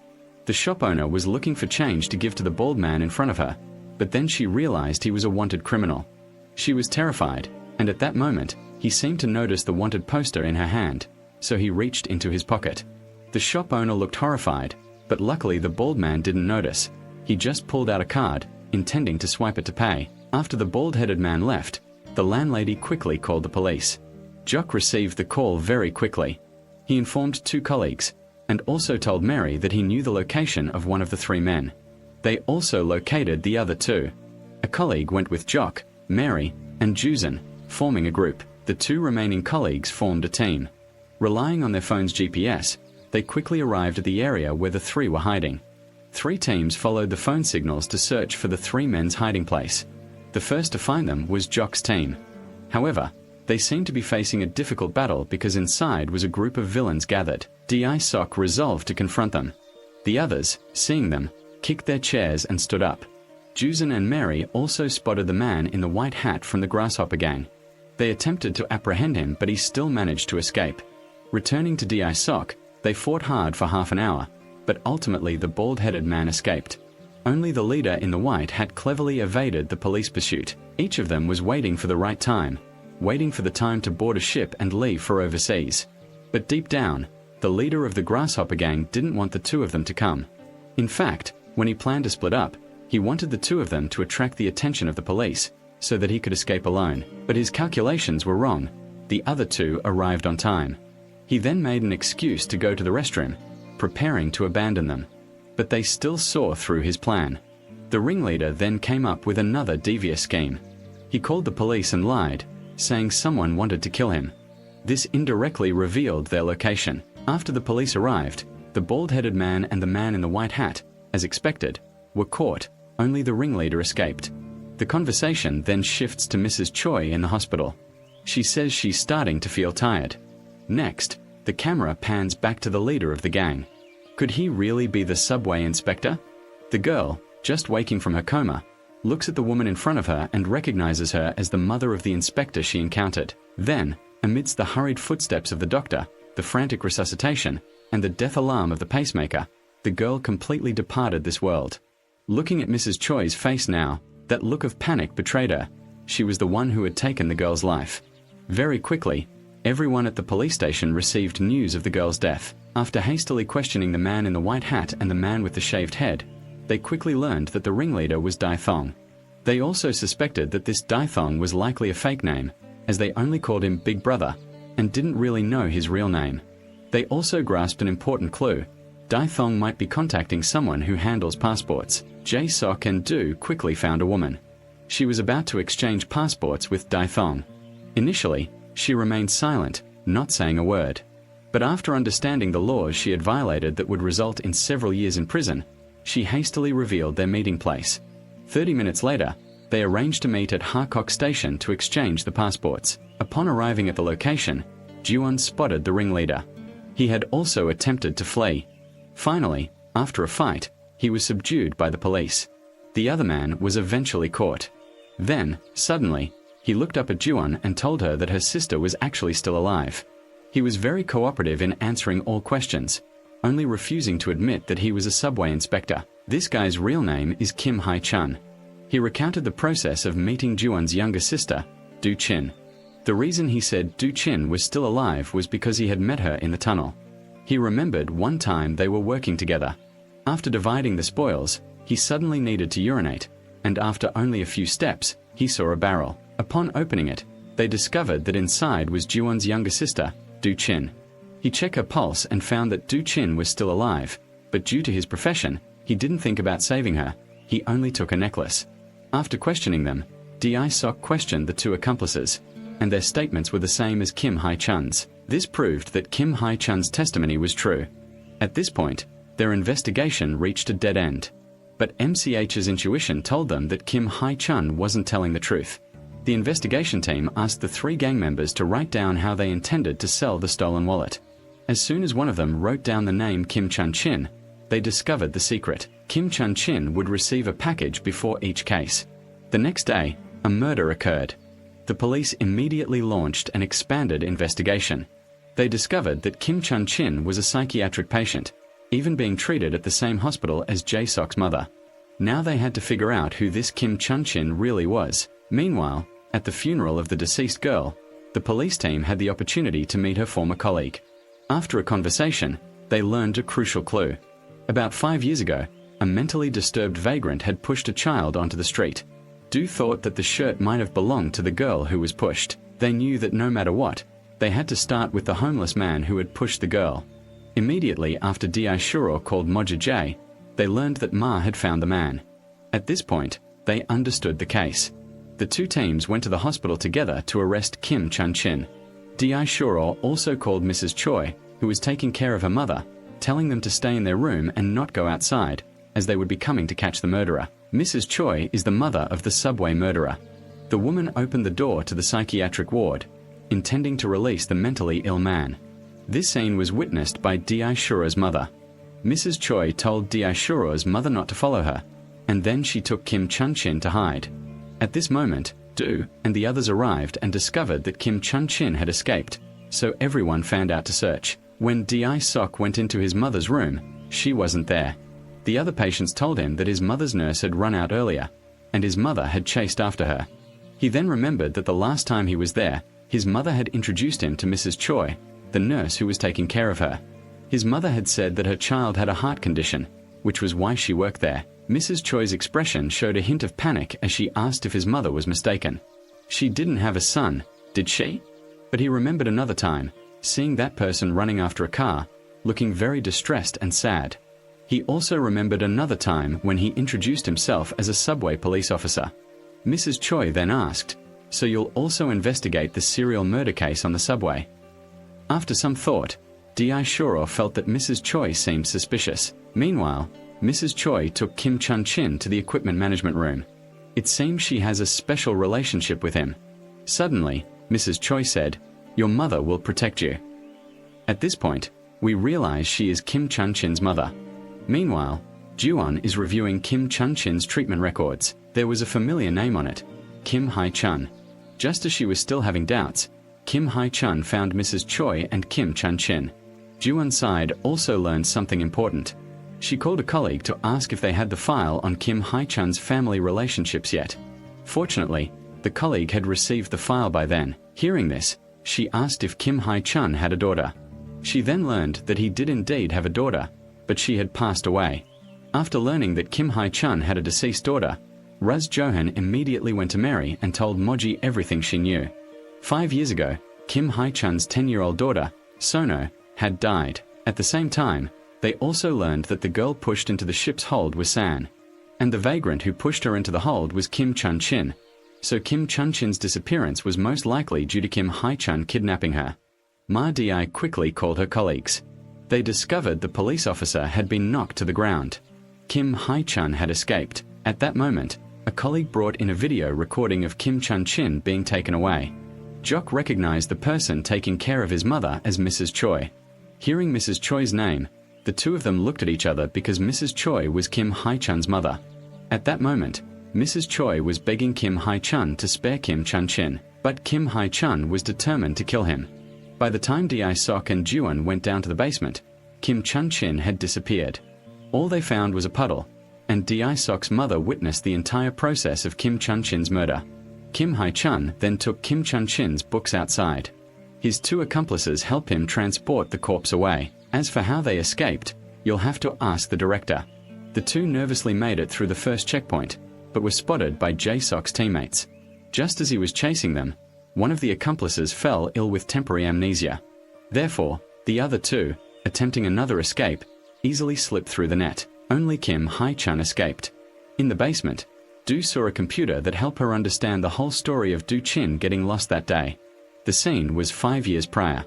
The shop owner was looking for change to give to the bald man in front of her, but then she realized he was a wanted criminal. She was terrified, and at that moment, he seemed to notice the wanted poster in her hand, so he reached into his pocket. The shop owner looked horrified, but luckily the bald man didn't notice. He just pulled out a card, intending to swipe it to pay. After the bald-headed man left, the landlady quickly called the police. Jock received the call very quickly. He informed two colleagues, and also told Mary that he knew the location of one of the three men. They also located the other two. A colleague went with Jock, Mary, and Juzon, forming a group. The two remaining colleagues formed a team. Relying on their phone's GPS, they quickly arrived at the area where the three were hiding. 3 teams followed the phone signals to search for the 3 men's hiding place. The first to find them was Jock's team. However, they seemed to be facing a difficult battle because inside was a group of villains gathered. D.I.Sok resolved to confront them. The others, seeing them, kicked their chairs and stood up. Juzon and Mary also spotted the man in the white hat from the Grasshopper gang. They attempted to apprehend him, but he still managed to escape. Returning to D.I.Sok, they fought hard for half an hour, but ultimately the bald-headed man escaped. Only the leader in the white hat cleverly evaded the police pursuit. Each of them was waiting for the right time, waiting for the time to board a ship and leave for overseas. But deep down, the leader of the Grasshopper gang didn't want the two of them to come. In fact, when he planned to split up, he wanted the two of them to attract the attention of the police, so that he could escape alone. But his calculations were wrong. The other two arrived on time. He then made an excuse to go to the restroom, preparing to abandon them. But they still saw through his plan. The ringleader then came up with another devious scheme. He called the police and lied, saying someone wanted to kill him. This indirectly revealed their location. After the police arrived, the bald-headed man and the man in the white hat, as expected, were caught. Only the ringleader escaped. The conversation then shifts to Mrs. Choi in the hospital. She says she's starting to feel tired. Next, the camera pans back to the leader of the gang. Could he really be the subway inspector? The girl, just waking from her coma, looks at the woman in front of her and recognizes her as the mother of the inspector she encountered. Then, amidst the hurried footsteps of the doctor, the frantic resuscitation, and the death alarm of the pacemaker, the girl completely departed this world. Looking at Mrs. Choi's face now, that look of panic betrayed her. She was the one who had taken the girl's life. Very quickly, everyone at the police station received news of the girl's death. After hastily questioning the man in the white hat and the man with the shaved head, they quickly learned that the ringleader was Dai Thong. They also suspected that this Dai Thong was likely a fake name, as they only called him Big Brother and didn't really know his real name. They also grasped an important clue. Dai Thong might be contacting someone who handles passports. Jae Sok and Do quickly found a woman. She was about to exchange passports with Dai Thong. Initially, she remained silent, not saying a word. But after understanding the laws she had violated that would result in several years in prison, she hastily revealed their meeting place. 30 minutes later, they arranged to meet at Harkok Station to exchange the passports. Upon arriving at the location, Ji-won spotted the ringleader. He had also attempted to flee. Finally, after a fight, he was subdued by the police. The other man was eventually caught. Then, suddenly, he looked up at Ji-won and told her that her sister was actually still alive. He was very cooperative in answering all questions, only refusing to admit that he was a subway inspector. This guy's real name is Kim Hae-chun. He recounted the process of meeting Ji-won's younger sister, Do Chin. The reason he said Do Chin was still alive was because he had met her in the tunnel. He remembered one time they were working together. After dividing the spoils, he suddenly needed to urinate, and after only a few steps, he saw a barrel. Upon opening it, they discovered that inside was Ji-won's younger sister, Do Chin. He checked her pulse and found that Do Chin was still alive, but due to his profession, he didn't think about saving her. He only took a necklace. After questioning them, Dai Sok questioned the two accomplices, and their statements were the same as Kim Hae-chun's. This proved that Kim Hae-chun's testimony was true. At this point, their investigation reached a dead end. But MCH's intuition told them that Kim Hae-chun wasn't telling the truth. The investigation team asked the three gang members to write down how they intended to sell the stolen wallet. As soon as one of them wrote down the name Kim Chun-chin, they discovered the secret. Kim Chun-chin would receive a package before each case. The next day, a murder occurred. The police immediately launched an expanded investigation. They discovered that Kim Chun-chin was a psychiatric patient, even being treated at the same hospital as Jae Sok's mother. Now they had to figure out who this Kim Chun-chin really was. Meanwhile, at the funeral of the deceased girl, the police team had the opportunity to meet her former colleague. After a conversation, they learned a crucial clue. About 5 years ago, a mentally disturbed vagrant had pushed a child onto the street. Do thought that the shirt might have belonged to the girl who was pushed. They knew that no matter what, they had to start with the homeless man who had pushed the girl. Immediately after Dai Shuro called Moja Jae, they learned that Ma had found the man. At this point, they understood the case. The two teams went to the hospital together to arrest Kim Chun-chin. Dai Shuro also called Mrs. Choi, who was taking care of her mother, telling them to stay in their room and not go outside, as they would be coming to catch the murderer. Mrs. Choi is the mother of the subway murderer. The woman opened the door to the psychiatric ward, intending to release the mentally ill man. This scene was witnessed by Dai Shuro's mother. Mrs. Choi told Dai Shuro's mother not to follow her, and then she took Kim Chun-chin to hide. At this moment, Do and the others arrived and discovered that Kim Chun-chin had escaped, so everyone found out to search. When Dai Sok went into his mother's room, she wasn't there. The other patients told him that his mother's nurse had run out earlier, and his mother had chased after her. He then remembered that the last time he was there, his mother had introduced him to Mrs. Choi, the nurse who was taking care of her. His mother had said that her child had a heart condition, which was why she worked there. Mrs. Choi's expression showed a hint of panic as she asked if his mother was mistaken. She didn't have a son, did she? But he remembered another time, seeing that person running after a car, looking very distressed and sad. He also remembered another time when he introduced himself as a subway police officer. Mrs. Choi then asked, "So you'll also investigate the serial murder case on the subway?" After some thought, Dai Shuro felt that Mrs. Choi seemed suspicious. Meanwhile, Mrs. Choi took Kim Chun-chin to the equipment management room. It seems she has a special relationship with him. Suddenly, Mrs. Choi said, "Your mother will protect you." At this point, we realize she is Kim Chun-chin's mother. Meanwhile, Ji-won is reviewing Kim Chun-chin's treatment records. There was a familiar name on it, Kim Hae-chun. Just as she was still having doubts, Kim Hae-chun found Mrs. Choi and Kim Chun-chin. Ji-won's side also learned something important. She called a colleague to ask if they had the file on Kim Hae-chun's family relationships yet. Fortunately, the colleague had received the file by then. Hearing this, she asked if Kim Hae-chun had a daughter. She then learned that he did indeed have a daughter, but she had passed away. After learning that Kim Hae-chun had a deceased daughter, Raz Johan immediately went to Mary and told Moji everything she knew. 5 years ago, Kim Hae-chun's 10-year-old daughter, Sono, had died. At the same time, they also learned that the girl pushed into the ship's hold was San, and the vagrant who pushed her into the hold was Kim Chun-chin. So Kim Chun-chin's disappearance was most likely due to Kim Hae-chun kidnapping her. Ma Di quickly called her colleagues. They discovered the police officer had been knocked to the ground. Kim Hae-chun had escaped. At that moment, a colleague brought in a video recording of Kim Chun-chin being taken away. Jock recognized the person taking care of his mother as Mrs. Choi. Hearing Mrs. Choi's name, the two of them looked at each other because Mrs. Choi was Kim Hae-chun's mother. At that moment, Mrs. Choi was begging Kim Hae-chun to spare Kim Chun-chin, but Kim Hae-chun was determined to kill him. By the time Di-sok and Juan went down to the basement, Kim Chun-chin had disappeared. All they found was a puddle, and Di-sok's mother witnessed the entire process of Kim Chun-chin's murder. Kim Hae-chun then took Kim Chun-chin's books outside. His two accomplices helped him transport the corpse away. As for how they escaped, you'll have to ask the director. The two nervously made it through the first checkpoint, but were spotted by Jae-sok's teammates. Just as he was chasing them, one of the accomplices fell ill with temporary amnesia. Therefore, the other two, attempting another escape, easily slipped through the net. Only Kim Hae-chun escaped. In the basement, Do saw a computer that helped her understand the whole story of Do Chin getting lost that day. The scene was 5 years prior.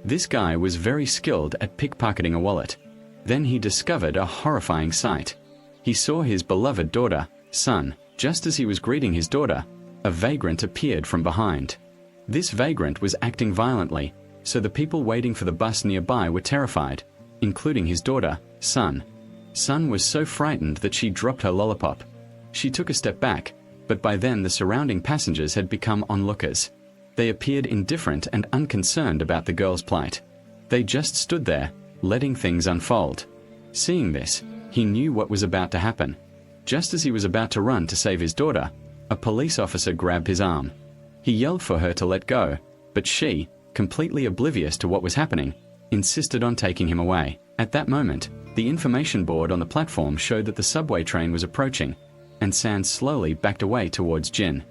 This guy was very skilled at pickpocketing a wallet. Then he discovered a horrifying sight. He saw his beloved daughter, Sun. Just as he was greeting his daughter, a vagrant appeared from behind. This vagrant was acting violently, so the people waiting for the bus nearby were terrified, including his daughter, Sun. Sun was so frightened that she dropped her lollipop. She took a step back, but by then the surrounding passengers had become onlookers. They appeared indifferent and unconcerned about the girl's plight. They just stood there, letting things unfold. Seeing this, he knew what was about to happen. Just as he was about to run to save his daughter, a police officer grabbed his arm. He yelled for her to let go, but she, completely oblivious to what was happening, insisted on taking him away. At that moment, the information board on the platform showed that the subway train was approaching, and San slowly backed away towards Jin.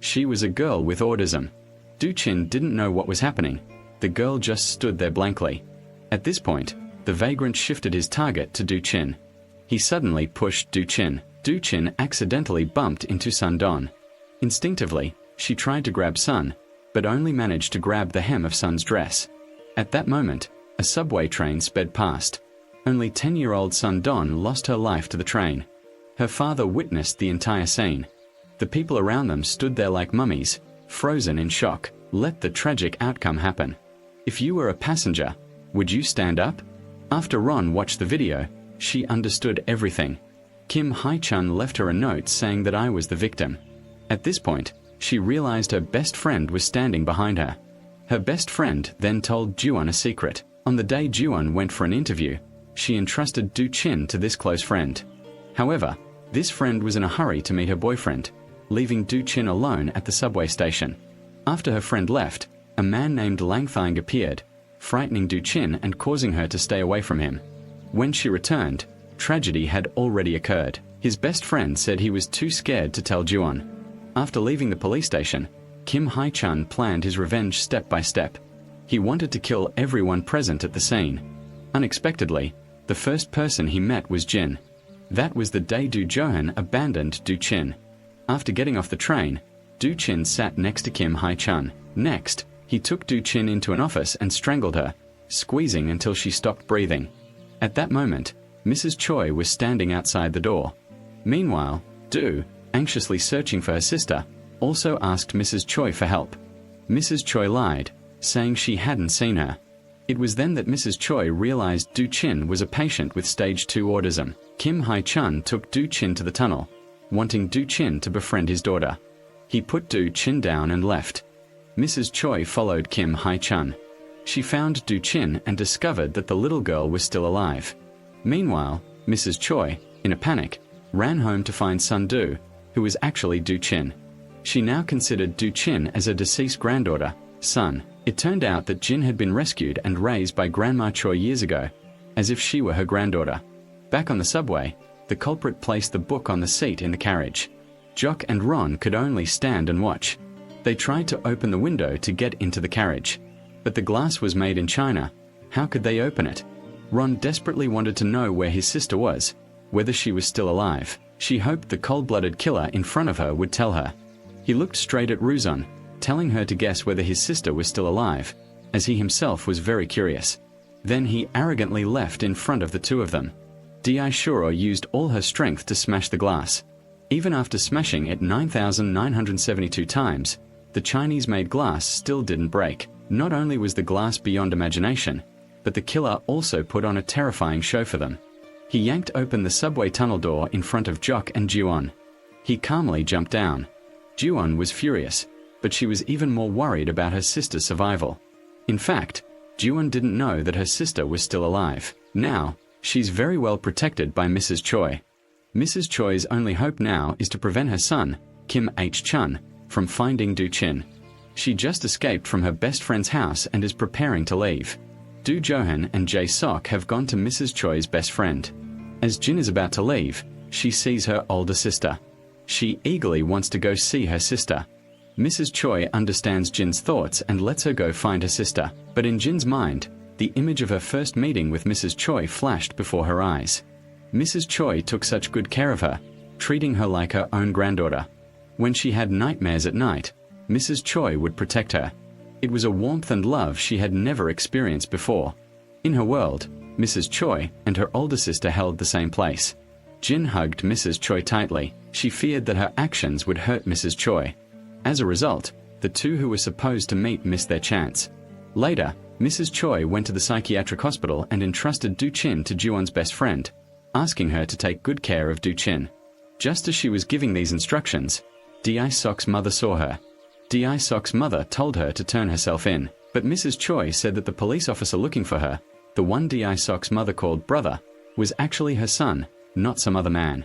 She was a girl with autism. Do Chin didn't know what was happening. The girl just stood there blankly. At this point, the vagrant shifted his target to Do Chin. He suddenly pushed Do Chin. Do Chin accidentally bumped into Sun Don. Instinctively, she tried to grab Sun, but only managed to grab the hem of Sun's dress. At that moment, a subway train sped past. Only 10-year-old Sun Don lost her life to the train. Her father witnessed the entire scene. The people around them stood there like mummies, frozen in shock. Let the tragic outcome happen. If you were a passenger, would you stand up? After Ron watched the video, she understood everything. Kim Hae-chun left her a note saying that I was the victim. At this point, she realized her best friend was standing behind her. Her best friend then told Juan a secret. On the day Juan went for an interview, she entrusted Do Chin to this close friend. However, this friend was in a hurry to meet her boyfriend, leaving Do Chin alone at the subway station. After her friend left, a man named Lang Thang appeared, frightening Do Chin and causing her to stay away from him. When she returned, tragedy had already occurred. His best friend said he was too scared to tell Juan. After leaving the police station, Kim Hae-chun planned his revenge step by step. He wanted to kill everyone present at the scene. Unexpectedly, the first person he met was Jin. That was the day Do Johan abandoned Do Chin. After getting off the train, Do Chin sat next to Kim Hae-chun. Next, he took Do Chin into an office and strangled her, squeezing until she stopped breathing. At that moment, Mrs. Choi was standing outside the door. Meanwhile, Do, anxiously searching for her sister, also asked Mrs. Choi for help. Mrs. Choi lied, saying she hadn't seen her. It was then that Mrs. Choi realized Do Chin was a patient with stage 2 autism. Kim Hae-chun took Do Chin to the tunnel, wanting Do Chin to befriend his daughter. He put Do Chin down and left. Mrs. Choi followed Kim Hae-chun. She found Do Chin and discovered that the little girl was still alive. Meanwhile, Mrs. Choi, in a panic, ran home to find Sun Do, who was actually Do Chin. She now considered Do Chin as her deceased granddaughter, Sun. It turned out that Jin had been rescued and raised by Grandma Choi years ago, as if she were her granddaughter. Back on the subway, the culprit placed the book on the seat in the carriage. Jock and Ron could only stand and watch. They tried to open the window to get into the carriage. But the glass was made in China. How could they open it? Ron desperately wanted to know where his sister was, whether she was still alive. She hoped the cold-blooded killer in front of her would tell her. He looked straight at Ruzon, telling her to guess whether his sister was still alive, as he himself was very curious. Then he arrogantly left in front of the two of them. Di Shuro used all her strength to smash the glass. Even after smashing it 9,972 times, the Chinese-made glass still didn't break. Not only was the glass beyond imagination, but the killer also put on a terrifying show for them. He yanked open the subway tunnel door in front of Jock and Juon. He calmly jumped down. Juon was furious, but she was even more worried about her sister's survival. In fact, Juon didn't know that her sister was still alive. Now, she's very well protected by Mrs. Choi. Mrs. Choi's only hope now is to prevent her son, Kim H-chun, from finding Do Chin. She just escaped from her best friend's house and is preparing to leave. Do Johan and Jae Sok have gone to Mrs. Choi's best friend. As Jin is about to leave, she sees her older sister. She eagerly wants to go see her sister. Mrs. Choi understands Jin's thoughts and lets her go find her sister. But in Jin's mind, the image of her first meeting with Mrs. Choi flashed before her eyes. Mrs. Choi took such good care of her, treating her like her own granddaughter. When she had nightmares at night, Mrs. Choi would protect her. It was a warmth and love she had never experienced before. In her world, Mrs. Choi and her older sister held the same place. Jin hugged Mrs. Choi tightly. She feared that her actions would hurt Mrs. Choi. As a result, the two who were supposed to meet missed their chance. Later, Mrs. Choi went to the psychiatric hospital and entrusted Do Chin to Juon's best friend, asking her to take good care of Do Chin. Just as she was giving these instructions, Di Sok's mother saw her. Di Sok's mother told her to turn herself in, but Mrs. Choi said that the police officer looking for her, the one Di Sok's mother called brother, was actually her son, not some other man.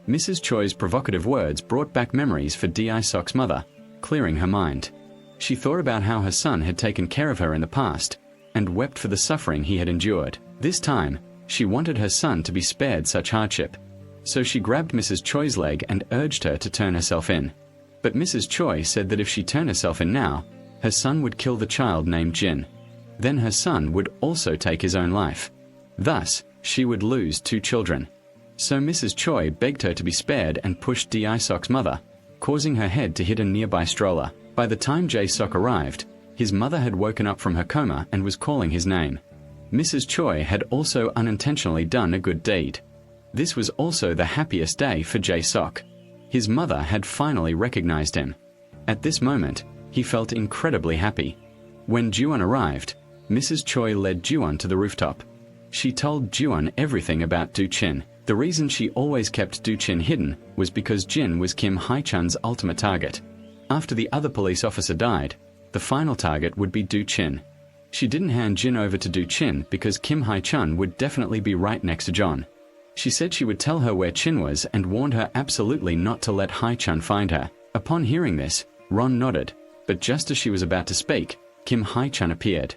Mrs. Choi's provocative words brought back memories for Di Sok's mother, clearing her mind. She thought about how her son had taken care of her in the past, and wept for the suffering he had endured. This time, she wanted her son to be spared such hardship. So she grabbed Mrs. Choi's leg and urged her to turn herself in. But Mrs. Choi said that if she turned herself in now, her son would kill the child named Jin. Then her son would also take his own life. Thus, she would lose two children. So Mrs. Choi begged her to be spared and pushed Di Sok's mother, causing her head to hit a nearby stroller. By the time Jae Sok arrived, his mother had woken up from her coma and was calling his name. Mrs. Choi had also unintentionally done a good deed. This was also the happiest day for Jae Sok. His mother had finally recognized him. At this moment, he felt incredibly happy. When Juon arrived, Mrs. Choi led Juon to the rooftop. She told Juon everything about Do Chin. The reason she always kept Do Chin hidden was because Jin was Kim Hai-chun's ultimate target. After the other police officer died, the final target would be Do Chin. She didn't hand Jin over to Do Chin because Kim Hai-chun would definitely be right next to John. She said she would tell her where Chin was and warned her absolutely not to let Hai-chun find her. Upon hearing this, Ron nodded, but just as she was about to speak, Kim Hai-chun appeared.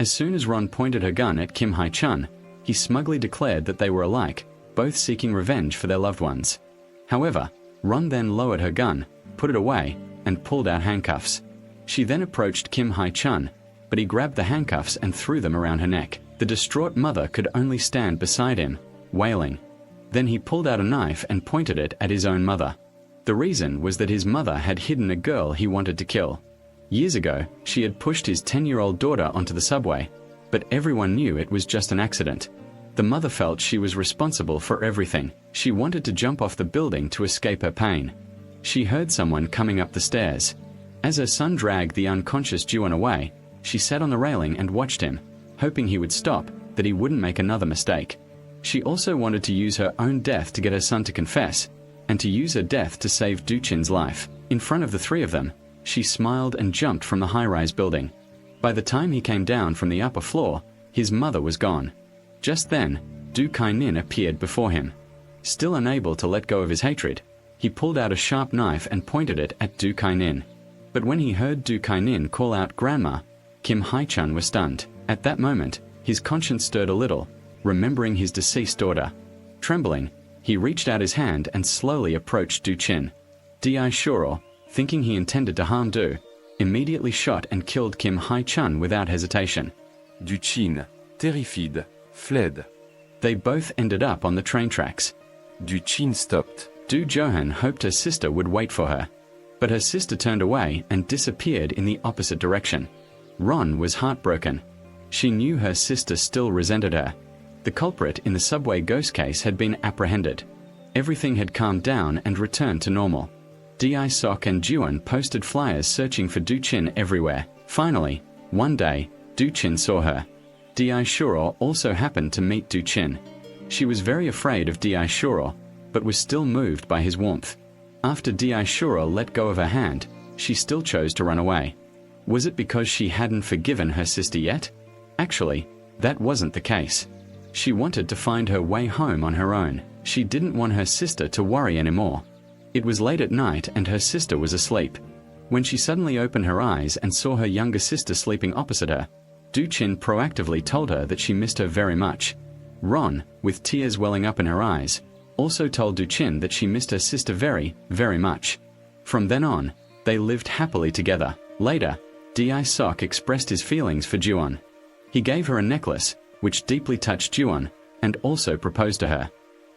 As soon as Ron pointed her gun at Kim Hai-chun, he smugly declared that they were alike, both seeking revenge for their loved ones. However, Ron then lowered her gun, put it away, and pulled out handcuffs. She then approached Kim Hai-chun, but he grabbed the handcuffs and threw them around her neck. The distraught mother could only stand beside him, wailing. Then he pulled out a knife and pointed it at his own mother. The reason was that his mother had hidden a girl he wanted to kill. Years ago, she had pushed his 10-year-old daughter onto the subway, but everyone knew it was just an accident. The mother felt she was responsible for everything. She wanted to jump off the building to escape her pain. She heard someone coming up the stairs. As her son dragged the unconscious Juon away, she sat on the railing and watched him, hoping he would stop, that he wouldn't make another mistake. She also wanted to use her own death to get her son to confess, and to use her death to save Do Chin's life. In front of the three of them, she smiled and jumped from the high-rise building. By the time he came down from the upper floor, his mother was gone. Just then, Do Kai-nin appeared before him. Still unable to let go of his hatred, he pulled out a sharp knife and pointed it at Do Kai-nin. But when he heard Do Kai-nin call out "Grandma," Kim Hai-chun was stunned. At that moment, his conscience stirred a little, remembering his deceased daughter. Trembling, he reached out his hand and slowly approached Do Chin. Di Shuro, thinking he intended to harm Do, immediately shot and killed Kim Hae-chun without hesitation. Du Chin, terrified, fled. They both ended up on the train tracks. Du Chin stopped. Do Jo-hun hoped her sister would wait for her, but her sister turned away and disappeared in the opposite direction. Ron was heartbroken. She knew her sister still resented her. The culprit in the subway ghost case had been apprehended. Everything had calmed down and returned to normal. Dae-sok and Ju-won posted flyers searching for Do-chin everywhere. Finally, one day, Do-chin saw her. Dae-shuro also happened to meet Do-chin. She was very afraid of Dae-shuro, but was still moved by his warmth. After Dae-shuro let go of her hand, she still chose to run away. Was it because she hadn't forgiven her sister yet? Actually, that wasn't the case. She wanted to find her way home on her own. She didn't want her sister to worry anymore. It was late at night and her sister was asleep. When she suddenly opened her eyes and saw her younger sister sleeping opposite her, Do-chin proactively told her that she missed her very much. Ron, with tears welling up in her eyes, also told Do-chin that she missed her sister very, very much. From then on, they lived happily together. Later, Dae-sok expressed his feelings for Ju-won. He gave her a necklace, which deeply touched Ju-won, and also proposed to her.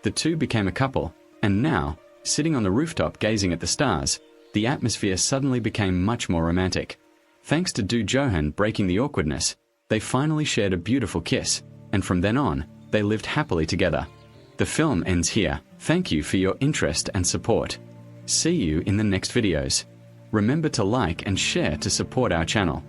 The two became a couple, and now, sitting on the rooftop gazing at the stars, the atmosphere suddenly became much more romantic. Thanks to Do Jo-hun breaking the awkwardness, they finally shared a beautiful kiss, and from then on, they lived happily together. The film ends here. Thank you for your interest and support. See you in the next videos. Remember to like and share to support our channel.